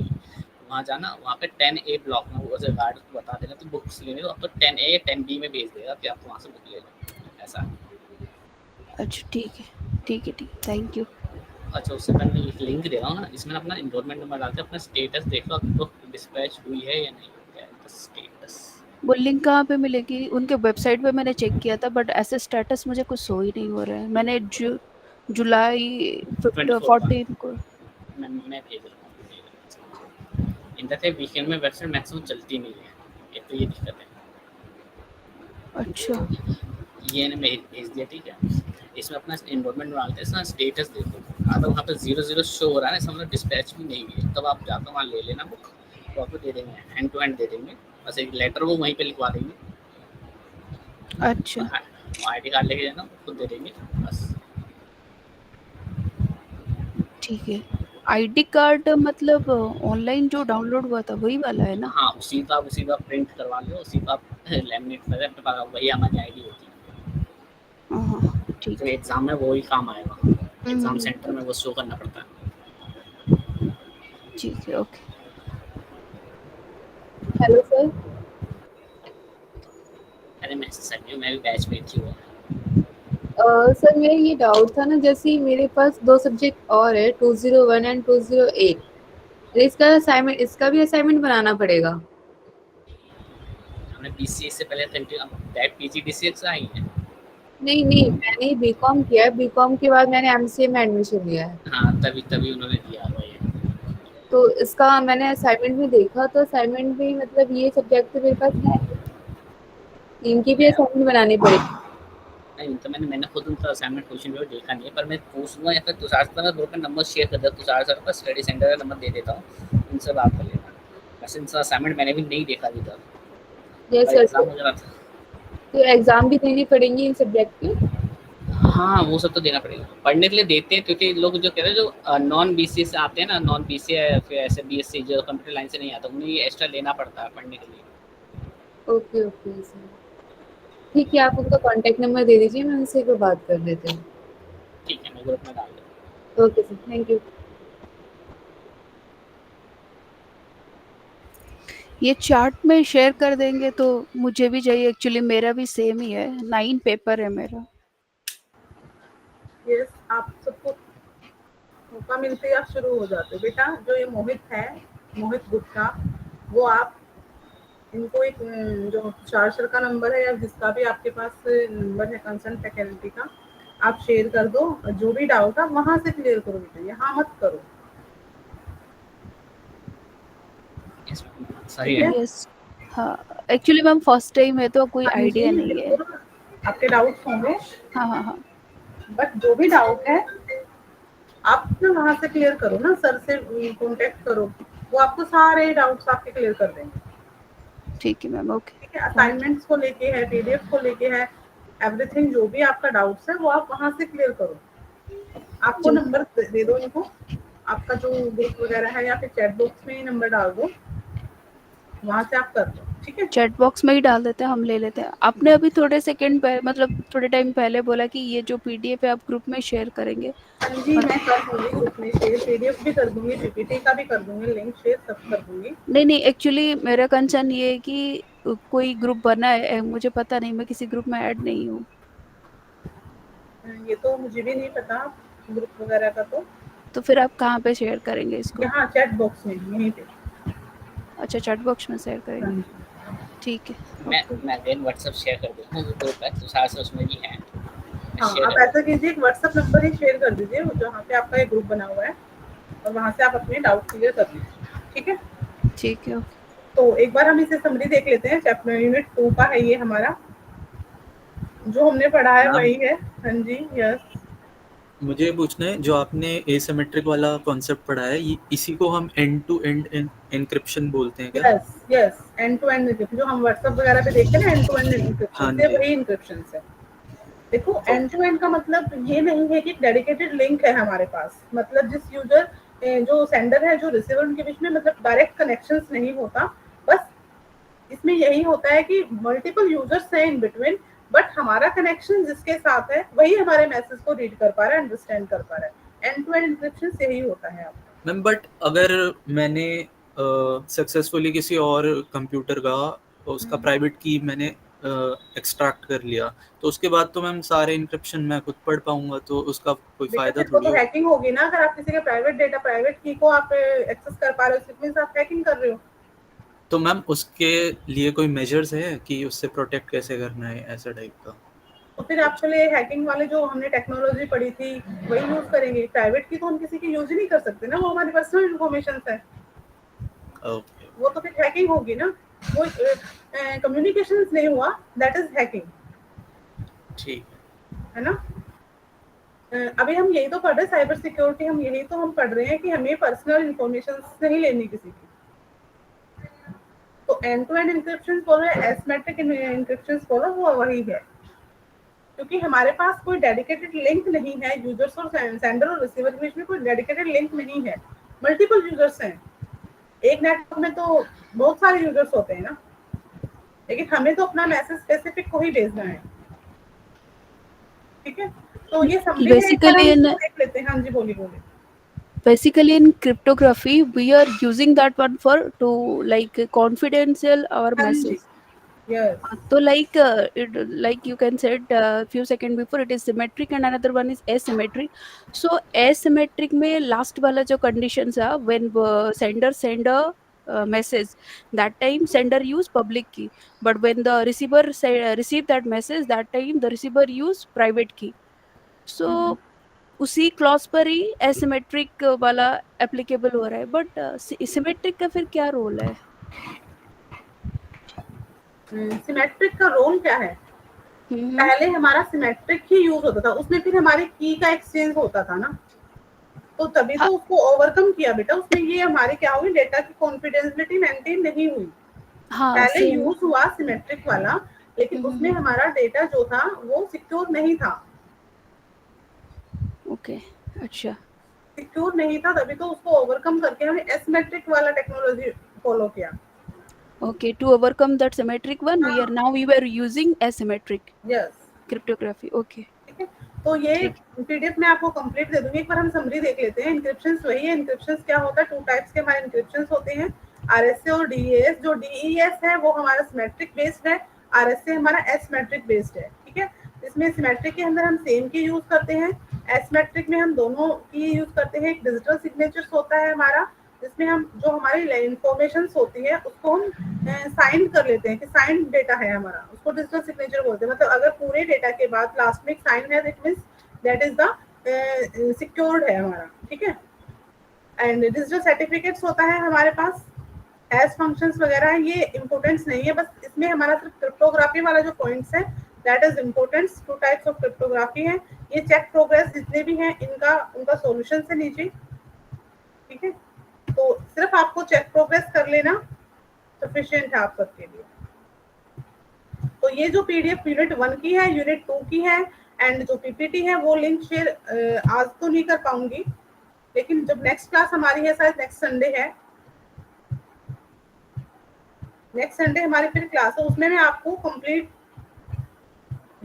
वहाँ जाना, वहाँ पे 10A ब्लॉक में वो ऐसे गार्ड को बता देना, तो बुक्स लेने तो आपको 10A या 10B में भेज देगा कि आप वहाँ से बुक ले लो, ऐसा। अच्छा ठीक है, ठीक है, ठीक, थैंक यू। अच्छा, उससे पहले मैं एक लिंक दे रहा हूँ ना, इसमें अपना एनरोलमेंट नंबर डाल के अपना स्टेटस देख लो, आपको डिस्पैच हुई है या नहीं, क्या है स्टेटस। वो लिंक कहाँ पे मिलेगी? उनके वेबसाइट पे मैंने चेक किया था, बट ऐसे स्टेटस मुझे कुछ शो ही नहीं हो रहा है। मैंने जुलाई 14 को मैं भेज रहा हूँ। इंटर वीकेंड में वेबसाइट मैक्सिमम चलती नहीं है, एक तो ये दिक्कत है। अच्छा, ये ने मैं भेज दिया, ठीक है। इसमें अपना एनरोलमेंट डालते हैं, स्टेटस देखो, अगर वहाँ पे 0 शो हो रहा है ना, समझो डिस्पैच भी नहीं हुई, तब आप जाकर वहाँ ले लेना बुक, तो आपको दे देंगे, एंड टू एंड दे देंगे, बस एक लेटर वो वहीं पे लिखवा देंगे। अच्छा, आईडी कार्ड लेके जाना, खुद दे देंगे बस। ठीक है। आईडी कार्ड मतलब ऑनलाइन जो डाउनलोड हुआ था वही वाला है ना? हाँ, उसी का प्रिंट करवा लो, उसी का लैमिनेट कर, वही हमारी आईडी होती है। ठीक तो एग्जाम में वो ही काम आएगा, एग्जाम सेंटर में वो शो करना पड़ता है। ठीक है, ओके। Hello sir. अरे मैं भी बैच में थी वो। सर मेरा ये डाउट था ना, जैसे मेरे पास 2 सब्जेक्ट और है 201 एंड 208, इसका असाइनमेंट, इसका भी असाइनमेंट बनाना पड़ेगा? हमने बीसीए से पहले डायरेक्ट पीजीडीसीए से आई है। नहीं मैंने बीकॉम किया है, बीकॉम के बाद मैंने एमसीए में एडमिशन लिया है। हाँ, तभी उन्होंने दिया हुआ ये। तो इसका मैंने असाइनमेंट में देखा, तो असाइनमेंट में मतलब ये सब्जेक्ट तो मेरे पास है, इनकी भी असाइनमेंट बनानी पड़ेगी। नहीं तो मैंने खुद उनका असाइनमेंट क्वेश्चन पेपर देखा नहीं है, पर मैं पूछूंगा या फिर तुषार सर का ग्रुप में नंबर शेयर कर देता, तुषार सर का स्टडी सेंटर का नंबर दे देता हूँ, उनसे बात कर लेना। वैसे इनका असाइनमेंट मैंने भी नहीं देखा अभी तक। Yes sir. एग्जाम वगैरह था तो एग्जाम भी देनी पड़ेंगी इन सब्जेक्ट की? हाँ, वो सब तो देना पड़ेगा, पढ़ने के लिए देते हैं, क्योंकि लोग जो कहते हैं जो नॉन बीसीए से आते हैं ना, नॉन बीसीए फिर ऐसे बीएससी जो कंप्यूटर लाइन से नहीं आता, उन्हें ये एक्स्ट्रा लेना पड़ता है पढ़ने के लिए। ओके सर, ठीक है, आप उनका कांटेक्ट नंबर दे दीजिए, मैं उनसे एक बार बात कर लेती हूँ। ठीक है, मैं ग्रुप में डाल दूँ। Okay sir, thank you. ये चार्ट में शेयर कर देंगे तो मुझे भी चाहिए, एक्चुअली मेरा भी सेम ही है, 9 पेपर है मेरा। यस, आप सबको मौका मिलते ही आप शुरू हो जाते हो। बेटा जो ये मोहित गुप्ता, वो आप इनको एक जो चार्जर का नंबर है या जिसका भी आपके पास नंबर है कंसर्न फैकल्टी का, आप शेयर कर दो, जो भी डाउट है वहां से क्लियर करो बेटा, यहाँ मत करो। सही है। यस, हाँ, एक्चुअली मैम फर्स्ट टाइम है तो कोई आइडिया नहीं है। आपके डाउट्स होंगे। हाँ। बट जो भी डाउट है आप ना वहां से क्लियर करो ना, सर से कांटेक्ट करो, वो आपको सारे डाउट्स आपके क्लियर कर देंगे। ठीक है मैम, ओके। ठीक है, असाइनमेंट्स को लेके है, पीडीएफ को लेके है, एवरीथिंग जो भी आपका डाउट्स है वो आप वहां से क्लियर करो। आपको नंबर दे दो इनको, आपका जो ग्रुप वगैरह है, या फिर चैट बॉक्स में ही नंबर डाल दो, वहां से आप कर दो। ठीक है, चैट बॉक्स में ही डाल देते हैं, हम ले लेते हैं। आपने अभी थोड़े सेकंड मतलब थोड़े टाइम पहले बोला कि ये जो पीडीएफ है आप ग्रुप में शेयर करेंगे। हाँ जी, मैं कर दूंगी ग्रुप में शेयर, पीडीएफ भी कर दूंगी, पीपीटी का भी कर दूंगी, लिंक शेयर सब कर दूंगी। नहीं, एक्चुअली मेरा कंसर्न ये है कि कोई ग्रुप बना है, मुझे पता नहीं, मैं किसी ग्रुप में ऐड नहीं हूँ। ये तो मुझे भी नहीं पता ग्रुप वगैरह का। तो फिर आप कहाँ पे शेयर करेंगे इसको? यहाँ चैट बॉक्स में, यहीं पे। अच्छा, चैट बॉक्स में शेयर करेंगे, ठीक है। मैं देन व्हाट्सएप शेयर कर दूंगा, वो ग्रुप है तो साथ से उसमें भी है। हाँ, आप ऐसा कीजिए, व्हाट्सएप नंबर ही शेयर कर दीजिए जहाँ पे आपका एक ग्रुप बना हुआ है, और वहाँ से आप अपने डाउट क्लियर कर लीजिए। ठीक है, ठीक है। तो एक बार हम इसे समरी देख लेते हैं। चैप्टर यूनिट 2 का है ये हमारा, जो हमने पढ़ा है वही है। हाँ जी, यस। मुझे पूछना है, जो आपने एसिमेट्रिक वाला कॉन्सेप्ट पढ़ा है, इसी को हम एंड टू एंड एन्क्रिप्शन बोलते हैं क्या? Yes, end to end encryption, जो हम व्हाट्सएप वगैरह पे देखते हैं ना, एंड टू एंड एन्क्रिप्शन से वही एन्क्रिप्शन है। देखो, एंड टू एंड का मतलब ये नहीं है कि डेडिकेटेड लिंक है हमारे पास, मतलब जिस यूजर जो सेंडर है, जो रिसीवर, उनके बीच में मतलब डायरेक्ट कनेक्शंस नहीं होता। बस इसमें यही होता है कि मल्टीपल यूजर्स हैं इन बिटवीन, बट हमारा कनेक्शन जिसके साथ है वही हमारे मैसेज को रीड कर पा रहा है, अंडरस्टैंड कर पा रहा है। एंड टू एंड एन्क्रिप्शन यही होता है आपका। मैम, बट अगर मैंने सक्सेसफुली किसी और कंप्यूटर का उसका प्राइवेट की मैंने एक्सट्रैक्ट कर लिया, तो उसके बाद तो मैम सारे इंक्रिप्शन मैं खुद पढ़ पाऊंगा, तो उसका कोई फायदा थोड़ी तो हैकिंग होगी ना। अगर आप किसी के प्राइवेट डेटा, प्राइवेट की को आप एक्सेस कर पा रहे हो, इसमें आप हैकिंग कर रहे हो। तो मैम उसके लिए कोई मेजर्स है कि उससे प्रोटेक्ट कैसे करना है, ऐसा टाइप का? तो फिर आपके लिए हैकिंग वाले जो हमने टेक्नोलॉजी पढ़ी थी वही यूज करेंगे। प्राइवेट की तो हम किसी की यूज ही नहीं कर सकते ना, वो हमारी पर्सनल इन्फॉर्मेशन है। ओके, वो तो फिर हैकिंग होगी ना, वो कम्युनिकेशन नहीं हुआ, दैट इज हैकिंग। ठीक है ना। अभी हम यही तो पढ़ रहे हैं, साइबर सिक्योरिटी, हम यही तो हम पढ़ रहे हैं कि हमें पर्सनल इन्फॉर्मेशन नहीं लेनी किसी की। तो एंड टू एंड एन्क्रिप्शन बोलो या एसिमेट्रिक एन्क्रिप्शन बोलो, वो वही है, क्योंकि हमारे पास कोई डेडिकेटेड लिंक नहीं है। यूजर्स और सेंडर और रिसीवर के बीच में कोई डेडिकेटेड लिंक नहीं है, मल्टीपल यूजर्स हैं। एक नेटवर्क में तो बहुत सारे यूजर्स होते हैं ना, लेकिन हमें तो अपना मैसेज स्पेसिफिक को ही भेजना है। ठीक है, तो ये समरी है, एक बार Basically हम in देख लेते हैं। हाँ जी, बोलिए। basically in cryptography we are using that one for to like confidential our हाँ message. Ji, yes. So like like you can said few second before it is symmetric and another one is asymmetric. So asymmetric में last वाला जो conditions है when sender send a message, that time sender use public key, but when the receiver receive that message, that time the receiver use private key. So उसी clause पर ही asymmetric वाला applicable हो रहा है, but symmetric का फिर क्या role है? सिमेट्रिक का रोल क्या है? पहले हमारा सिमेट्रिक ही यूज होता था, उसमें फिर हमारी की का एक्सचेंज होता था ना, तो तभी तो उसको ओवरकम किया बेटा। उसमें ये हमारी क्या हुई, डेटा की कॉन्फिडेंशियलिटी मेंटेन नहीं हुई। पहले यूज हुआ सिमेट्रिक वाला, लेकिन उसमें हमारा डेटा जो था वो सिक्योर नहीं था। ओके, अच्छा, सिक्योर नहीं था, तभी तो उसको ओवरकम करके हमने एसिमेट्रिक वाला टेक्नोलॉजी फॉलो किया। Okay, to overcome that symmetric one, we were using asymmetric. Yes. Cryptography. Okay. ठीक है, तो ये पीडीएफ में आपको कंप्लीट दे दूंगी। एक बार हम समरी देख लेते हैं। इंक्रिप्शंस वही है। इंक्रिप्शंस क्या होता है, 2 टाइप्स के हमारे इंक्रिप्शंस होते हैं, आरएसए और डीईएस। जो डीईएस है वो हमारा सिमेट्रिक बेस्ड है, आरएसए हमारा एसिमेट्रिक बेस्ड है। ठीक है, इसमें सिमेट्रिक के अंदर हम सेम की यूज करते हैं, एसिमेट्रिक में हम दोनों की यूज करते हैं। एक डिजिटल सिग्नेचर्स होता है हमारा, जिसमें हम जो हमारी इंफॉर्मेशंस होती है उसको हम साइन कर लेते हैं कि साइन डेटा है हमारा, उसको डिजिटल सिग्नेचर बोलते हैं। मतलब अगर पूरे डेटा के बाद लास्ट में एक साइन है, it means that is the secured है हमारा। ठीक है, एंड डिजिटल सर्टिफिकेट्स होता है हमारे पास, हैश फंक्शंस वगैरह। ये इंपॉर्टेंस नहीं है, बस इसमें हमारा सिर्फ क्रिप्टोग्राफी वाला जो पॉइंट्स है that is importance. 2 types of cryptography है। ये चेक प्रोग्रेस जितने भी हैं इनका उनका सॉल्यूशन से नीचे। ठीक है, तो सिर्फ आपको चेक प्रोग्रेस कर लेना सफिशिएंट है आप सबके लिए। तो ये जो पीडीएफ यूनिट 1 की है, यूनिट 2 की है, एंड जो पीपीटी है वो लिंक शेयर आज तो नहीं कर पाऊंगी, लेकिन जब नेक्स्ट क्लास हमारी है, शायद नेक्स्ट संडे है, नेक्स्ट संडे हमारी फिर क्लास है, उसमें मैं आपको कंप्लीट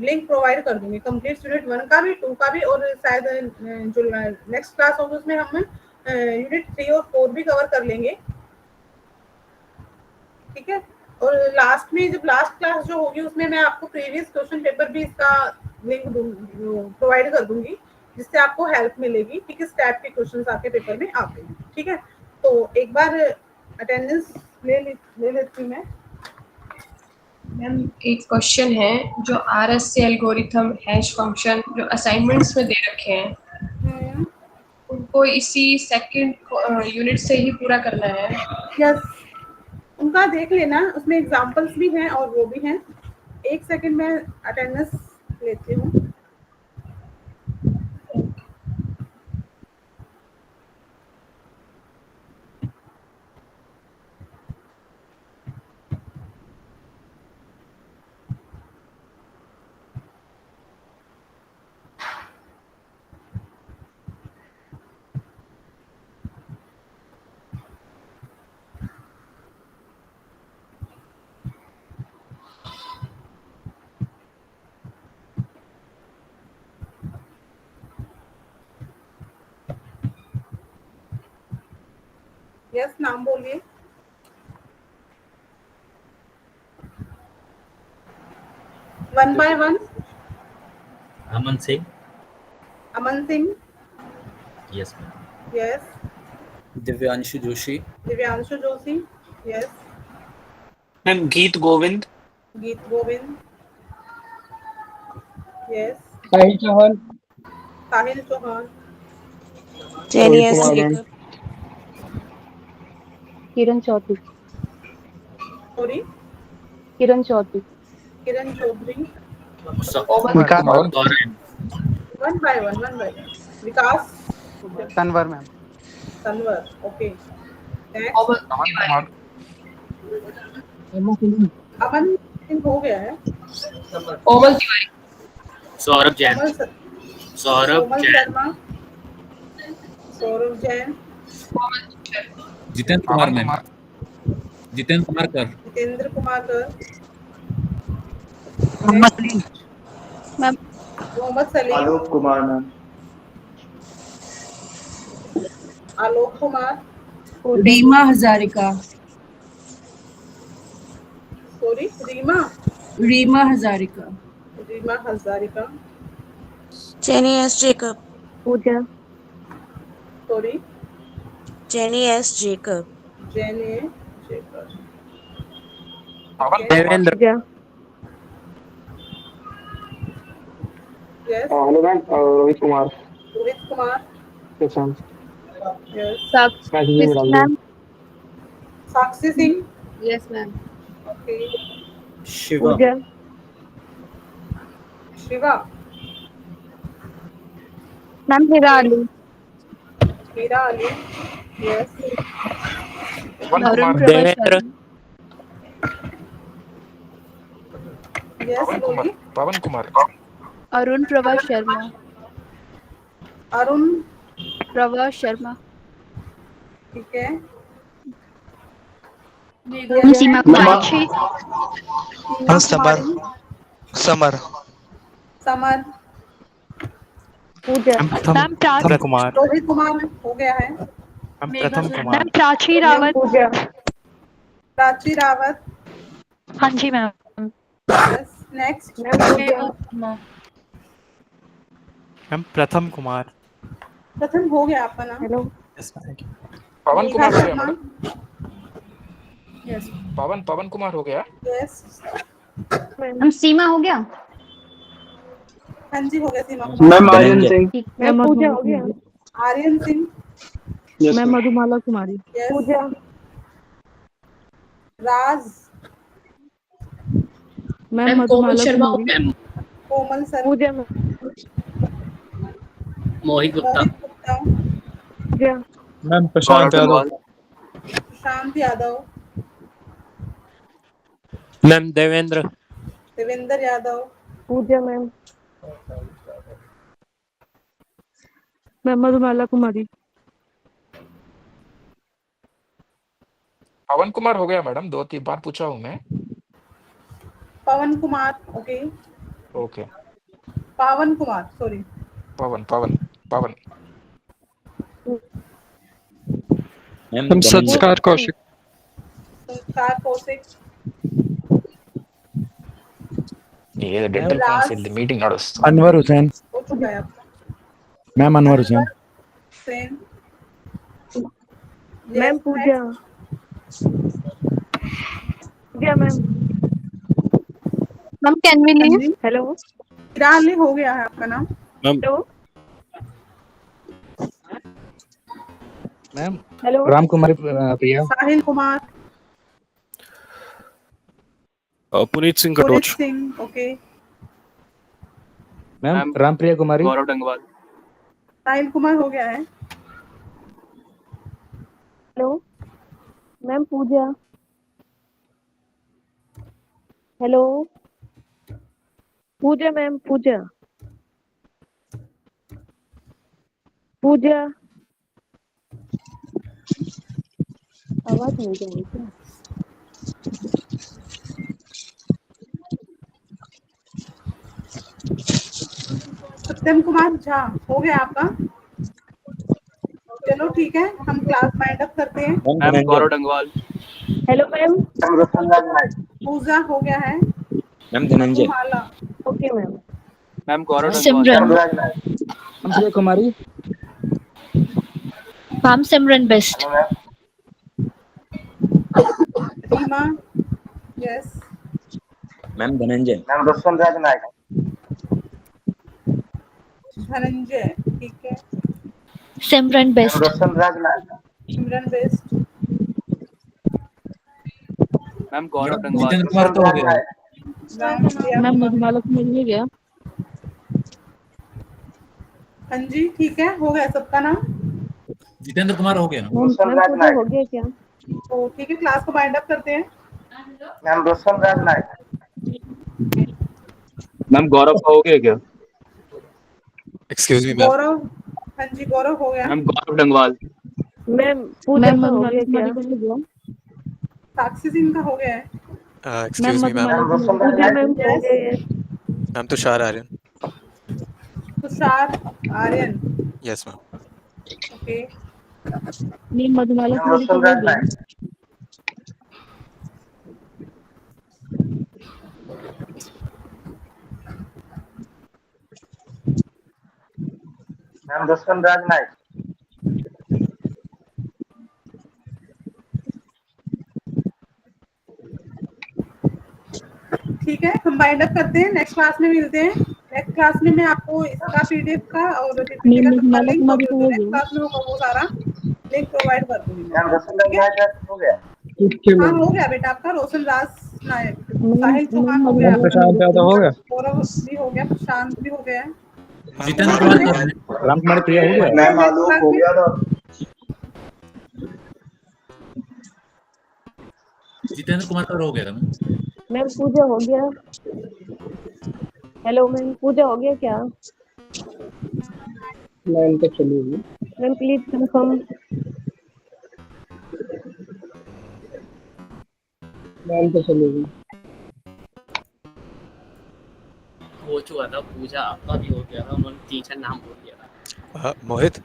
लिंक प्रोवाइड कर दूंगी, कंप्लीट यूनिट 1 का भी, 2 का भी, और शायद जो नेक्स्ट क्लास होगी उसमें हम यूनिट 3 और 4 भी कवर कर लेंगे। ठीक है, और लास्ट में जब लास्ट क्लास जो होगी उसमें मैं आपको प्रीवियस क्वेश्चन पेपर भी इसका लिंक प्रोवाइड कर दूंगी, जिससे आपको हेल्प मिलेगी कि किस टाइप के क्वेश्चंस आपके पेपर में आते हैं। ठीक है, तो एक बार अटेंडेंस ले लेती हूँ मैं। मैम एक क्वेश्चन है, जो आरएसए एल्गोरिथम हैश फंक्शन जो असाइनमेंट्स में दे रखे हैं उनको इसी सेकंड यूनिट से ही पूरा करना है? यस, उनका देख लेना, उसमें एग्जांपल्स भी हैं और वो भी हैं। 1 सेकंड में अटेंडेंस लेती हूँ। यस, नाम बोलिए। One by one. Aman Singh. Aman Singh. Yes ma'am. Yes. Divyanshu Joshi. Divyanshu Joshi. Yes. Ma'am Geet Govind. Geet Govind. Yes. Sahil Chauhan. Sahil Chauhan. Kiran Chaudhary. Sorry, Kiran Chaudhary. Kiran Chaudhary. Vikas. One by one. Vikas. Tanvar ma'am. Tanvar, okay. Aman Singh हो गया है। कोमल तिवारी। सौरभ जैन। कोमल शर्मा। सौरभ जैन। जितेंद्र कुमार मैम। जितेंद्र कुमार कर। जितेंद्र कुमार कर। मैम मोहम्मद सलीम, आलोक Kumar ma'am, Alok Kumar, Reema Hazarika, sorry Reema, Reema Hazarika, Reema Hazarika, Jenny S. Jacob. Pooja, sorry Jenny S. Jacob. Jenny Shekhar, Devendra, Pooja, yes hello ma'am, Rohit Kumar. Rohit Kumar, yes ma'am, yes message में डाल दिया। Sakshi Singh, yes ma'am. Okay Shiva, Pooja, Shiva, ma'am Heera Ali, Meera Ali, yes Arun Prabha Devendra, Sharma, yes लोली, पवन कुमार, अरुण प्रभा शर्मा, अरुण, प्रभा शर्मा, ठीक है, सीमा कुमारी, सीमा समर, कुमारी, समर, समर, पूजा, मैम प्रथम कुमार, रोहित कुमार हो गया है, प्रथम कुमार, मैम प्राची रावत, पूजा, प्राची रावत, हाँ जी मैम, यस नेक्स्ट, मैम पूजा, प्रथम कुमार, प्रथम हो गया आपका नाम, हेलो, पवन कुमार हो गया शर्मा, मैडम, यस पवन कुमार हो गया। यस मैम सीमा हो गया, हाँ जी हो गया सीमा कुमार, मैम आर्यन सिंह, मैम पूजा हो गया, आर्यन सिंह, मैम मधुमाला कुमारी, यस पूजा, राज, मैम मधुमाला कुमारी, मैम कोमल सर, पूजा में, मोहित गुप्ता, मोहित गुप्ता, पूजा, मैम प्रशांत यादव, प्रशांत यादव, मैम देवेंद्र, देवेंद्र यादव, पूजा मैम, मैम मधुमाला कुमारी, पवन कुमार हो गया मैडम, 2-3 बार पूछा हूँ मैं। पवन Kumar, okay okay, Pavan Kumar, sorry Pavan Pavan Pavan, ma'am Sanskar Kaushik, Sanskar Kaushik, ये dental council meeting notes. Anwar Hussain, हो चुका है आपका, ma'am Anwar Hussain, Sen, ma'am Pooja, Pooja ma'am, ma'am can we leave, hello, Heera हो गया है आपका नाम, hello, ma'am hello, Ram Kumari Priya, Sahil Kumar, Puneet Singh Puneet Katoch, Singh, okay ma'am Rampriya Kumari, Gaurav Dangwal, Sahil Kumar हो गया है, हेलो, मैम पूजा, हेलो, पूजा मैम, पूजा, पूजा, आवाज नहीं जा रही क्या? सत्यम कुमार झा हो गया आपका, चलो ठीक है हम क्लास वाइंड अप करते हैं, ma'am Gaurav Dangwal, hello ma'am, Pooja हो गया है, ma'am Dhananjay, Mala, okay ma'am, ma'am Gaurav Simran, Rampriya Kumari, ma'am Simran Best, Reema, yes ma'am Dhananjay, Dhananjay, ठीक है, Simran Best, Simran Best, ma'am Gaurav Jitendra Kumar तो हो गया, राम प्रिया, मैम मधुमाला कुमारी हो गया, हाँ जी ठीक है हो गया सबका नाम, जितेंद्र कुमार हो गया। मैम पूजा हो गया क्या? तो ठीक है क्लास को वाइंड अप करते हैं, मैम गौरव का हो गया क्या? एक्सक्यूज मी मैम, गौरव, हाँ जी गौरव हो गया, मैम गौरव डंगवाल, मैम पूजा का हो गया क्या? साक्षी सिंह का हो गया है, excuse me ma'am, Pooja ma'am हो गया, ma'am Tushar Aryan, Tushar Aryan yes ma'am. Okay नहीं मधुमाला कुमारी तो हो गया। मैम जसवंत राज नायक। ठीक है, हम बाइंड अप करते हैं, नेक्स्ट क्लास में मिलते हैं। नेक्स्ट क्लास में मैं आपको इसका पीडीएफ का और नहीं लिंक मधुमाला कुमारी तो हो नेक्स्ट गया। क्लास में होगा वो सारा लिंक प्रोवाइड कर दूंगी। मैम जसवंत राज नायक हो गया। हाँ हो गया बेटा आपका रोशन राज नायक, मैम साहिल चौहान हो गया, प्रशांत यादव हो गया। गौरव भी हो गया, प्रशांत भी हो गया है। जितेंद्र कुमार राम कुमार प्रिया हो गया। मैम आलोक हो गया था। जितेंद्र कुमार का हो गया था मैम। मैम पूजा हो गया। हेलो मैम पूजा हो गया क्या? मैम तो चलिए मैम प्लीज कंफर्म। मैम तो चलिए हो चुका था, पूजा आपका भी हो गया था, उन्होंने टीचर नाम बोल दिया था। मोहित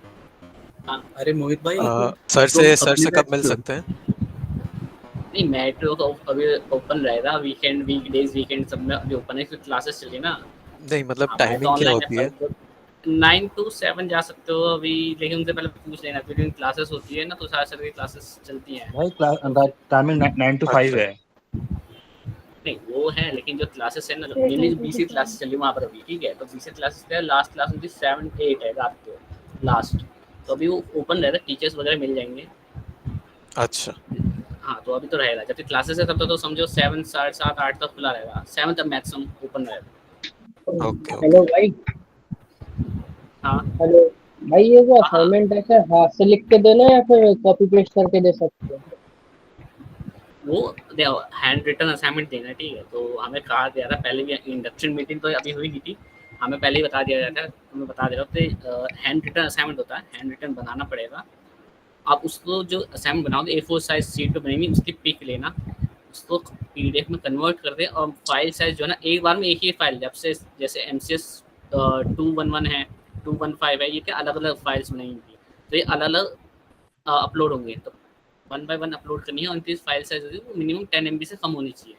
अरे मोहित भाई सर से कब मिल सकते हैं? नहीं मेट्रो तो अभी ओपन रहेगा, वीकेंड वीकडेज वीकेंड सब में अभी ओपन है क्योंकि क्लासेस चल रही है ना। नहीं मतलब टाइमिंग क्या होती है? 9 to 7 जा सकते हो अभी, लेकिन उनसे पहले पूछ लेना क्योंकि क्लासेस होती है ना, तो सारे सर की क्लासेस चलती हैं। भाई टाइमिंग 9 to 5 है। नहीं वो है, लेकिन जो क्लासेस है ना, मेनली बीसी क्लासेस चल रही वहाँ पर अभी, ठीक है। तो बीसी क्लासेस है, लास्ट क्लास उनकी 7 8 है रात को लास्ट, तो अभी वो ओपन रहेगा, टीचर्स वगैरह मिल जाएंगे। अच्छा हाँ तो अभी तो रहेगा, जब तक क्लासेस है तब तक तो समझो 7 7 8 तक खुला रहेगा, 7 तक मैक्सिमम ओपन रहेगा। ओके हेलो भाई। हाँ हेलो भाई, ये जो असाइनमेंट है क्या हाथ से लिख के देना या फिर कॉपी पेस्ट करके दे सकते हैं? वो देखो हैंड रिटन असाइनमेंट देना, ठीक है। तो हमें कहा गया था पहले भी, इंडक्शन मीटिंग तो अभी हुई नहीं थी, हमें पहले ही बता दिया गया था, तुम्हें बता दे रहा हूँ। तो हैंड रिटन असाइनमेंट होता है, हैंड रिटन बनाना पड़ेगा। आप उसको जो असाइनमेंट बनाओगे A4 साइज शीट पे बनेगी, उसकी पिक लेना, उसको PDF में कन्वर्ट कर दे, और फाइल साइज जो है ना एक बार में एक ही फाइल, जब से जैसे MCS 211 है 215 है, ये क्या अलग अलग फाइल्स बनेंगी, तो ये अलग अलग अपलोड होंगे, तो 1 by 1 अपलोड करनी है। और इनकी फाइल साइज होगी वो मिनिमम 10 MB से कम होनी चाहिए।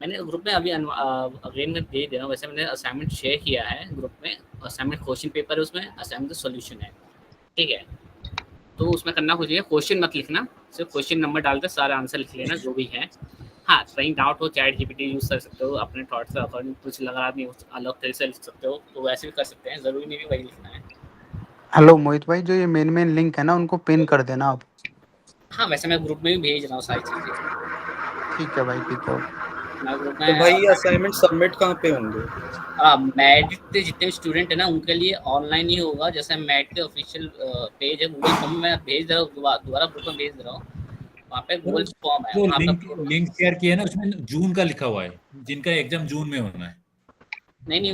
मैंने ग्रुप में अभी अगेन में दे रहा हूँ, वैसे मैंने असाइनमेंट शेयर किया है ग्रुप में, असाइनमेंट क्वेश्चन पेपर है उसमें, असाइनमेंट सोल्यूशन है, ठीक है। तो उसमें करना कुछ है, क्वेश्चन मत लिखना, सिर्फ क्वेश्चन नंबर डालकर सारा आंसर लिख लेना जो भी है। हाँ कहीं डाउट हो चैट GPT यूज़ कर सकते हो, अपने थॉट्स के अकॉर्डिंग कुछ लगा नहीं अलग तरीके से लिख सकते हो, तो वैसे भी कर सकते हैं, ज़रूरी नहीं भी वही लिखना है। हेलो मोहित भाई, जो ये मेन लिंक है ना उनको पिन कर देना आप। हाँ वैसे मैं ग्रुप में भी भेज रहा हूँ सारी चीज़ें। ठीक है भाई, ठीक है। मैं ग्रुप तो में भाई असाइनमेंट सबमिट कहाँ पे होंगे? मैट के जितने भी स्टूडेंट है ना उनके लिए ऑनलाइन ही होगा, जैसे मैट के ऑफिशियल पेज है गूगल फॉर्म में भेज दे रहा हूँ, दोबारा ग्रुप में भेज दे रहा हूँ, वहाँ पे गूगल फॉर्म है, वो वहाँ पे लिंक शेयर किया है ना, उसमें जून का लिखा हुआ है, जिनका एग्जाम जून में होना है। नहीं